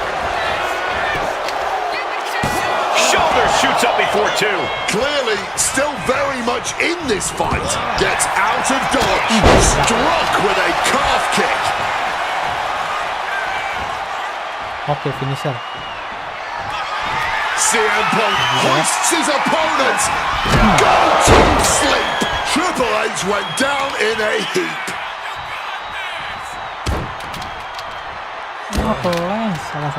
B: Shoulder shoots up before two.
C: clearly still very much in this fight. Gets out of dodge. Struck with a calf kick.
A: Oke, finisher.
C: CM Punk hoists his opponent. Go to sleep. Triple H went down in a heap.
A: Oh, pelan. Salah.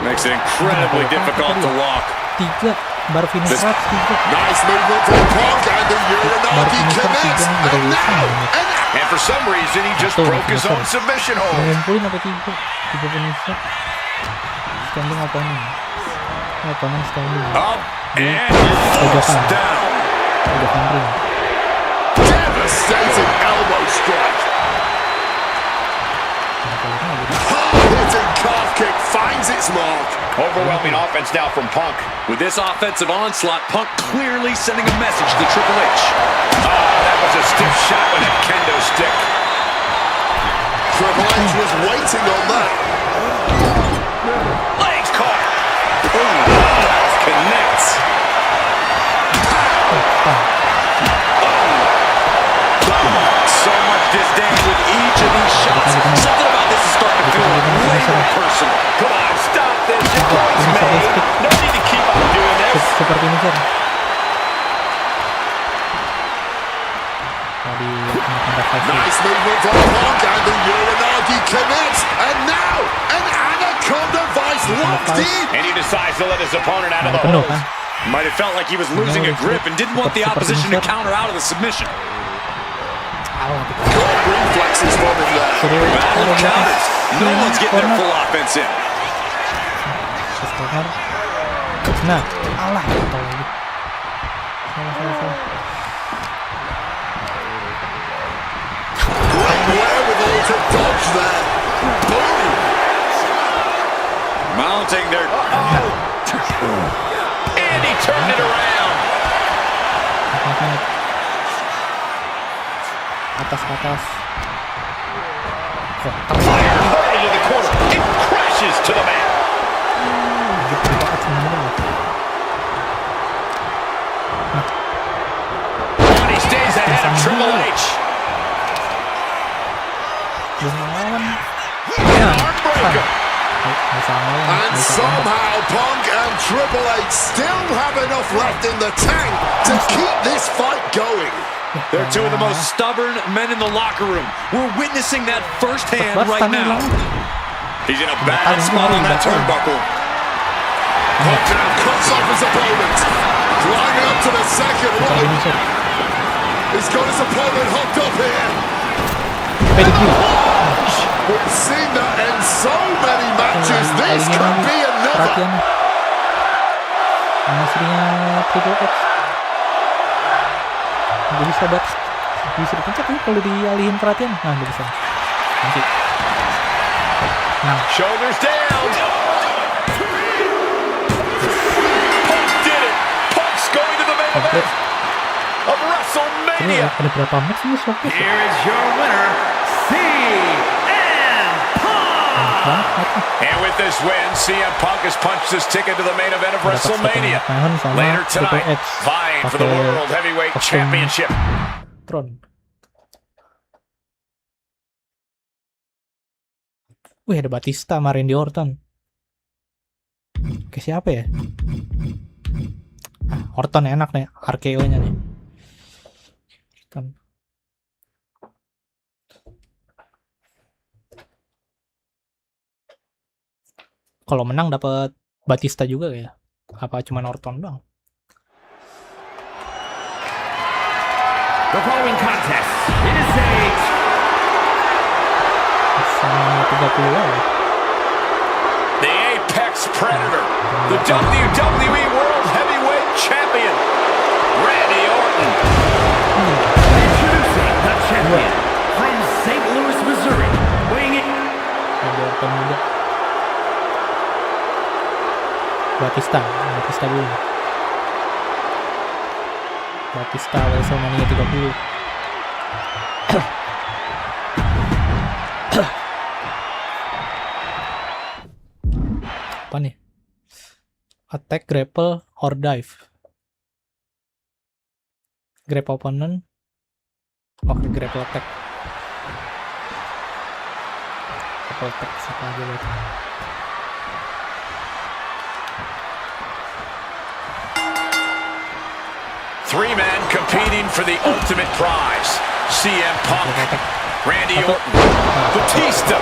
D: Makes it incredibly difficult to walk.
A: 3, baru finisher 3.
C: Nice movement from Punk and the Uranagi commits. And now,
B: And for some reason, he just broke his own submission hold.
A: Ngumpulin sampai 3 finisher. Standing opponent. Opponent standing.
D: Up and forced down.
A: Pojokan ring.
C: devastating elbow strike. Hard-hitting calf kick finds its mark.
B: Overwhelming offense now from Punk.
D: With this offensive onslaught, Punk clearly sending a message to Triple H.
B: That was a stiff shot with a kendo stick.
C: Triple H was waiting on that.
B: Legs caught. Connects.
D: So much disdain with each of these shots. Something about this is starting to feel way more personal.
B: Come on, stop this. Your point's made. No need to keep on doing this.
A: Super finisher. Tadi
C: Nice movement from Punk and the Uranagi commits. And now, an Anaconda Vice locked in.
B: And he decides to let his opponent out of the
A: penuh
B: hold.
A: kan?
D: Might have felt like he was losing a grip and didn't want the opposition to counter out of the submission.
C: Good reflexes from him there.
D: Battle of counters. No one's getting their full offense in.
A: Nah, alah tahu lagi. Salah.
C: Great wherewithal to dodge there. Boom.
D: Mounting their...
B: And he turned it around.
A: Atas.
B: Fire hard into the corner. It crashes to the mat. And he stays ahead of Triple H.
C: And somehow Punk and And Triple H still have enough left in the tank to keep this fight going.
D: They're two of the most stubborn men in the locker room. We're witnessing that firsthand right now. He's in a bad spot on that turnbuckle.
C: Punk now cuts off his opponent. Climbing up to the second one. He's got his opponent hooked up here. We've seen that in so many matches. This could be another.
A: Bisa buat bisa dipencet nih kalau dialihin perhatian. Nah, nggak bisa. Nanti. Nah.
B: Shoulders down. Punk did it. Punk's going to the main event of WrestleMania.
A: Ada berapa match ini showcase?
F: Here is your winner, CM Punk.
B: And with this win, CM Punk has punched his ticket to the main event of WrestleMania. Later tonight, vying for the World Heavyweight Championship.
A: Tron. Wih, ada Batista sama Randy Orton. Oke, siapa ya? Orton enak nih, RKO-nya nih. Kalau menang dapat Batista juga ya? Apa cuma Orton doang?
F: The following contest is a
A: sama 30 lah.
B: The Apex Predator, the WWE World Heavyweight Champion, Randy Orton.
F: Introducing the champion from St. Louis, Missouri, weighing in.
A: Randy Orton juga. Batista dulu. Batista WrestleMania 30. Apa nih? Attack, grapple, or dive. Grab opponent. Oke, grapple attack. Grapple attack siapa aja berarti.
B: Three men competing for the ultimate prize. CM Punk, Randy Orton, Batista.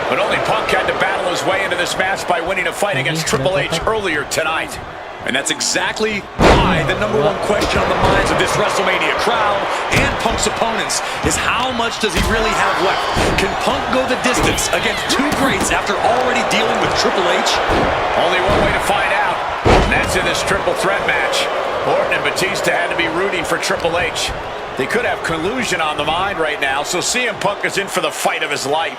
B: But only Punk had to battle his way into this match by winning a fight against Triple H earlier tonight.
D: And that's exactly why the number one question on the minds of this WrestleMania crowd and Punk's opponents is how much does he really have left? Can Punk go the distance against two greats after already dealing with Triple H?
B: Only one way to find out, and that's in this triple threat match. Orton and Batista had to be rooting for Triple H. They could have collusion on the mind right now, so CM Punk is in for the fight of his life.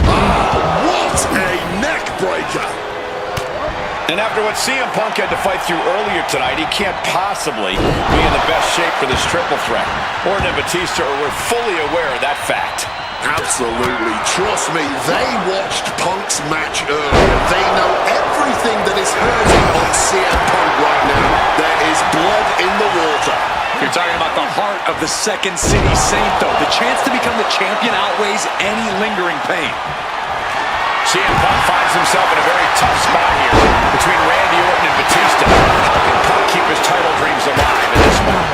C: What a neck breaker!
B: And after what CM Punk had to fight through earlier tonight, he can't possibly be in the best shape for this triple threat. Orton and Batista were fully aware of that fact.
C: Absolutely. Trust me, they watched Punk's match earlier. They know everything that is hurting on CM Punk right now. There is blood in the water.
D: You're talking about the heart of the Second City Saint, though. The chance to become the champion outweighs any lingering pain.
B: CM Punk finds himself in a very tough spot here between Randy Orton and Batista. Can Punk keep his title dreams alive in this one?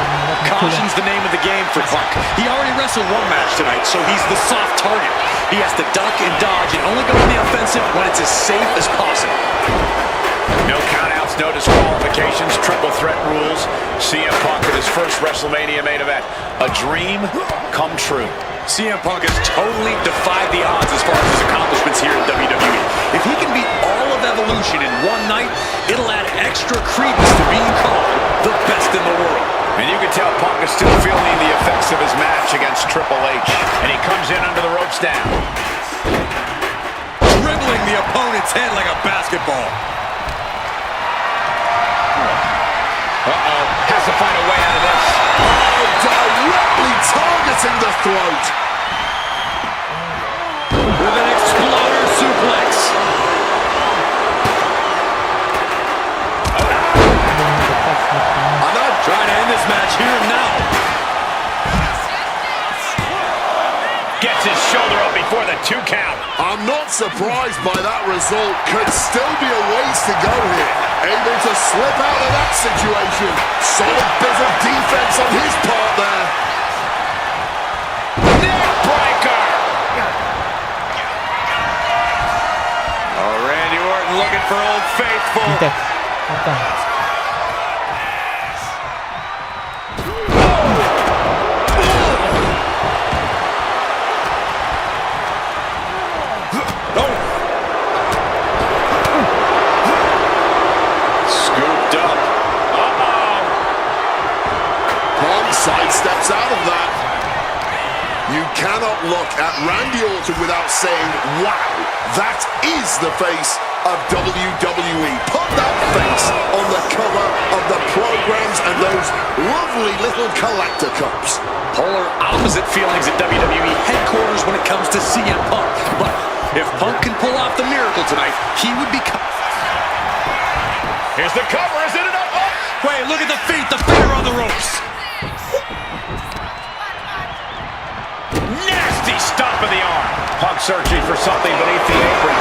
D: Caution's the name of the game for Punk. He already wrestled one match tonight, so he's the soft target. He has to duck and dodge and only go on the offensive when it's as safe as possible.
B: No countouts, no disqualifications, triple threat rules. CM Punk in his first WrestleMania main event. A dream come true.
D: CM Punk has totally defied the odds as far as his accomplishments here in WWE. If he can beat all of Evolution in one night, it'll add extra credence to being called the best in the world.
B: And you can tell Punk is still feeling the effects of his match against Triple H. And he comes in under the ropes down.
D: Dribbling the opponent's head like a basketball.
B: Uh-oh, has to find a way out of this.
C: Oh, directly targeting the throat.
D: With an exploder suplex. Trying to end this match here and now.
B: Gets his shoulder up before the 2 count.
C: I'm not not surprised by that result. Could still be a ways to go here. Able to slip out of that situation. Solid bit of defense on his part there.
B: Neck breaker. Oh, Randy Orton looking for Old Faithful.
C: Sidesteps out of that. You cannot look at Randy Orton without saying, wow, that is the face of WWE. Put that face on the cover of the programs and those lovely little collector cups.
D: Polar opposite feelings at WWE headquarters when it comes to CM Punk. But if Punk can pull off the miracle tonight, he would be...
B: Here's the cover, is it enough? Oh.
D: Wait, look at the feet, the fear on the ropes.
B: Nasty stomp of the arm. Punk searching for something beneath the apron.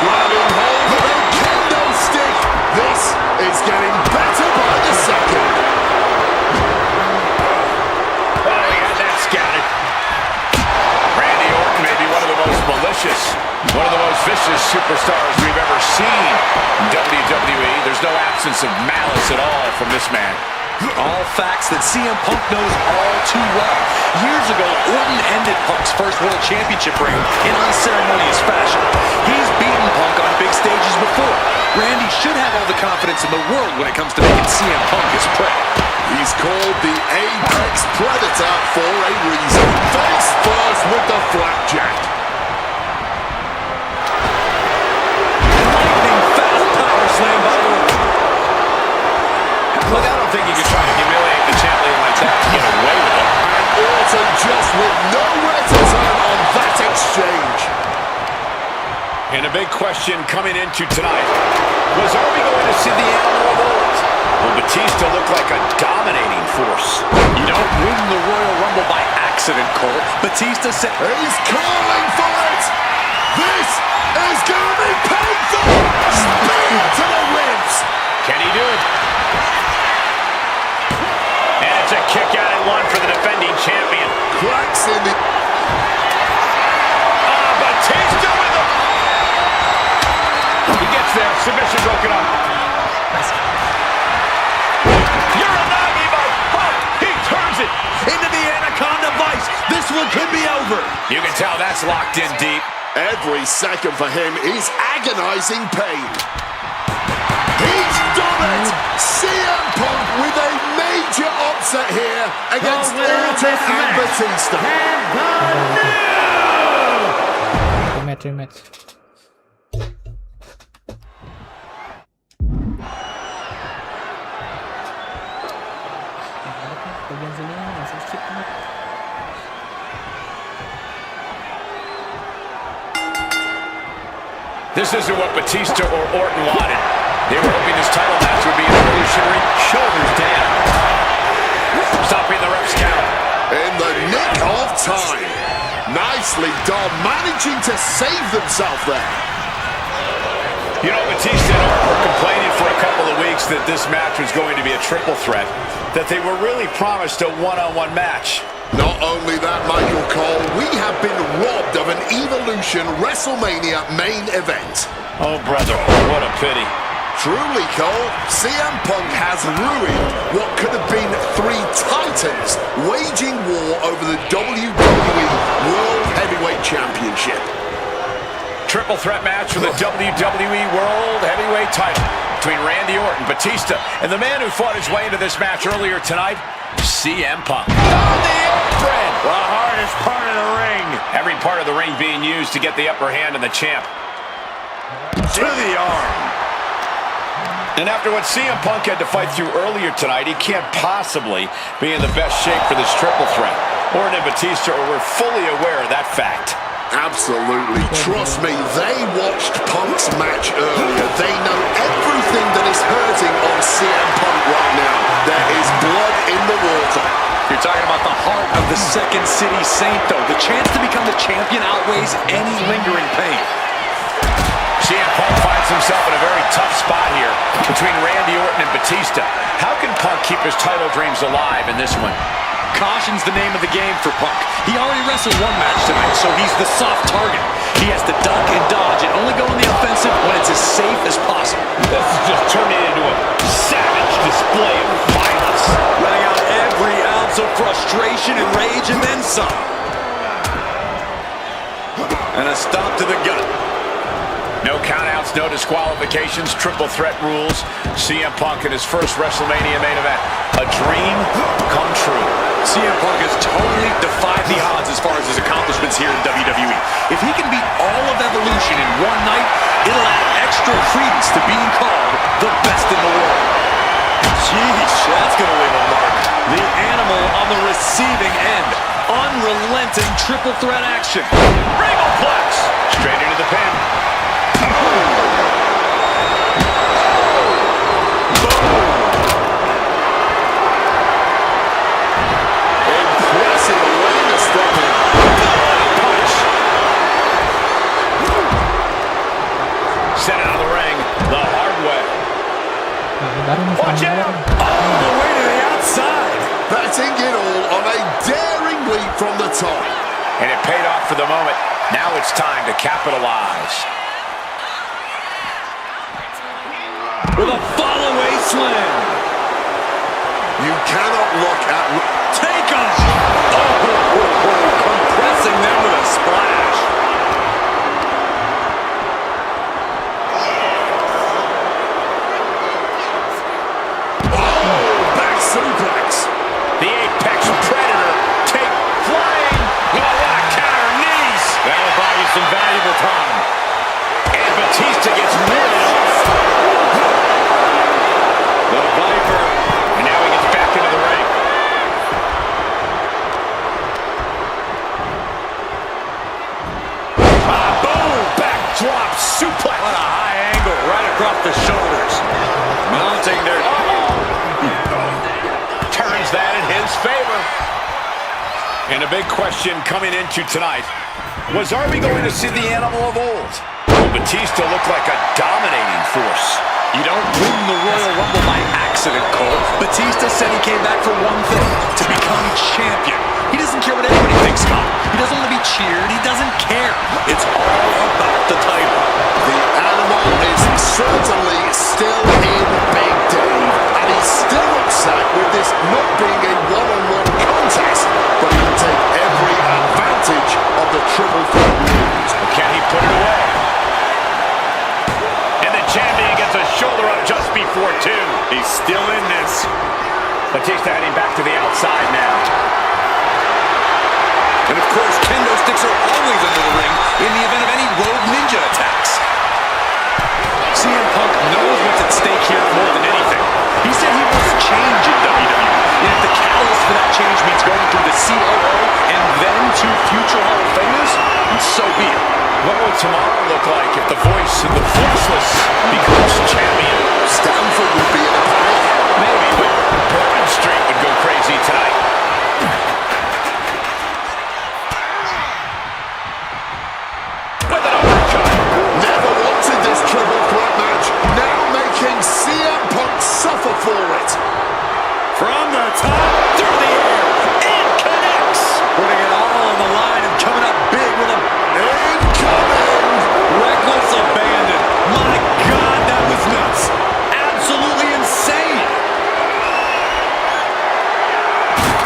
C: Grabbing hold of a kendo stick. This is getting better by the second.
B: Oh, he had that scouted. Randy Orton may be one of the most malicious, one of the most vicious superstars we've ever seen in WWE. There's no absence of malice at all from this man.
D: All facts that CM Punk knows all too well. Years ago, Orton ended Punk's first World Championship reign in unceremonious fashion. He's beaten Punk on big stages before. Randy should have all the confidence in the world when it comes to making CM Punk his prey.
C: He's called the Apex Predator for a reason. Face first with the flapjack.
D: Lightning fast power slam by Orton.
B: Look, I don't think you can try to humiliate the champion like that and get away with it.
C: And Orton just with nowhere to turn on that exchange.
B: And a big question coming into tonight was, are we going to see the animal of old? Will Batista look like a dominating force?
D: You don't win the Royal Rumble by accident, Cole. Batista said...
C: He's calling for it. This is going to be painful. Speed to the ribs.
B: Can he do it? And it's a kick out at one for the defending champion.
C: Cracks in the...
B: Batista with the... He gets there. Submission broken up. Uranagi by Punk. He turns it
D: into the Anaconda Vice. This one could be over.
B: You can tell that's locked in deep.
C: Every second for him is agonizing pain. He's done it! CM Punk with a major upset here against Orton and Batista.
A: Rematch. Bagian sini masih chip nih.
B: This isn't what Batista or Orton wanted. They were hoping this title match would be an evolutionary shoulders down. Stopping the ref's count.
C: In the nick of time. Nicely done, managing to save themselves there.
B: You know, Batista and Orton were complaining for a couple of weeks that this match was going to be a triple threat, that they were really promised a one-on-one match.
C: Not only that, Michael Cole, we have been robbed of an Evolution WrestleMania main event.
B: Oh, brother, what a pity.
C: Truly, Cole, CM Punk has ruined what could have been three titans waging war over the WWE World Heavyweight Championship.
B: Triple threat match for the WWE World Heavyweight title between Randy Orton, Batista, and the man who fought his way into this match earlier tonight, CM Punk. On the apron! The hardest part of the ring. Every part of the ring being used to get the upper hand on the champ. To the arm. And after what CM Punk had to fight through earlier tonight, he can't possibly be in the best shape for this triple threat. Orton and Batista were fully aware of that fact.
C: Absolutely. Trust me, they watched Punk's match earlier. They know everything that is hurting on CM Punk right now. There is blood in the water.
B: You're
D: Talking about the heart of the Second City Saint, though. The chance to become the champion outweighs any lingering pain.
B: CM Punk finds himself in a very tough spot here between Randy Orton and Batista. How can Punk keep his title dreams alive in this one?
D: Caution's the name of the game for Punk. He already wrestled one match tonight, so he's the soft target. He has to duck and dodge and only go on the offensive when it's as safe as possible.
B: This is just turning into a savage display of violence.
D: Running out every ounce of frustration and rage and then some. And a stop to the gut.
B: No countouts, no disqualifications, triple threat rules. CM Punk in his first WrestleMania main event. A dream come true.
D: CM Punk has totally defied the odds as far as his accomplishments here in WWE. If he can beat all of Evolution in one night, it'll add extra credence to being called the best in the world. Jeez, that's going to leave a mark. The animal on the receiving end. Unrelenting triple threat action.
B: Regalplex. Straight into the pin.
C: Impressive awareness from him.
B: Punch. Sent out of the ring the hard way. Watch out!
D: All the way to the outside.
C: Batting it all on a daring leap from the top.
B: And it paid off for the moment. Now it's time to capitalize.
D: With a fall-away slam.
C: You cannot look at...
D: Take off! Compressing them with a splash.
C: Back suplex.
B: The Apex Predator take flying. Oh, what a counter knees.
D: That'll buy you some valuable time.
B: And Batista gets rid off.
D: The Viper.
B: And now he gets back into the ring. Boom! Backdrop suplex.
D: What a high angle right across the shoulders. Mounting their...
B: Turns that in his favor. And a big question coming into tonight was, are we going to see the animal of old? Well, Batista looked like a dominating force.
D: You don't win the Royal Rumble by accident, Cole. Batista said he came back for one thing, to become champion. He doesn't care what anybody thinks about him. He doesn't want to be cheered. He doesn't care. It's all about the title.
C: The animal is certainly still in Big Dave, and he's still upset with this not being a one-on-one contest, but he will take every advantage of the triple threat rules.
B: Can he put it away? And the champion gets a shoulder up just before two.
D: He's still in this.
B: Batista heading back to the outside now.
D: And of course, kendo sticks are always under the ring in the event of any rogue ninja attacks. CM Punk knows what's at stake here more than anything. He said he wants change in WWE. And if the catalyst for that change means going through the COO and then to future Hall of Famers, so be it.
B: What will tomorrow look like if the voice of the voiceless becomes champion?
C: Stanford would be in a panic.
B: Maybe, but Bourbon Street would go crazy tonight. With an uppercut.
C: Never wanted this triple threat match, now making CM Punk suffer for it.
D: From the top, through the air, it connects. Putting it all on the line and coming up big with a
C: Incoming!
D: reckless abandon. My God, that was nuts. Absolutely insane.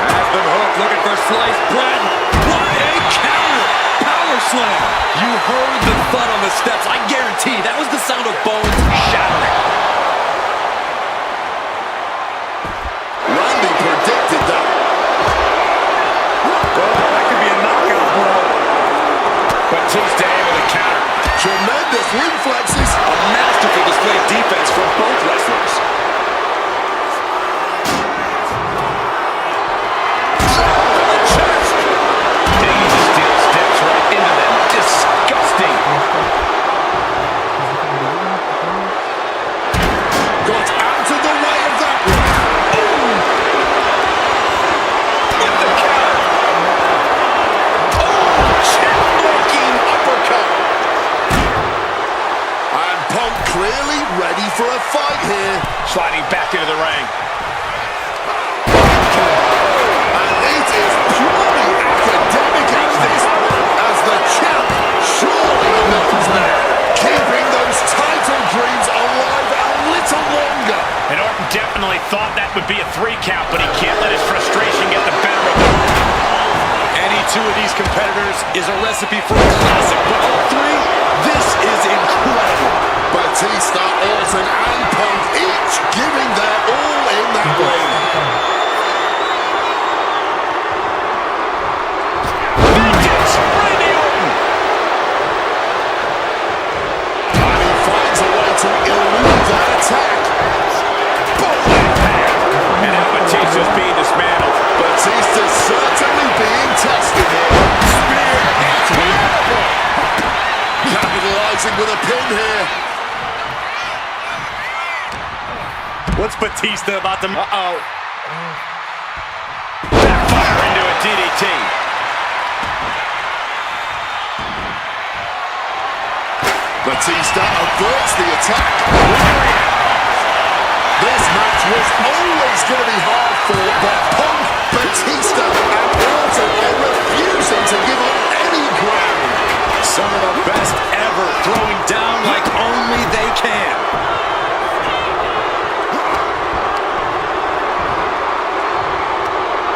D: Has been hooked, looking for sliced bread. What a counter! Power slam. You heard the thud on the steps. I guarantee that was the sound of bones shattering.
C: Randy predicted that.
D: Oh, that could be a knockout blow.
B: Batista able to counter.
C: Tremendous reflexes.
D: A masterful display of defense from both wrestlers.
B: Chest. Digging the steel steps right into them. Disgusting.
C: Got out of the way of that one. Punk clearly ready for a fight here.
B: Sliding back into the ring.
C: And it is purely academic at this point as the champ surely knows now. Keeping those title dreams alive a little longer.
B: And Orton definitely thought that would be a 3 count, but he can't let his frustration get the better of him.
D: Any two of these competitors is a recipe for a classic, but all three, this is incredible.
C: Batista, Orton, and Punk each giving their all in that ring. And he finds a way to elude that attack.
B: And now Batista's being dismantled.
C: Batista's certainly being tested here. Spear, incredible! Capitalizing with a pin here.
D: What's Batista about to...
B: Backfire into a DDT.
C: Batista averts the attack. This match was always going to be hard fought, but Punk, Batista, and Orton are refusing to give up any ground.
D: Some of the best ever throwing down like only they can.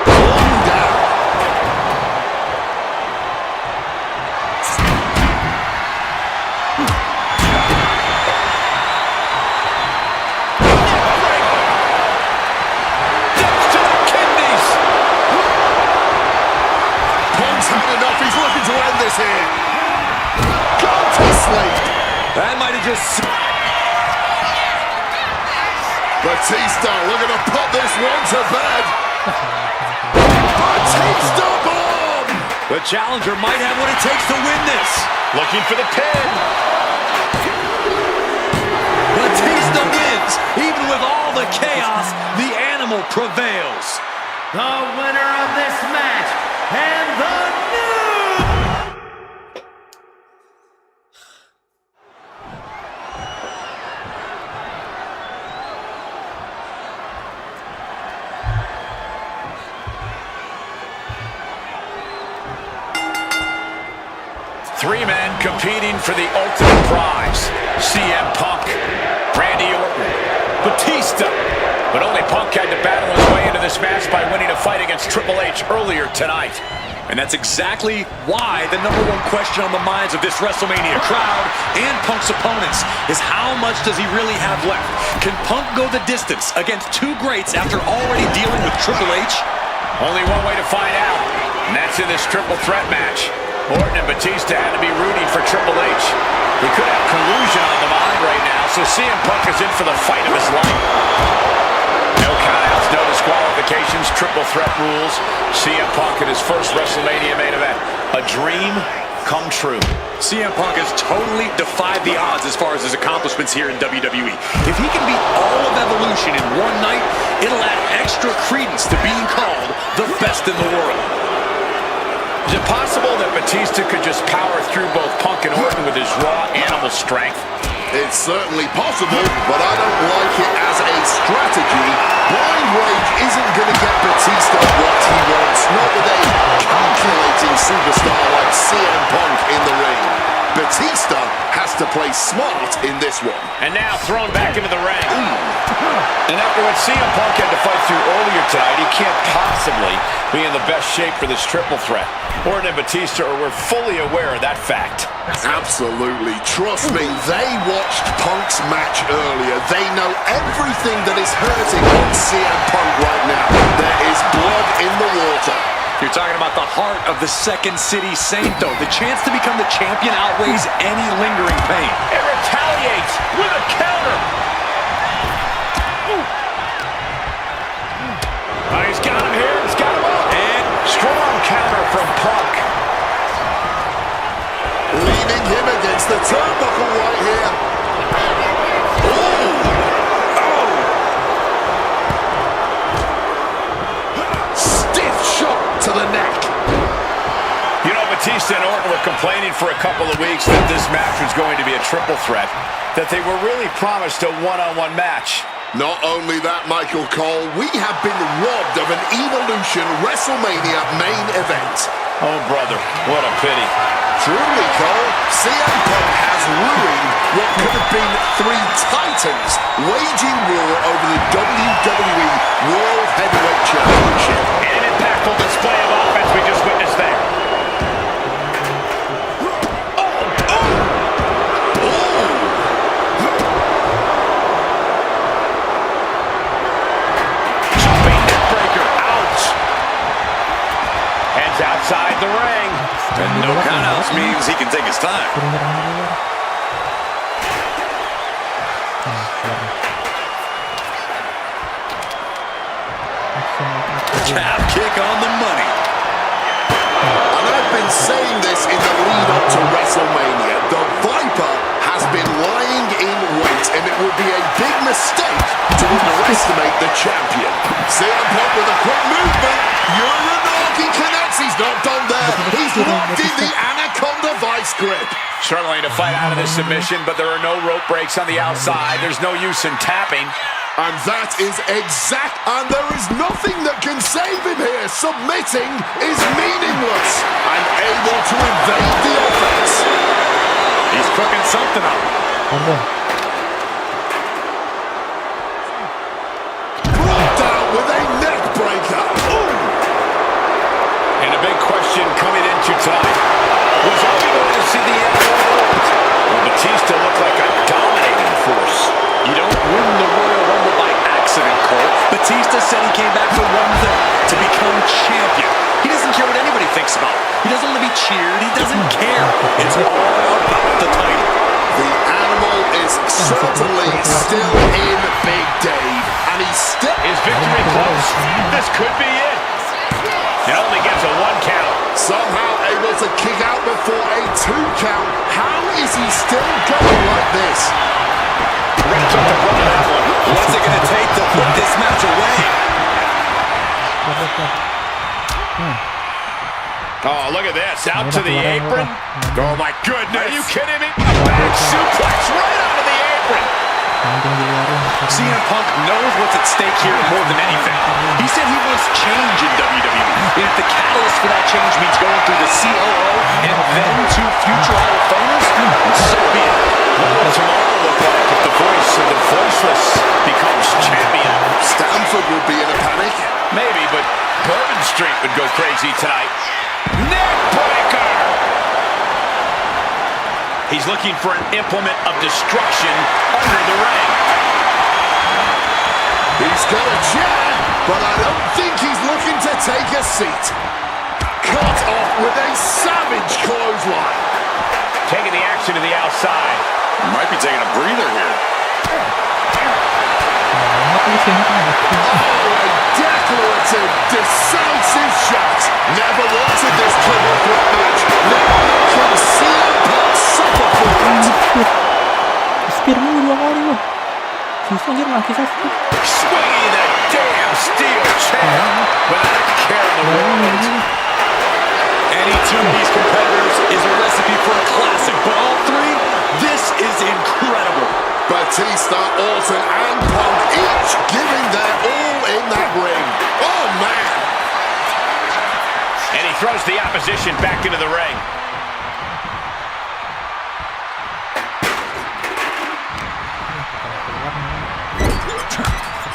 C: Long down. 'Cause here. Gone to sleep.
D: That might have just...
C: Batista looking to put this one to bed. Batista bomb!
D: The challenger might have what it takes to win this.
B: Looking for the pin.
D: Batista wins. Even with all the chaos, the animal prevails.
F: The winner of this match and the new...
B: 3 men competing for the ultimate prize. CM Punk, Randy Orton, Batista. But only Punk had to battle his way into this match by winning a fight against Triple H earlier tonight.
D: And that's exactly why the #1 question on the minds of this WrestleMania crowd and Punk's opponents is how much does he really have left? Can Punk go the distance against 2 greats after already dealing with Triple H?
B: Only one way to find out, and that's in this triple threat match. Orton and Batista had to be rooting for Triple H. He could have collusion on the mind right now, so CM Punk is in for the fight of his life. No countouts, no disqualifications, triple threat rules. CM Punk in his first WrestleMania main event. A dream come true.
D: CM Punk has totally defied the odds as far as his accomplishments here in WWE. If he can beat all of Evolution in one night, it'll add extra credence to being called the best in the world.
B: Is it possible that Batista could just power through both Punk and Orton with his raw animal strength?
C: It's certainly possible, but I don't like it as a strategy. Blind Rage isn't going to get Batista what he wants, not with a calculating superstar like CM Punk in the ring. Batista has to play smart in this one.
B: And now thrown back into the ring. And after what CM Punk had to fight through earlier tonight, he can't possibly be in the best shape for this triple threat. Orton and Batista were fully aware of that fact.
C: Absolutely. Trust me, they watched Punk's match earlier. They know everything that is hurting on CM Punk right now. There is blood in the water.
D: You're talking about the heart of the Second City Saint, though. The chance to become the champion outweighs any lingering pain.
B: It retaliates with a counter. Oh, he's got him here. He's got him up. And strong counter from Punk.
C: Leaning him against the turnbuckle right here. Stiff shot to the neck.
B: You know, Batista and Orton were complaining for a couple of weeks that this match was going to be a triple threat, that they were really promised a one-on-one match.
C: Not only that, Michael Cole, we have been robbed of an Evolution WrestleMania main event.
B: Oh, brother, what a pity.
C: Truly, Cole, CM Punk has ruined what could have been three titans waging war over the WWE World Heavyweight Championship.
D: And an impactful display of offense we just witnessed there. Outside the ring.
B: And no countouts means he can take his time.
D: Calf kick on the money.
C: And I've been saying this in the lead up to WrestleMania. The Viper has been lying in wait, and it would be a big mistake to underestimate the champion. CM Punk with a quick movement. Uranagi connects. He's not done there. He's locked in the Anaconda Vice grip.
B: Struggling to fight out of this submission, but there are no rope breaks on the outside. There's no use in tapping.
C: And that is exact. And there is nothing that can save him here. Submitting is meaningless. And able to evade the offense.
D: He's cooking something up.
C: Brought down with a neck breaker. Ooh.
B: And a big question coming into tonight. Was all we going to see the end of the world? Well, Batista looked like a dominating force.
D: You don't win the Royal Rumble by accident, Cole. Batista said he came back for one thing, to become champion. He doesn't care what anybody thinks about him. He doesn't want to be cheered. He doesn't care. It's all about the title.
C: The animal is certainly still in Big Dave. And he's still...
B: Is victory close? This could be it. It only gets a 1 count.
C: Somehow able to kick out before a 2 count. How is he still going like this?
D: Right took the brunt of that one. What's it going to take to put this match away?
B: Oh, look at this. Out to the apron. Oh, my goodness. Are you kidding me? A back suplex right out of the apron.
D: CM Punk knows what's at stake here more than anything. He said he wants change in WWE. And if the catalyst for that change means going through the COO and then to future Hall of Famers, so be it.
B: What will tomorrow look like if the voice of the voiceless becomes champion?
C: Stanford would be in a panic.
B: Maybe, but Bourbon Street would go crazy tonight. Neck breaker! He's looking for an implement of destruction under the ring.
C: He's got a chair, but I don't think he's looking to take a seat. Cut off with a savage clothesline.
B: Taking the action to the outside.
D: Might be taking a breather here.
C: Oh, a declarative, decisive shot. Never wanted this triple threat match. Now can CM Punk suffer for it.
B: Swinging that damn steel chair without a care in the world.
D: Any two of these competitors is a recipe for a classic, but all three, this is incredible.
C: Batista, Orton, and Punk each giving their all in that ring. Oh, man.
B: And he throws the opposition back into the ring.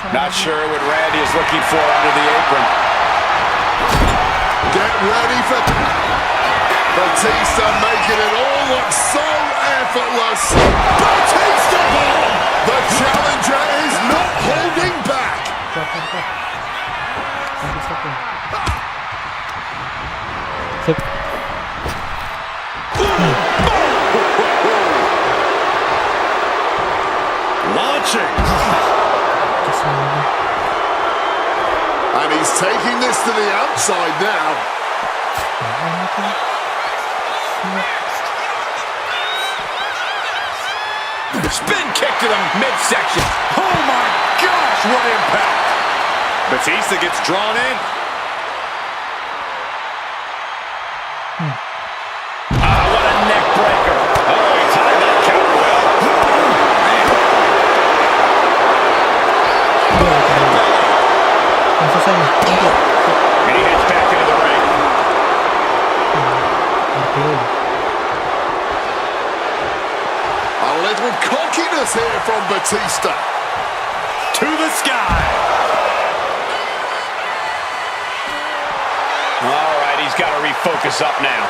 B: Not sure what Randy is looking for under the apron.
C: Get ready for Batista making it all look so effortless. Batista bomb! The challenger is not holding back.
D: Launching.
C: And he's taking this to the outside now.
B: Spin kick to the midsection.
D: Oh my gosh, what impact. Batista gets drawn in.
B: What a
C: shoulders here from Batista.
D: To the sky.
B: All right, he's got to refocus up now.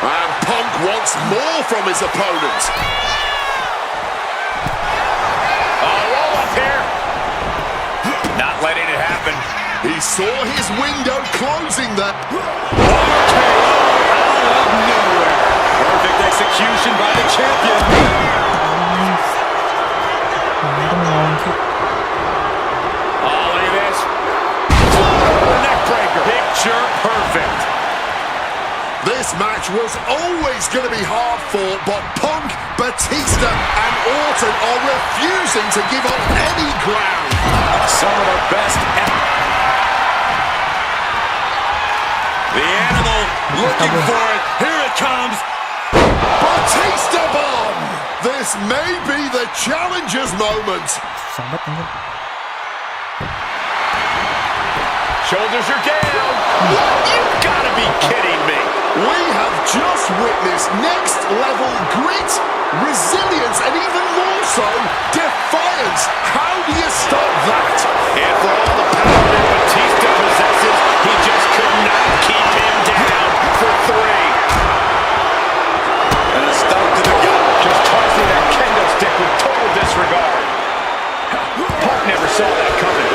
C: And Punk wants more from his opponent.
B: Roll up here. Not letting it happen.
C: He saw his window closing there.
D: Out of nowhere. Perfect execution by the champion.
B: Oh, look at this. The neck breaker.
D: Picture perfect.
C: This match was always going to be hard fought, but Punk, Batista, and Orton are refusing to give up any ground.
D: Some of the best ever. The animal looking for it. Here it comes.
C: Batista bomb! This may be the challenger's moment.
A: Sampe anjir.
B: Shoulders are down. What? You've got to be kidding me.
C: We have just witnessed next level grit, resilience, and even more so, defiance. How do you stop that?
B: And for all the power that Batista possesses, he just could not keep him down for 3.
D: And a stomp to the gut.
B: Just tossing that kendo stick with total disregard. Punk never saw that coming.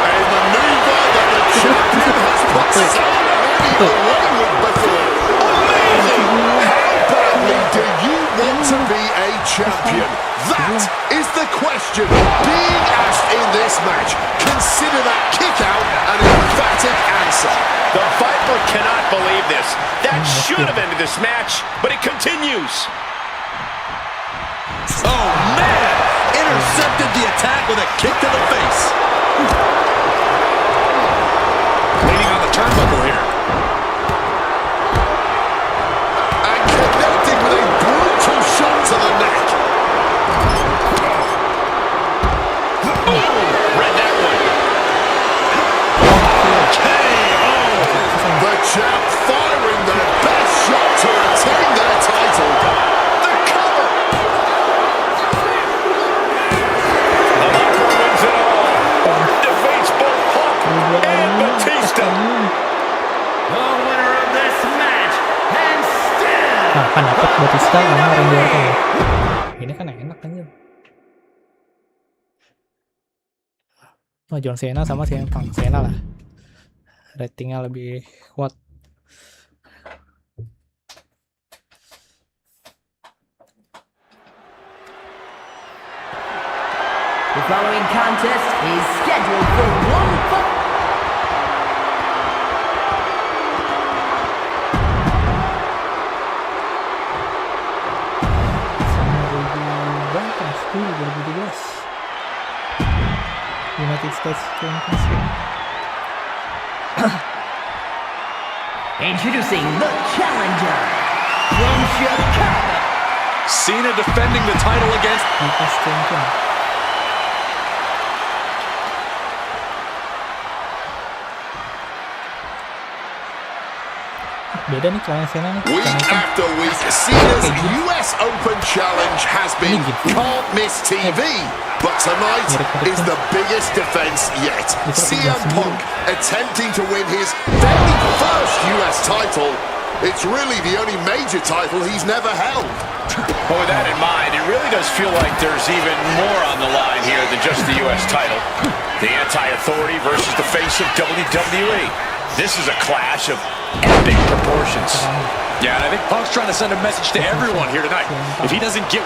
C: A maneuver that the champion has put so many away with before. Amazing! How badly do you want to be a champion? That is the question being asked in this match. Consider that kick out an emphatic answer.
B: The Viper cannot believe this. That should have ended this match, but it continues.
D: Oh, man! Intercepted the attack with a kick to the face. Leaning on the turnbuckle here.
C: And connecting with a brutal shot to the neck.
B: Read that one.
C: The champ firing their best shot to retain their title. The cover.
B: The Viper wins it all. Defeats both Punk and Batista.
F: The winner of this match, and still
A: Nah, kan dapat Batista karena orang luar kan ya. Ini kan enak anjir. Oh, John Cena sama si Punk. Cena lah. Ratingnya lebih kuat.
G: The following contest is scheduled for one fall.
A: Berapa? 2013. United States Championship.
G: Introducing the challenger from Chicago.
D: Cena defending the title against
A: US Champion. Beda nih celana Cena nih.
C: Week after week, Cena's US Open Challenge has been can't miss TV. But tonight is the biggest defense yet. CM Punk attempting to win his very first US title. It's really the only major title he's never held.
B: But with that in mind, it really does feel like there's even more on the line here than just the U.S. title. The anti-authority versus the face of WWE. This is a clash of epic proportions.
D: Yeah, and I think Punk's trying to send a message to everyone here tonight. If he doesn't get...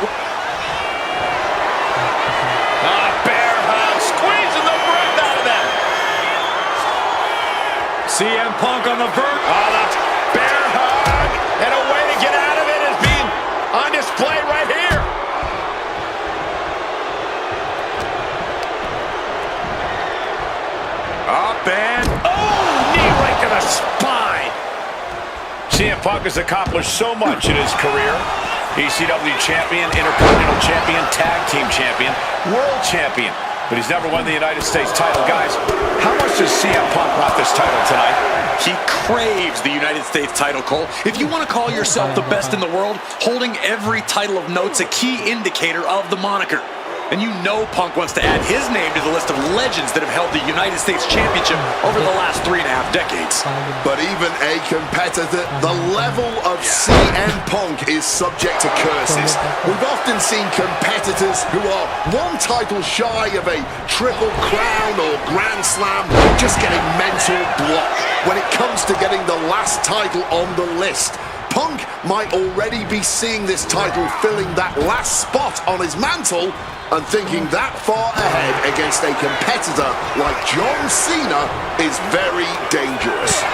B: Bear hug, squeezing the breath out of that.
D: CM Punk on the verge.
B: Oh, that's bear hug, and a way to get out of it is being on display right here.
D: Up and...
B: Knee right to the spine. CM Punk has accomplished so much in his career. ECW champion, Intercontinental champion, tag team champion, world champion. But he's never won the United States title. Guys, how much does CM Punk want this title
D: craves the United States title, Cole. If you want to call yourself the best in the world, holding every title of note's a key indicator of the moniker. And you know Punk wants to add his name to the list of legends that have held the United States Championship over the last 3.5 decades.
C: But even a competitor, the level of CM Punk is subject to curses. We've often seen competitors who are one title shy of a triple crown or grand slam just getting mental block when it comes to getting the last title on the list. Punk might already be seeing this title filling that last spot on his mantle and thinking that far ahead against a competitor like John Cena is very dangerous.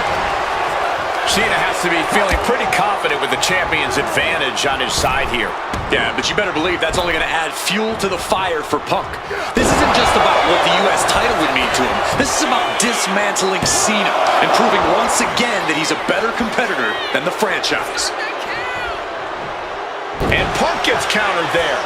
B: Cena has to be feeling pretty confident with the champion's advantage on his side here.
D: Yeah, but you better believe that's only going to add fuel to the fire for Punk. This isn't just about what the U.S. title would mean to him. This is about dismantling Cena and proving once again that he's a better competitor than the franchise.
B: And Punk gets countered there.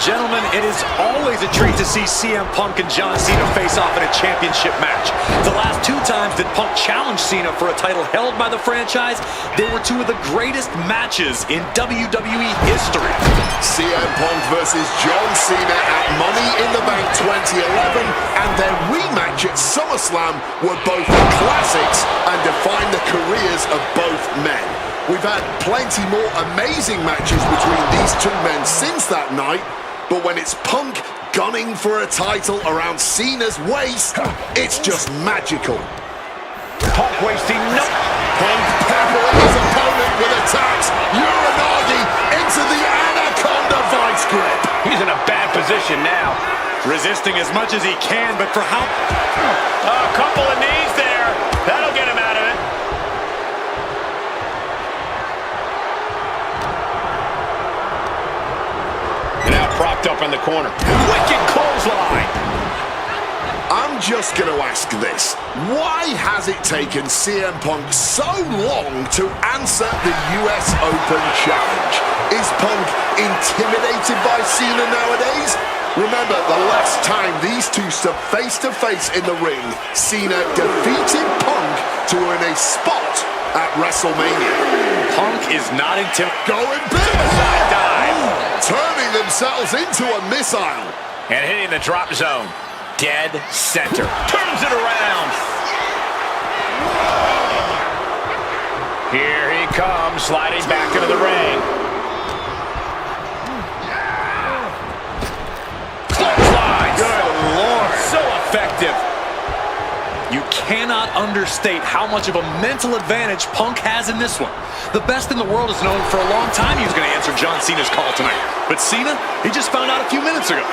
D: Gentlemen, it is always a treat to see CM Punk and John Cena face off in a championship match. The last 2 times that Punk challenged Cena for a title held by the franchise, they were 2 of the greatest matches in WWE history.
C: CM Punk versus John Cena at Money in the Bank 2011 and their rematch at SummerSlam were both classics and defined the careers of both men. We've had plenty more amazing matches between these 2 men since that night, but when it's Punk gunning for a title around Cena's waist, it's just magical.
B: Punk wasting no...
C: Punk peppering his opponent with attacks. Uranagi into the Anaconda vice grip.
B: He's in a bad position now.
D: Resisting as much as he can, but for how...
B: A couple of knees there. That'll get him out of it. Now propped up in the corner. Wicked clothesline.
C: I'm just going to ask this. Why has it taken CM Punk so long to answer the US Open Challenge? Is Punk intimidated by Cena nowadays? Remember, the last time these 2 stood face-to-face in the ring, Cena defeated Punk to earn a spot at WrestleMania.
D: Punk is not intimidated.
C: Going big!
B: Side dive.
C: Turning themselves into a missile.
B: And hitting the drop zone. Dead center. Turns it around. Here he comes, sliding back into the ring. Clothesline. Good Lord. So effective.
D: You cannot understate how much of a mental advantage Punk has in this one. The best in the world has known for a long time he was going to answer John Cena's call tonight. But Cena, he just found out a few minutes ago.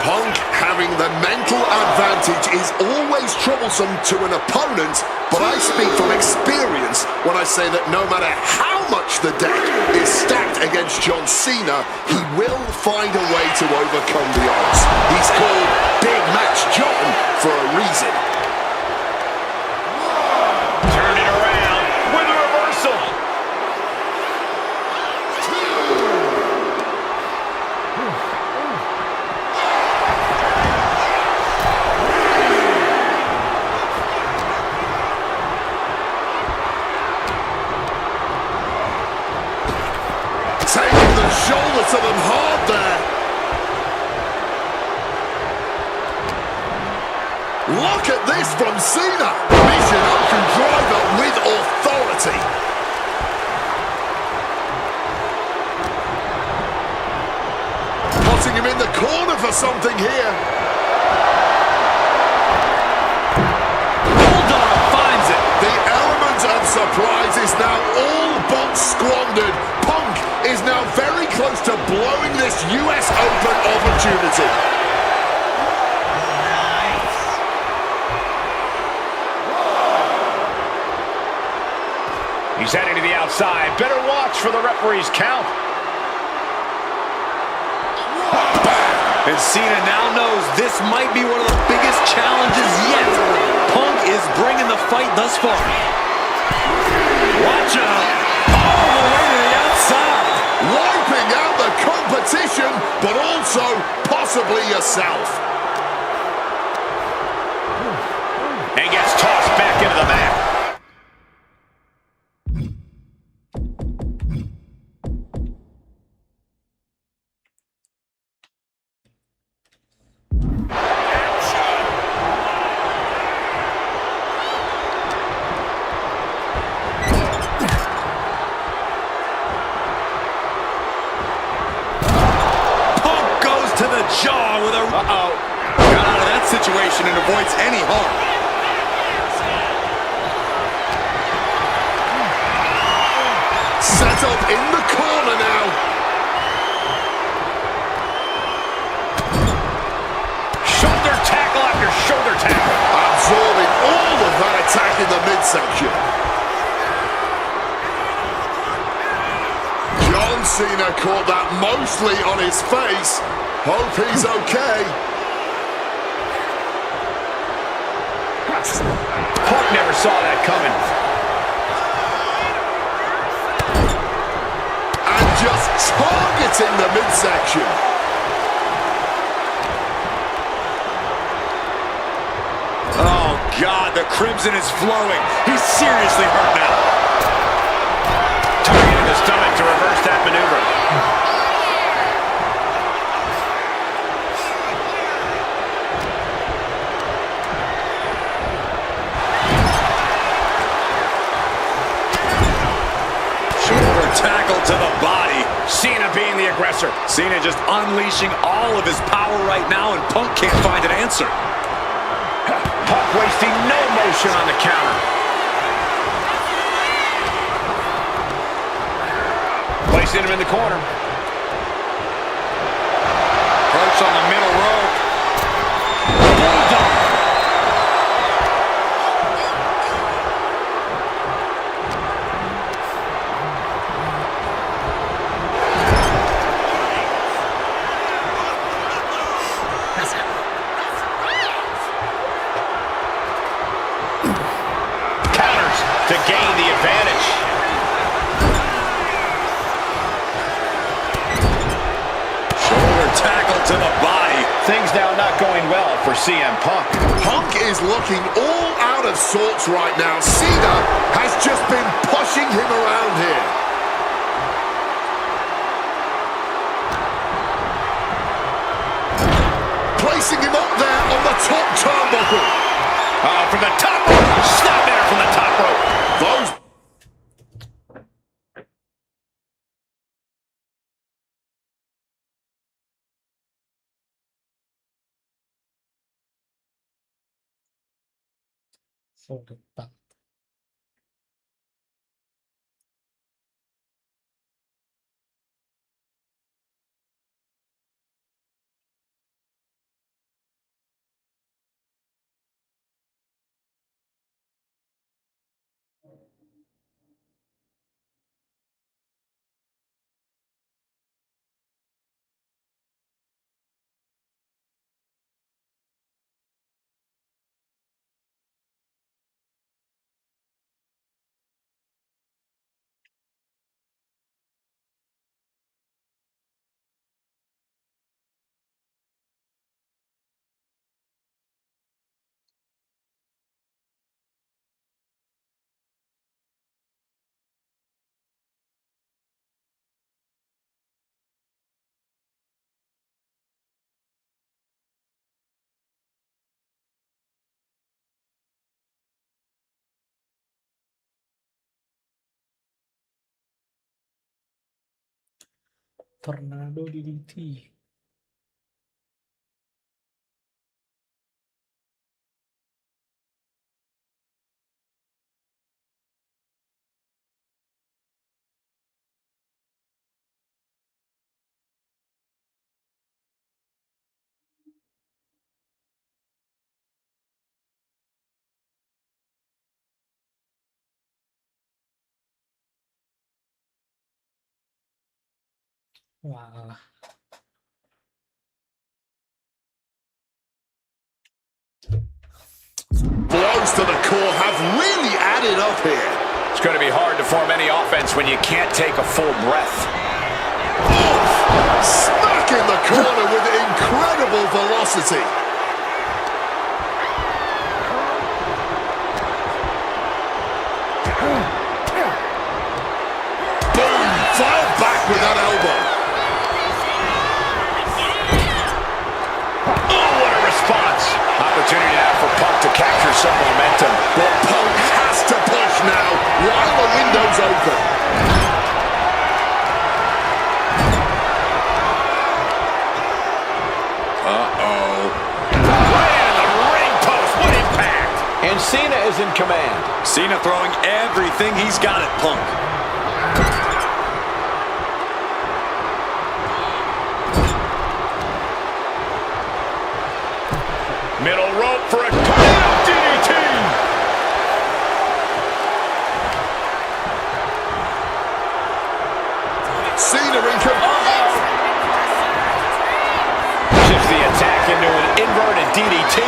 C: Punk having the mental advantage is always troublesome to an opponent, but I speak from experience when I say that no matter how much the deck is stacked against John Cena, he will find a way to overcome the odds. He's called Big Match John for a reason.
B: Turn it around with a reversal.
C: Taking the shoulder to them hard there. Look at this from Cena. Mission Open driver with authority. Putting him in the corner for something here.
D: Bulldog finds it.
C: The element of surprise is now all but squandered. Punk is now very close to blowing this US Open opportunity.
B: He's heading to the outside. Better watch for the referee's count.
D: And Cena now knows this might be one of the biggest challenges yet. Punk is bringing the fight thus far. Watch out. All the way to the outside.
C: Wiping out the competition, but also possibly yourself.
B: And gets tossed back into the mat.
C: the...
D: Uh-oh. Got out of that situation and avoids any harm.
C: Set up in the corner now.
D: Shoulder tackle after shoulder tackle.
C: Absorbing all of that attack in the midsection. John Cena caught that mostly on his face. Hope he's okay.
D: Punk never saw that coming.
C: And just targeting the midsection.
D: Oh, God, the crimson is flowing. He's seriously hurt now. Targeting the stomach to reverse that maneuver. Shoulder tackle to the body. Cena being the aggressor. Cena just unleashing all of his power right now, and Punk can't find an answer. Punk wasting no motion on the counter. Placing him in the corner. Approach on the middle rope. Bulldog. Counters to gain the advantage. Shoulder tackle to the body. Things now not going well for CM Punk.
C: Punk is looking all out of sorts right now. Cena has just been pushing him around here. Placing him up there on the top turnbuckle.
D: From the top rope. Snap there from the top rope.
C: Those...
A: So depan. Tornado DDT. Wah.
C: Blows to the core have really added up here.
D: It's going to be hard to form any offense when you can't take a full breath.
C: Smack in the corner with incredible velocity. Boom! Fire back with that elbow.
D: Oh, what a response. Opportunity now for Punk to capture some momentum.
C: But Punk has to push now while the window's open.
D: Uh-oh.
B: is in command.
D: Cena throwing everything he's got at Punk.
B: Middle rope for a tornado DDT.
C: Cena in command.
B: Shifts the attack into an inverted DDT.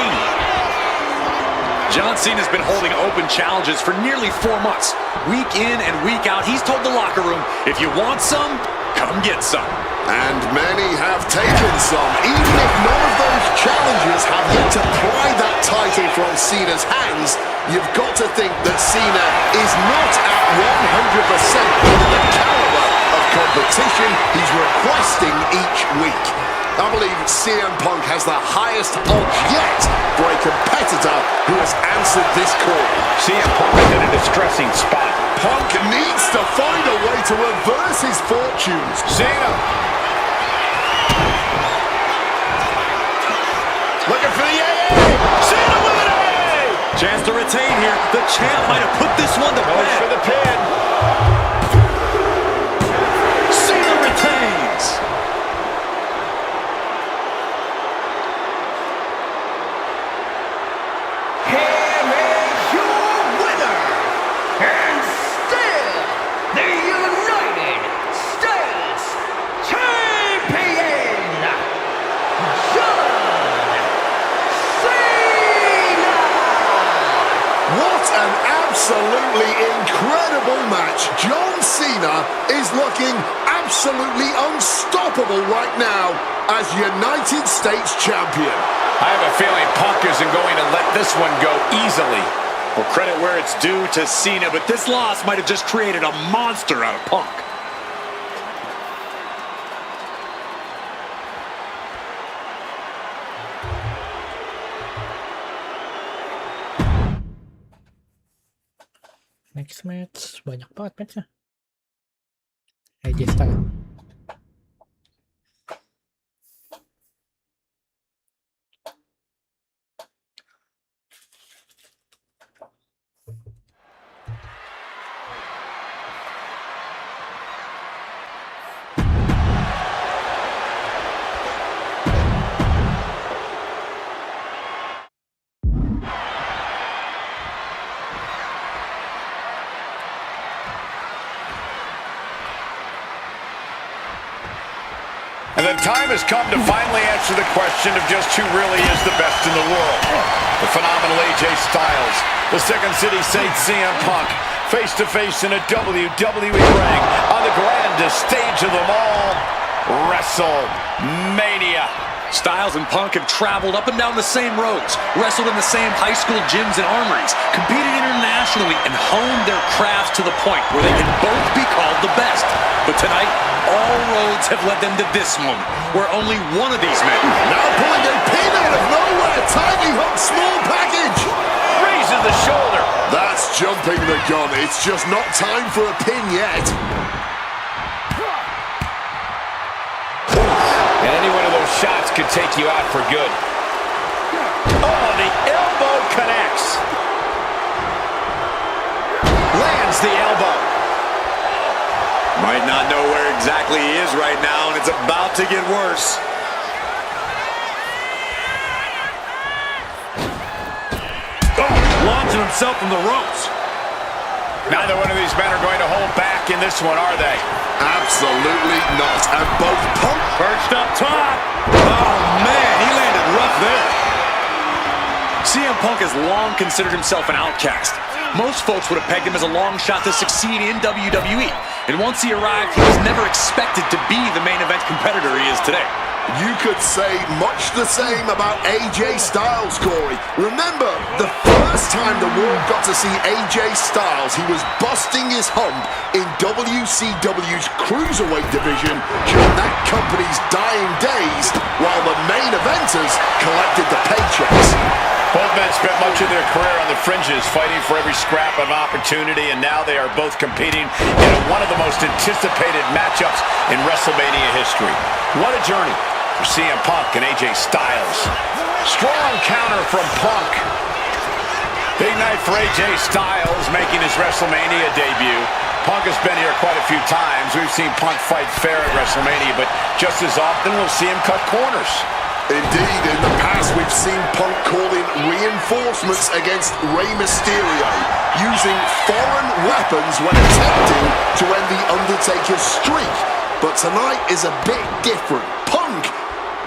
D: John Cena's been holding open challenges for nearly 4 months. Week in and week out, he's told the locker room, if you want some, come get some.
C: And many have taken some, even if none of those challenges have yet to pry that title from Cena's hands. You've got to think that Cena is not at 100% in the caliber of competition he's requesting each week. I believe CM Punk has the highest odds yet for a competitor who has answered this call.
B: CM Punk is in a distressing spot.
C: Punk needs to find a way to reverse his fortunes.
B: Cena. Looking for the AA. Cena with an AA.
D: Chance to retain here. The champ might have put this one to
B: Goes
D: bed.
B: for the pin.
D: Cena retains.
F: Here is your winner, and still the United States Champion, John Cena!
C: What an absolutely incredible match. John Cena is looking absolutely unstoppable right now as United States Champion.
B: I have a feeling Punk isn't going to let this one go easily.
D: Well, credit where it's due to Cena, but this loss might have just created a monster out of Punk.
A: Next match banyak banget matchnya. AJ Styles.
B: And the time has come to finally answer the question of just who really is the best in the world. The phenomenal AJ Styles, the Second City Saint CM Punk, face-to-face in a WWE ring on the grandest stage of them all, WrestleMania.
D: Styles and Punk have traveled up and down the same roads, wrestled in the same high school gyms and armories, competed internationally, and honed their crafts to the point where they can both be called the best. But tonight, all roads have led them to this moment, where only one of these men,
C: Now pulling a pin out of nowhere. Tiny hook, small package.
B: Raises the shoulder.
C: That's jumping the gun. It's just not time for a pin yet.
B: And any one of those shots could take you out for good. Oh, the elbow connects. Lands the elbow.
D: might not know where exactly he is right now, and it's about to get worse. Launching himself from the ropes.
B: Neither one of these men are going to hold back in this one, are they?
C: Absolutely not. And both Punk
D: Perched up top. Oh, man, he landed rough there. CM Punk has long considered himself an outcast. Most folks would have pegged him as a long shot to succeed in WWE. And once he arrived, he was never expected to be the main event competitor he is today.
C: You could say much the same about AJ Styles, Corey. Remember, the first time the world got to see AJ Styles, he was busting his hump in WCW's Cruiserweight division during that company's dying days, while the main eventers collected the paychecks.
B: Both men spent much of their career on the fringes, fighting for every scrap of opportunity, and now they are both competing in one of the most anticipated matchups in WrestleMania history. What a journey for CM Punk and AJ Styles. Strong counter from Punk. Big night for AJ Styles making his WrestleMania debut. Punk has been here quite a few times. We've seen Punk fight fair at WrestleMania, but just as often we'll see him cut corners.
C: Indeed, in the past we've seen Punk calling reinforcements against Rey Mysterio, using foreign weapons when attempting to end the Undertaker's streak. But tonight is a bit different. Punk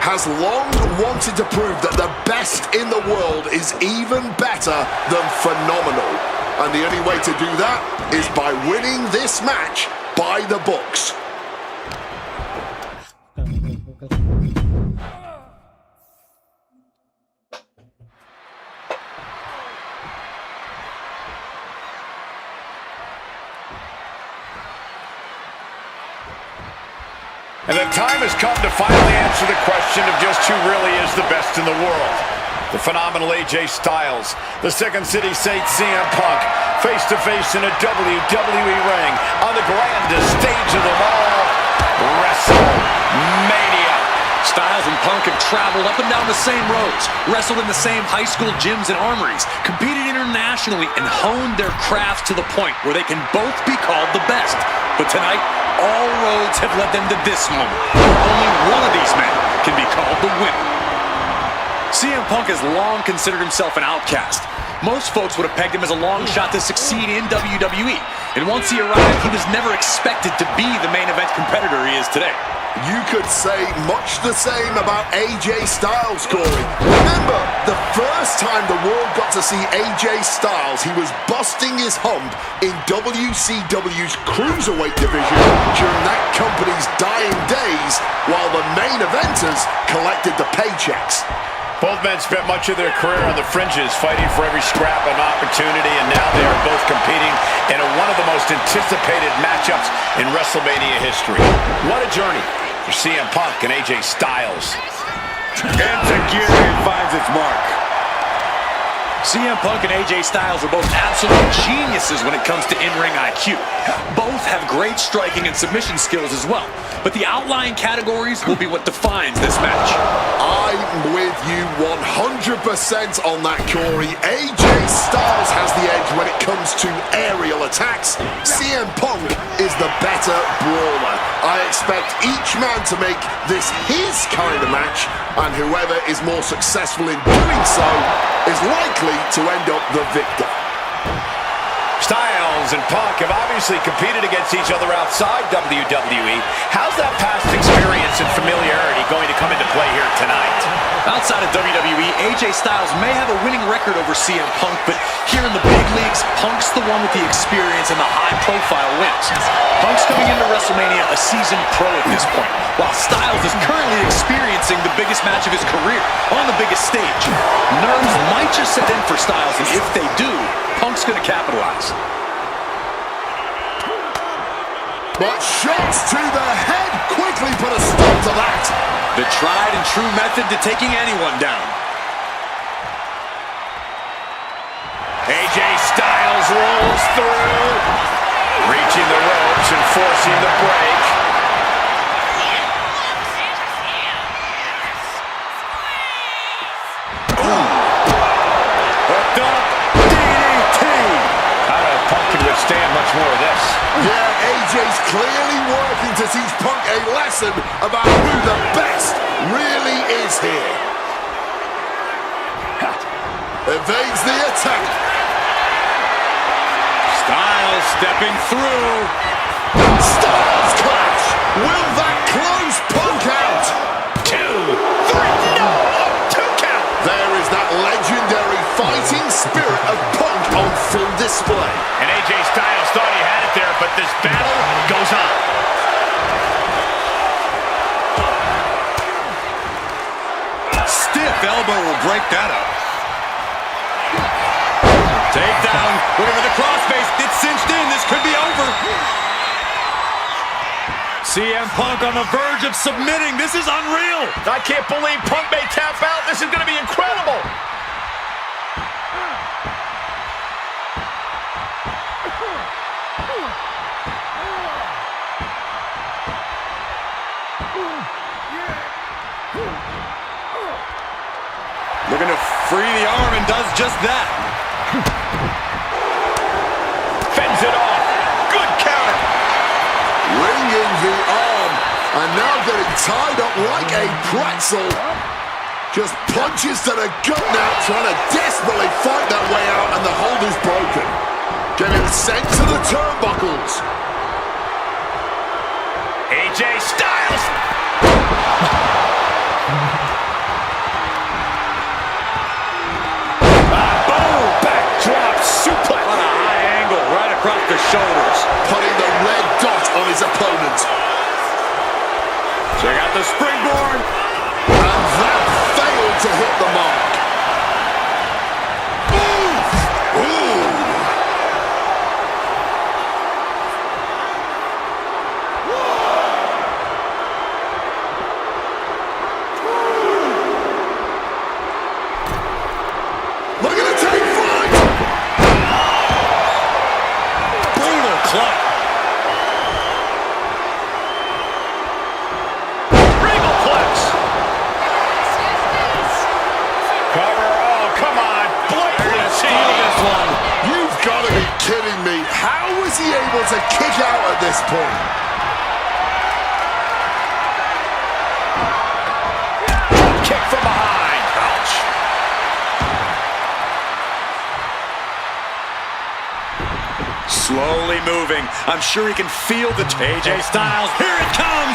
C: has long wanted to prove that the best in the world is even better than phenomenal. And the only way to do that is by winning this match by the books.
B: And the time has come to finally answer the question of just who really is the best in the world. The phenomenal AJ Styles, the Second City Saint CM Punk, face-to-face in a WWE ring on the grandest stage of them all, WrestleMania.
D: Styles and Punk have traveled up and down the same roads, wrestled in the same high school gyms and armories, competed internationally, and honed their craft to the point where they can both be called the best. But tonight, all roads have led them to this moment, where only one of these men can be called the winner. CM Punk has long considered himself an outcast. Most folks would have pegged him as a long shot to succeed in WWE. And once he arrived, he was never expected to be the main event competitor he is today.
C: You could say much the same about AJ Styles, Corey. Remember, the first time the world got to see AJ Styles, he was busting his hump in WCW's Cruiserweight division during that company's dying days, while the main eventers collected the paychecks.
B: Both men spent much of their career on the fringes, fighting for every scrap of opportunity, and now they are both competing in one of the most anticipated matchups in WrestleMania history. What a journey for CM Punk and AJ Styles.
F: Insecurity finds its mark.
D: CM Punk and AJ Styles are both absolute geniuses when it comes to in-ring IQ. Both have great striking and submission skills as well. But the outlying categories will be what defines this match.
C: I'm with you 100% on that, Corey. AJ Styles has the edge when it comes to aerial attacks. CM Punk is the better brawler. I expect each man to make this his kind of match, and whoever is more successful in doing so is likely to end up the victor.
B: Styles and Punk have obviously competed against each other outside WWE. How's that past experience and familiarity going to come into play here tonight?
D: Outside of WWE, AJ Styles may have a winning record over CM Punk, but here in the big leagues, Punk's the one with the experience and the high-profile wins. Punk's coming into WrestleMania a seasoned pro at this point, while Styles is currently experiencing the biggest match of his career on the biggest stage. Nerves might just set in for Styles, and if they do, Punk's going to capitalize.
C: But shots to the head quickly put a stop to that.
D: The tried and true method to taking anyone down.
B: AJ Styles rolls through, reaching the ropes and forcing the break. Hooked up, DDT. I don't know if Punk can withstand much more of this.
C: Yeah, AJ's clearly working to teach Punk a lesson about who the best really is here. Evades the attack.
D: Styles stepping through.
C: Styles clash. Will that close Punk out?
B: 2, 3, no, 2 count.
C: There is that legendary fighting spirit of Punk on full display.
B: And AJ Styles thought he had it there, but this battle goes on.
D: Stiff elbow will break that up. Takedown. Looking for the crossface. It's cinched in. This could be over. CM Punk on the verge of submitting. This is unreal.
B: I can't believe Punk may tap out. This is going to be incredible.
D: Looking to free the arm and does just that.
C: the arm. And now getting tied up like a pretzel. Just punches to the gut now, trying to desperately fight their way out, and the hold is broken. Getting sent to the turnbuckles.
B: AJ Styles.
D: Boom! Backdrop suplex on a high angle right across the shoulders.
C: Putting the red dot on his opponent.
D: Check out the springboard.
C: And that failed to hit the mark. Ooh. Looking to take flight.
D: Brutal club.
C: Kidding me. How was he able to kick out at this point?
B: Kick from behind. Ouch.
D: Slowly moving. I'm sure he can feel the AJ Styles. Here it comes.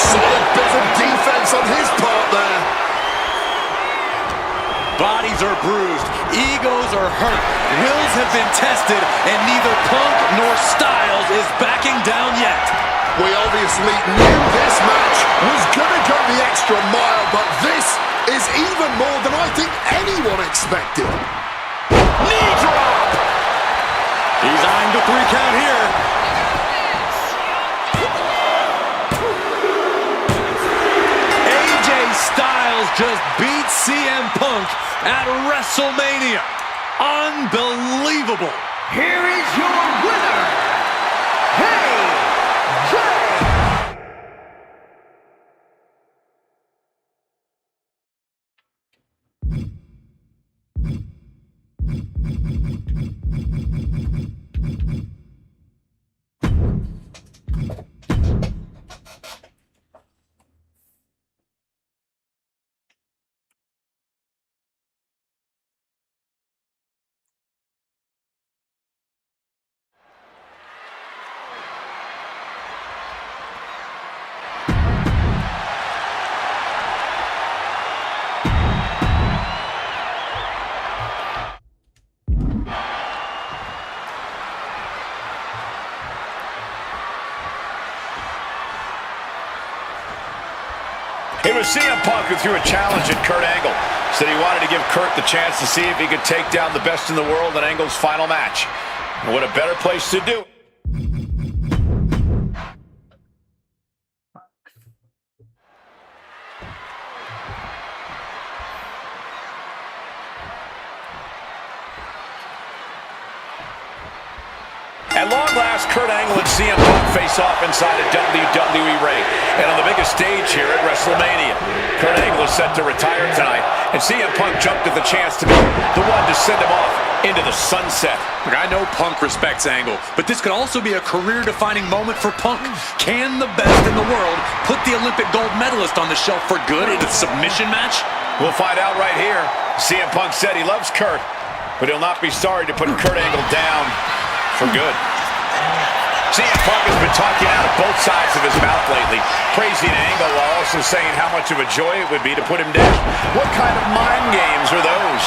C: Solid bit of defense on his part there.
D: Bodies are bruised, egos are hurt, wills have been tested, and neither Punk nor Styles is backing down yet.
C: We obviously knew this match was going to go the extra mile, but this is even more than I think anyone expected.
D: Knee drop! He's eyeing the 3 count here. AJ Styles just beat CM Punk at WrestleMania. Unbelievable.
F: Here is your winner,
B: It was CM Punk who threw a challenge at Kurt Angle. Said he wanted to give Kurt the chance to see if he could take down the best in the world in Angle's final match. And what a better place to do it. At long last, Kurt Angle and CM Punk face off inside a WWE ring. And on the biggest stage here at WrestleMania. Kurt Angle is set to retire tonight, and CM Punk jumped at the chance to be the one to send him off into the sunset.
D: Look, I know Punk respects Angle, but this could also be a career-defining moment for Punk. Can the best in the world put the Olympic gold medalist on the shelf for good in a submission match?
B: We'll find out right here. CM Punk said he loves Kurt, but he'll not be sorry to put Kurt Angle down for good. CM Punk has been talking out of both sides of his mouth lately, praising Angle while also saying how much of a joy it would be to put him down. What kind of mind games are those?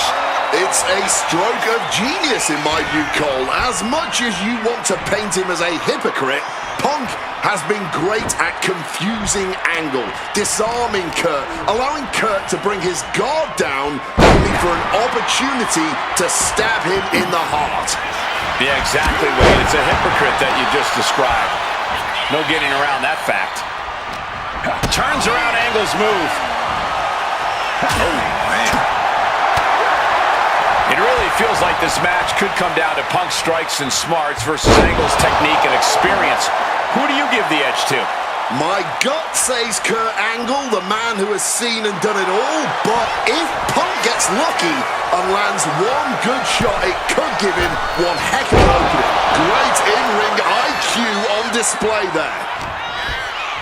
C: It's a stroke of genius in my view, Cole. As much as you want to paint him as a hypocrite, Punk has been great at confusing Angle, disarming Kurt, allowing Kurt to bring his guard down, only for an opportunity to stab him in the heart.
B: Yeah, exactly, Wade. It's a hypocrite that you just described. No getting around that fact. Turns around Angle's move. Oh, man. It really feels like this match could come down to Punk's strikes and smarts versus Angle's technique and experience. Who do you give the edge to?
C: My gut says Kurt Angle, the man who has seen and done it all, but if Punk gets lucky and lands one good shot, it could give him one heck of an opening. Great in-ring IQ on display there.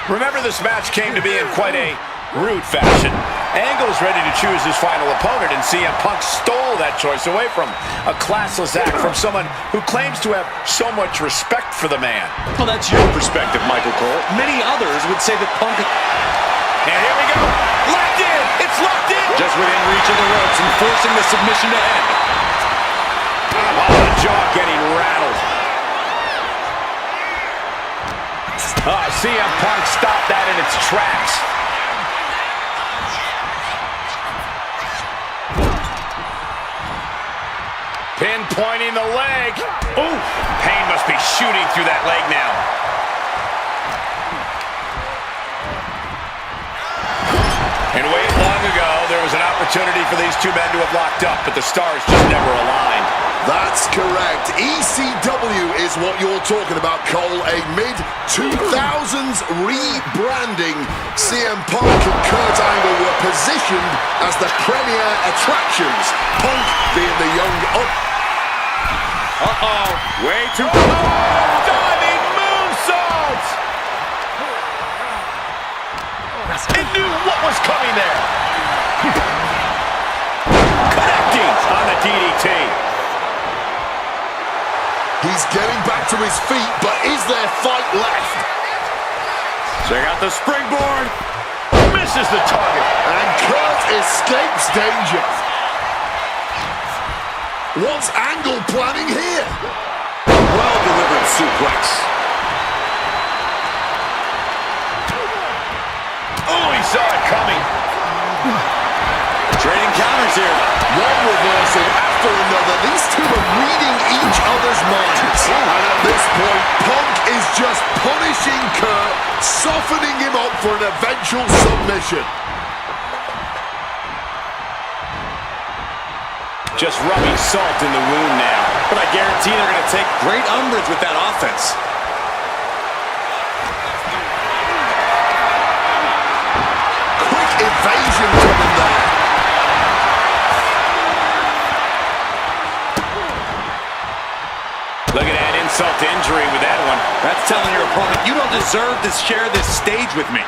B: Remember, this match came to be in quite a rude fashion. Angle is ready to choose his final opponent, and CM Punk stole that choice away from him. A classless act from someone who claims to have so much respect for the man.
D: Well, that's your perspective, Michael Cole. Many others would say that Punk...
B: And here we go. Locked in. It's locked in.
D: Just within reach of the ropes and forcing the submission to end.
B: While the jaw getting rattled. CM Punk stopped that in its tracks. Pinpointing the leg. Ooh, pain must be shooting through that leg now. And way long ago, there was an opportunity for these two men to have locked up, but the stars just never aligned.
C: That's correct. ECW is what you're talking about, Cole. A mid-2000s rebranding. CM Punk and Kurt Angle were positioned as the premier attractions. Punk being the young up.
B: Way too... Diving moonsault! It knew what was coming there. Connecting on the DDT.
C: He's getting back to his feet, but is there fight left?
B: Check out the springboard. Misses the target.
C: And Kurt escapes danger. What's Angle planning here? Well-delivered suplex.
B: Oh, he saw it coming.
D: Trading counters here.
C: One reversal after another. These two are reading each other's minds. And at this point, Punk is just punishing Kurt, softening him up for an eventual submission.
B: Just rubbing salt in the wound now.
D: But I guarantee they're going to take great umbrage with that offense.
C: Quick evasion coming there.
B: Look at that insult to injury with that one.
D: That's telling your opponent, you don't deserve to share this stage with me.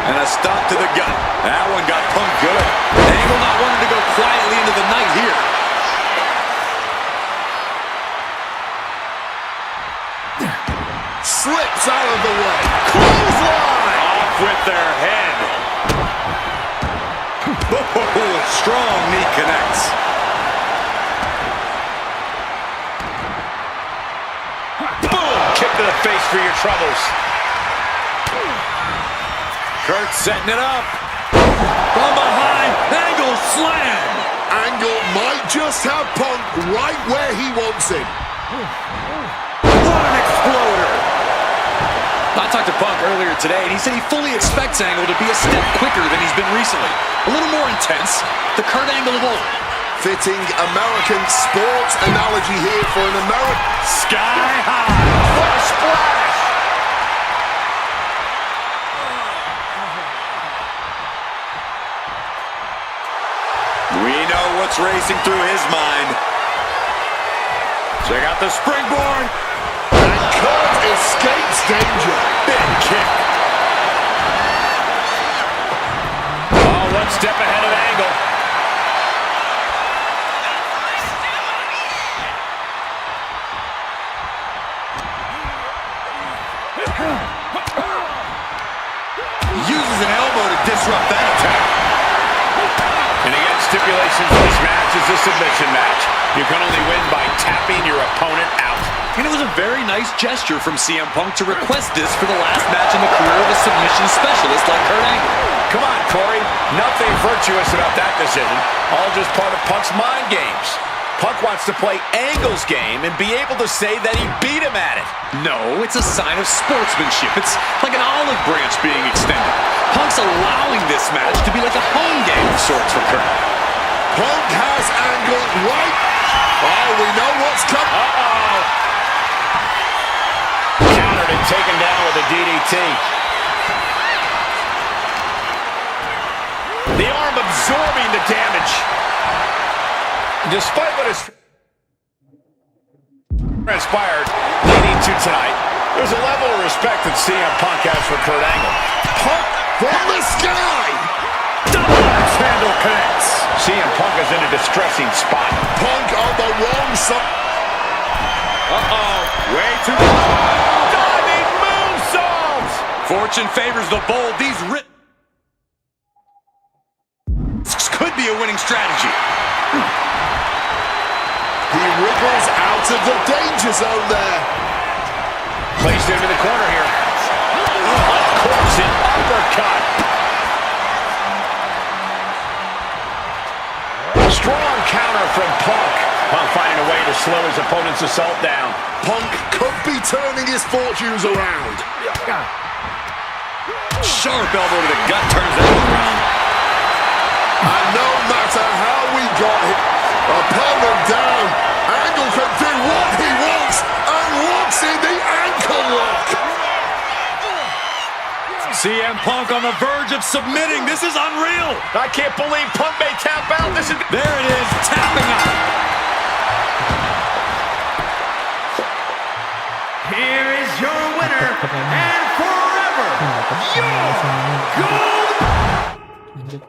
D: And a stop to the gut. That one got Punk good. Angle not wanting to go quietly into the night here.
C: Slips out of the way. Clothesline!
D: Off with their head. Oh, strong knee connects.
B: Boom! Kick to the face for your troubles.
D: Kurt setting it up. From behind, Angle slam.
C: Angle might just have Punk right where he wants him.
D: What an exploder. I talked to Punk earlier today, and he said he fully expects Angle to be a step quicker than he's been recently. A little more intense. The Kurt Angle of old.
C: Fitting American sports analogy here for an American.
D: Sky high.
B: What a splash!
D: We know what's racing through his mind.
B: Check out the springboard.
C: And Kurt escapes danger.
B: Big kick. Oh, one step ahead of Angle.
D: Uses an elbow to disrupt that attack.
B: And again, stipulations for this match is a submission match. You can only win by tapping your opponent out.
D: And it was a very nice gesture from CM Punk to request this for the last match in the career of a submission specialist like Kurt Angle.
B: Come on, Corey. Nothing virtuous about that decision. All just part of Punk's mind games. Punk wants to play Angle's game and be able to say that he beat him at it.
D: No, it's a sign of sportsmanship. It's like an olive branch being extended. Punk's allowing this match to be like a home game of sorts for Kurt.
C: Punk has Angle right. Oh, we know what's coming.
B: Uh-oh. Countered and taken down with a DDT. The arm absorbing the damage. Despite what has transpired leading to tonight, There's a level of respect that CM Punk has for Kurt Angle.
C: Punk from the sky.
D: Double axe handle connects.
B: CM Punk is in a distressing spot.
C: Punk on the wrong side.
D: Uh-oh. Way too
B: Diving moonsaults!
D: Fortune favors the bold. These risks could be a winning strategy.
C: He wriggles out of the danger zone there.
B: Placed into the corner here. Of course, an uppercut. Strong counter from Punk. Punk finding a way to slow his opponent's assault down.
C: Punk could be turning his fortunes around.
D: Sharp elbow to the gut turns that around.
C: And no matter how we got him, opponent down, Angle can do what he wants and locks in the ankle lock.
D: CM Punk on the verge of submitting. This is unreal.
B: I can't believe Punk may tap out. This is...
D: There it is, tapping out.
F: Here is your winner, and forever, your gold.
A: Lanjut.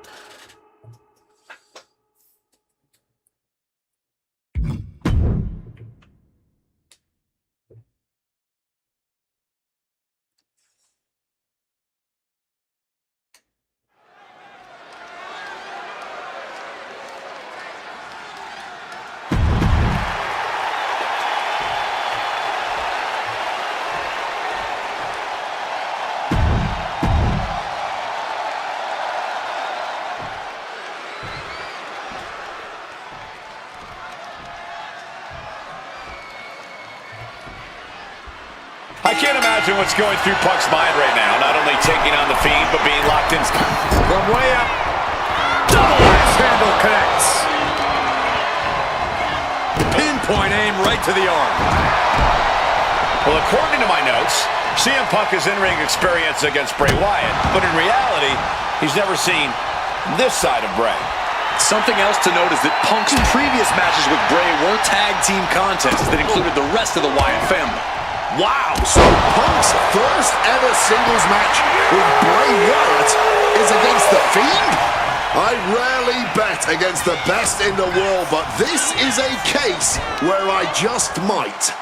B: I can't imagine what's going through Punk's mind right now. Not only taking on the Fiend, but being locked in from way up.
D: Double axe handle connects. Pinpoint aim right to the arm.
B: Well, according to my notes, CM Punk has in-ring experience against Bray Wyatt, but in reality, he's never seen this side of Bray.
D: Something else to note is that Punk's previous matches with Bray were tag team contests that included the rest of the Wyatt family.
C: Wow, so Punk's first ever singles match with Bray Wyatt is against The Fiend? I rarely bet against the best in the world, but this is a case where I just might.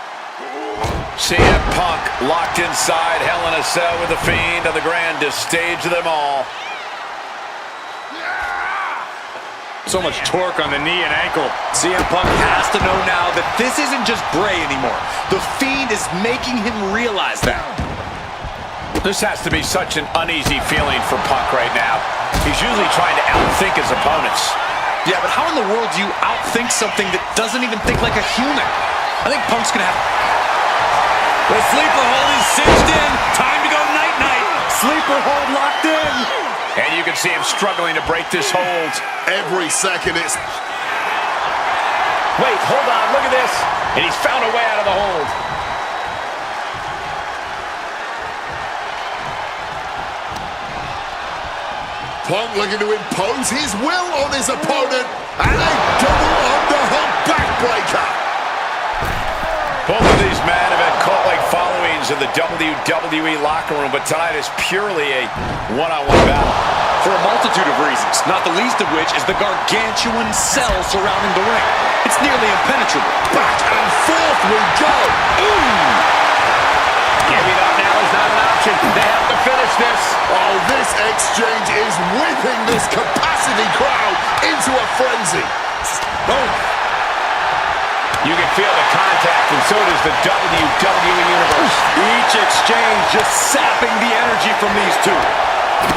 B: CM Punk locked inside Hell in a Cell with The Fiend on the grandest stage of them all.
D: So much torque on the knee and ankle. CM Punk has to know now that this isn't just Bray anymore. The Fiend is making him realize that.
B: This has to be such an uneasy feeling for Punk right now. He's usually trying to outthink his opponents.
D: Yeah, but how in the world do you outthink something that doesn't even think like a human? I think Punk's gonna have... The sleeper hold is cinched in. Time to go night-night. Sleeper hold locked in.
B: And you can see him struggling to break this hold.
C: Every second it's...
B: Wait, hold on, look at this. And he's found a way out of the hold.
C: Punk looking to impose his will on his opponent. And a double underhook backbreaker.
B: Both of these men have had cult-like followings in the WWE locker room, but tonight is purely a one-on-one battle.
D: For a multitude of reasons, not the least of which is the gargantuan cell surrounding the ring. It's nearly impenetrable.
C: Back and forth we go. Ooh!
B: Giving up now is not an option. They have to finish this.
C: Oh, this exchange is whipping this capacity crowd into a frenzy.
B: Oh. You can feel the contact, and so does the WWE Universe.
D: Each exchange just sapping the energy from these two.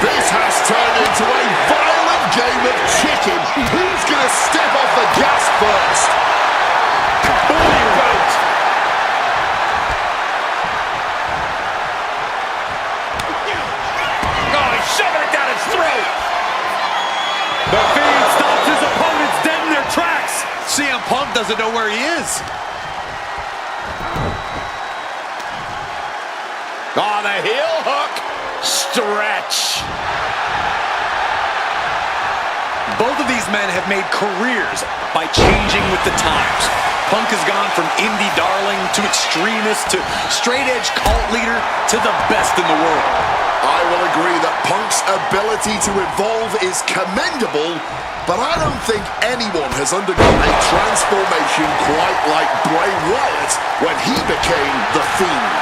C: This has turned into a violent game of chicken. Who's going to step off the gas first?
B: Bully boat. Oh, he's shoving it down his throat.
D: The Fiend stops his opponents dead in their tracks. CM Punk doesn't know where he is.
B: On the heel hook. Stretch.
D: Both of these men have made careers by changing with the times. Punk has gone from indie darling to extremist to straight-edge cult leader to the best in the world.
C: I will agree that Punk's ability to evolve is commendable, but I don't think anyone has undergone a transformation quite like Bray Wyatt when he became The Fiend.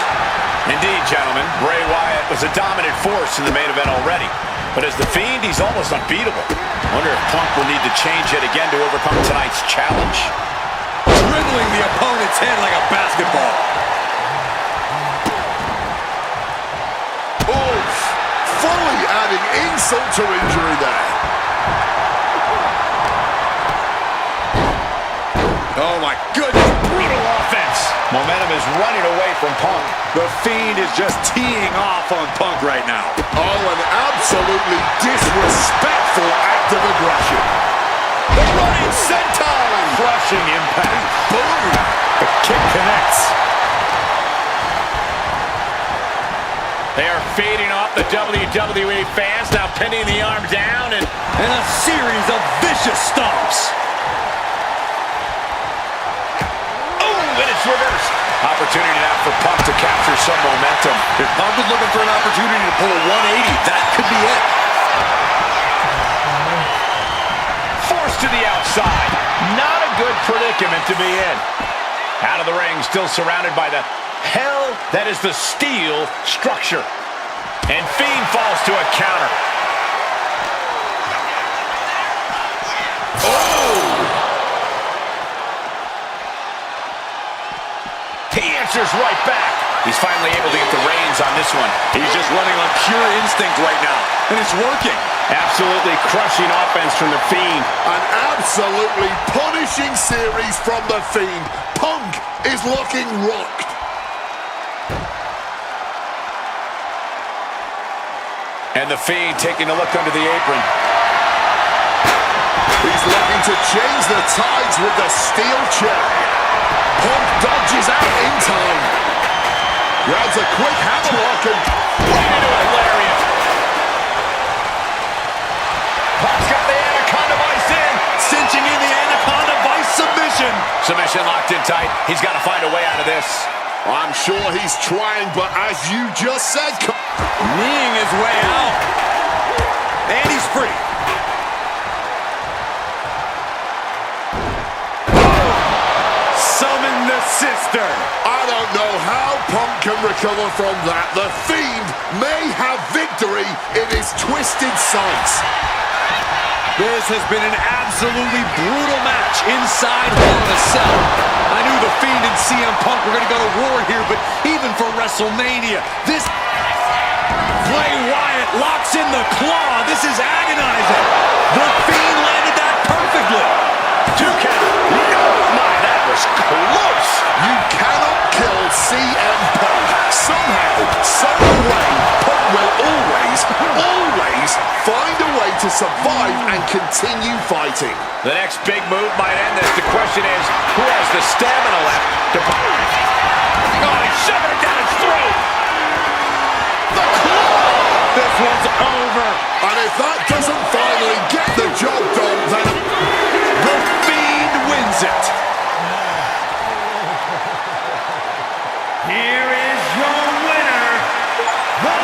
B: Indeed, gentlemen, Bray Wyatt was a dominant force in the main event already. But as The Fiend, he's almost unbeatable. Wonder if Punk will need to change it again to overcome tonight's challenge.
D: Dribbling the opponent's head like a basketball.
C: Oof! Fully adding insult to injury there.
D: Oh my goodness, brutal offense.
B: Momentum is running away from Punk.
D: The Fiend is just teeing off on Punk right now.
C: Oh, an absolutely disrespectful act of aggression.
B: The running senton! Crushing impact.
C: Boom!
B: The kick connects. They are fading off the WWE fans, now pinning the arm down and
D: a series of vicious stomps.
B: oh, and it's reversed. Opportunity now for Punk to capture some momentum.
D: If Punk was looking for an opportunity to pull a 180, that could be it.
B: Forced to the outside. Not a good predicament to be in. Out of the ring, still surrounded by the hell that is the steel structure. And Fiend falls to a counter. He answers right back. He's finally able to get the reins on this one.
D: He's just running on pure instinct right now, and it's working.
B: Absolutely crushing offense from the Fiend.
C: An absolutely punishing series from The Fiend. Punk is looking rocked.
B: And the Fiend taking a look under the apron.
C: He's looking to change the tides with the steel chair. Punk dodges out in time. Grabs a quick hammerlock and
B: Right into a lariat. Punk's got the Anaconda Vice in.
D: Cinching in the Anaconda Vice submission.
B: Submission locked in tight. He's got to find a way out of this.
C: I'm sure he's trying, but as you just said,
D: Kneeing his way out. And he's free. Summon the sister.
C: I don't know how Punk can recover from that. The Fiend may have victory in his twisted sights.
D: This has been an absolutely brutal match inside Hell in a Cell. I knew The Fiend and CM Punk were going to go to war here, but even for WrestleMania, this Bray Wyatt locks in the claw. This is agonizing. The Fiend landed that perfectly.
B: 2 count. No, my, that was close.
C: You cannot kill CM Punk. Somehow, some way, Punk will always find a way to survive and continue fighting.
B: The next big move might end this. The question is, who has the stamina left to... Oh, he's shoving it down his throat.
C: The claw!
D: This one's over.
C: And if that doesn't finally get the job done, then
D: The Fiend wins it.
F: Here is your winner, The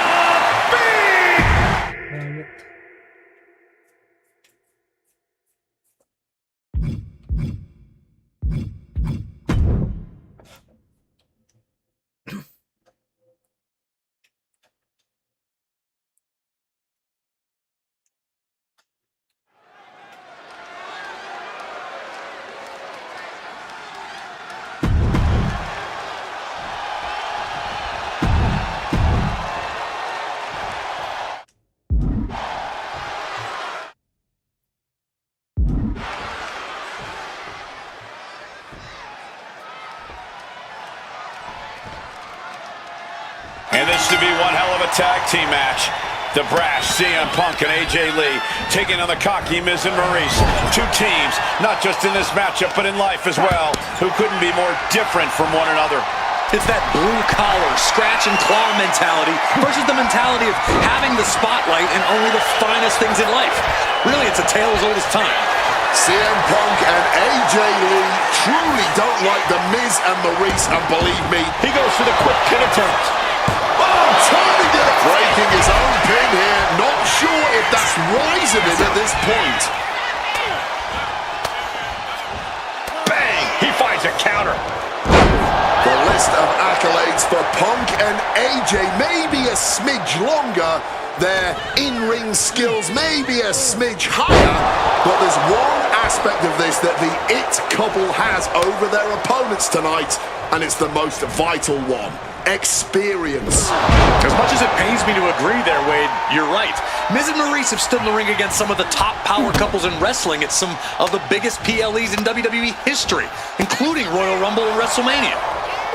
F: Fiend!
B: And this should be one hell of a tag team match. The Brash, CM Punk, and AJ Lee taking on the cocky Miz and Maurice. Two teams, not just in this matchup, but in life as well, who couldn't be more different from one another.
D: It's that blue-collar, scratch-and-claw mentality versus the mentality of having the spotlight and only the finest things in life. Really, it's a tale as old as time.
C: CM Punk and AJ Lee truly don't like the Miz and Maurice, and believe me,
B: He goes for the quick pin attempt.
C: oh, turning it, breaking his own pin here. Not sure if that's wise of him at this point.
B: Bang! He finds a counter.
C: The list of accolades for Punk and AJ may be a smidge longer, their in-ring skills may be a smidge higher, but there's one aspect of this that the It couple has over their opponents tonight, and it's the most vital one: experience.
D: As much as it pains me to agree there, Wade, you're right. Miz and Maurice have stood in the ring against some of the top power couples in wrestling at some of the biggest PLEs in WWE history, including Royal Rumble and WrestleMania.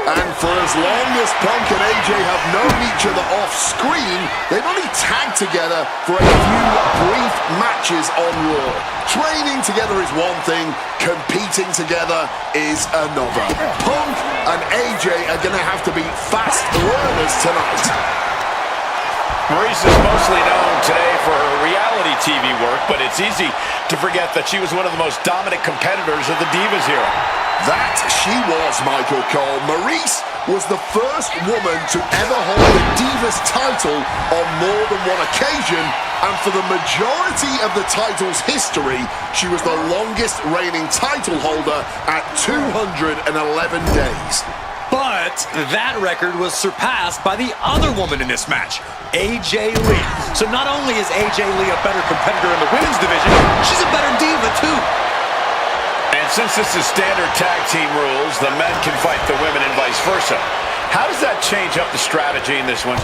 C: And for as long as Punk and AJ have known each other off-screen, they've only tagged together for a few brief matches on Raw. Training together is one thing, competing together is another. Punk and AJ are going to have to be fast learners tonight.
B: Maurice is mostly known today for her reality TV work, but it's easy to forget that she was one of the most dominant competitors of the Divas era.
C: That she was, Michael Cole. Maurice was the first woman to ever hold the Divas title on more than one occasion, and for the majority of the title's history, she was the longest reigning title holder at 211 days.
D: But that record was surpassed by the other woman in this match, AJ Lee. So not only is AJ Lee a better competitor in the women's division, she's a better diva too.
B: And since this is standard tag team rules, the men can fight the women and vice versa. How does that change up the strategy in this one?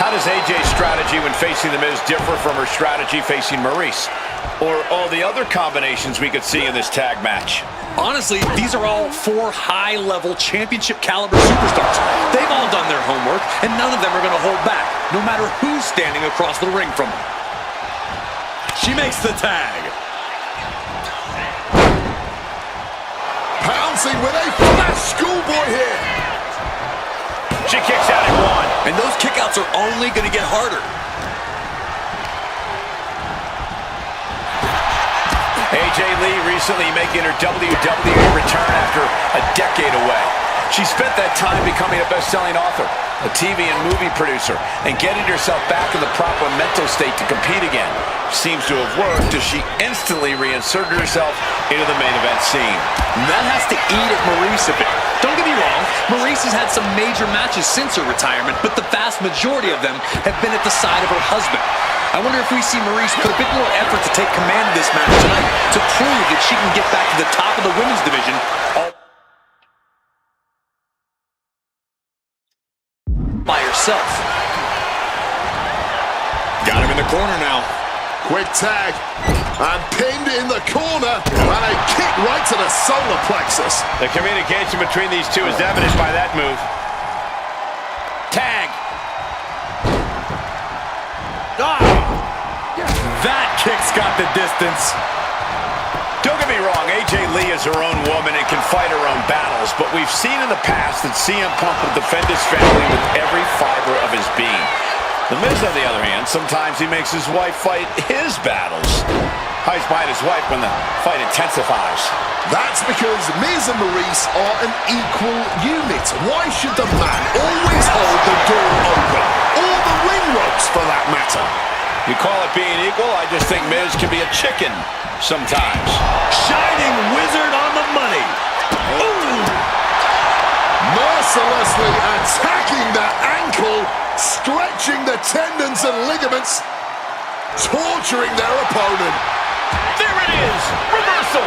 B: How does AJ's strategy when facing The Miz differ from her strategy facing Maurice? Or all the other combinations we could see in this tag match?
D: Honestly, these are all four high-level championship caliber superstars. They've all done their homework, and none of them are going to hold back, no matter who's standing across the ring from them. She makes the tag.
C: Pouncing with a flash schoolboy here.
B: She kicks out at one.
D: And those kickouts are only going to get harder.
B: AJ Lee recently making her WWE return after a decade away. She spent that time becoming a best-selling author, a TV and movie producer, and getting herself back in the proper mental state to compete again. Seems to have worked as she instantly reinserted herself into the main event scene.
D: That has to eat at Maurice a bit. Don't get me wrong, Maurice has had some major matches since her retirement, but the vast majority of them have been at the side of her husband. I wonder if we see Maurice put a bit more effort to take command of this match tonight to prove that she can get back to the top of the women's division all by herself. Got him in the corner now.
C: Quick tag, and pinned in the corner, and a kick right to the solar plexus.
B: The communication between these two is evident by that move. Tag.
D: That kick's got the distance.
B: Don't get me wrong, AJ Lee is her own woman and can fight her own battles, but we've seen in the past that CM Punk will defend his family with every fiber of his being. The Miz, on the other hand, sometimes he makes his wife fight his battles. Hides behind his wife when the fight intensifies.
C: That's because Miz and Maurice are an equal unit. Why should the man always hold the door open? Or the ring ropes, for that matter?
B: You call it being equal? I just think Miz can be a chicken sometimes.
D: Shining wizard on the money. Ooh.
C: Mercilessly attacking the ankle, stretching the tendons and ligaments, torturing their opponent.
B: There it is! Reversal!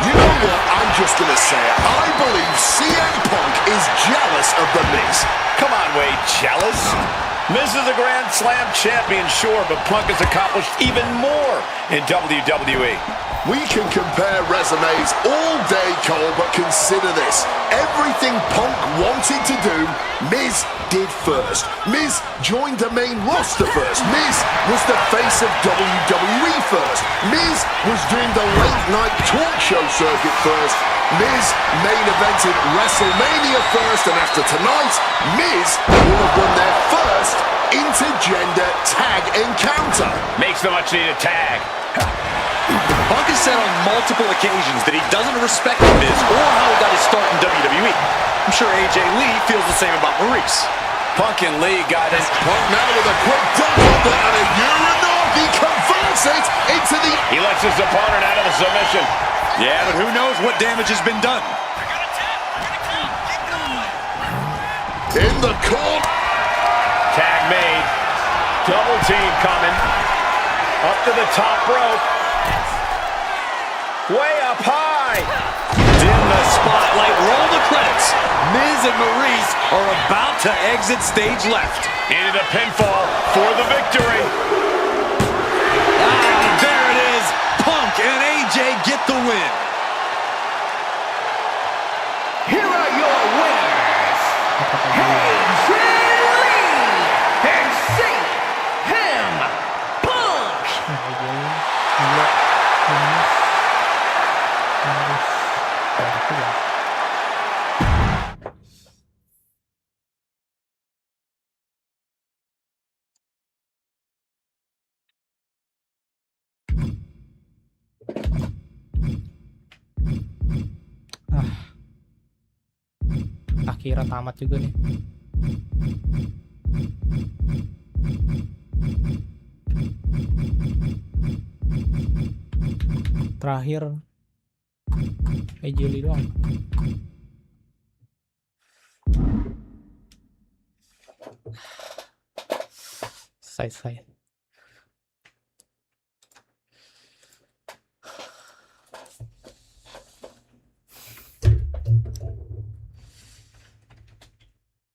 C: You know what? I'm just going to say it. I believe CM Punk is jealous of The Miz.
B: Come on, Wade, jealous? Miz is a Grand Slam champion, sure, but Punk has accomplished even more in WWE.
C: We can compare resumes all day, Cole, but consider this. Everything Punk wanted to do, Miz did first. Miz joined the main roster first. Miz was the face of WWE first. Miz was doing the late-night talk show circuit first. Miz main evented WrestleMania first, and after tonight, Miz will have won their first intergender tag encounter.
B: Makes the much-needed tag.
D: Punk has said on multiple occasions that he doesn't respect The Miz or how he got his start in WWE. I'm sure AJ Lee feels the same about Maurice.
B: Punk and Lee got it.
C: Punk now with a quick double and a Uranagi converts it into the...
B: He lets his opponent out of the submission.
D: Yeah, but who knows what damage has been done.
C: In the corner.
B: Tag made. Double team coming. Up to the top rope. Way up high.
D: Dim the spotlight, roll the credits. Miz and Maurice are about to exit stage left.
B: Into the pinfall for the victory.
D: There it is. Punk and AJ get the win.
F: Here are your winners, AJ Lee and CM Punk.
A: Akhirnya tamat juga nih. Terakhir Ejeli doang. Selesai.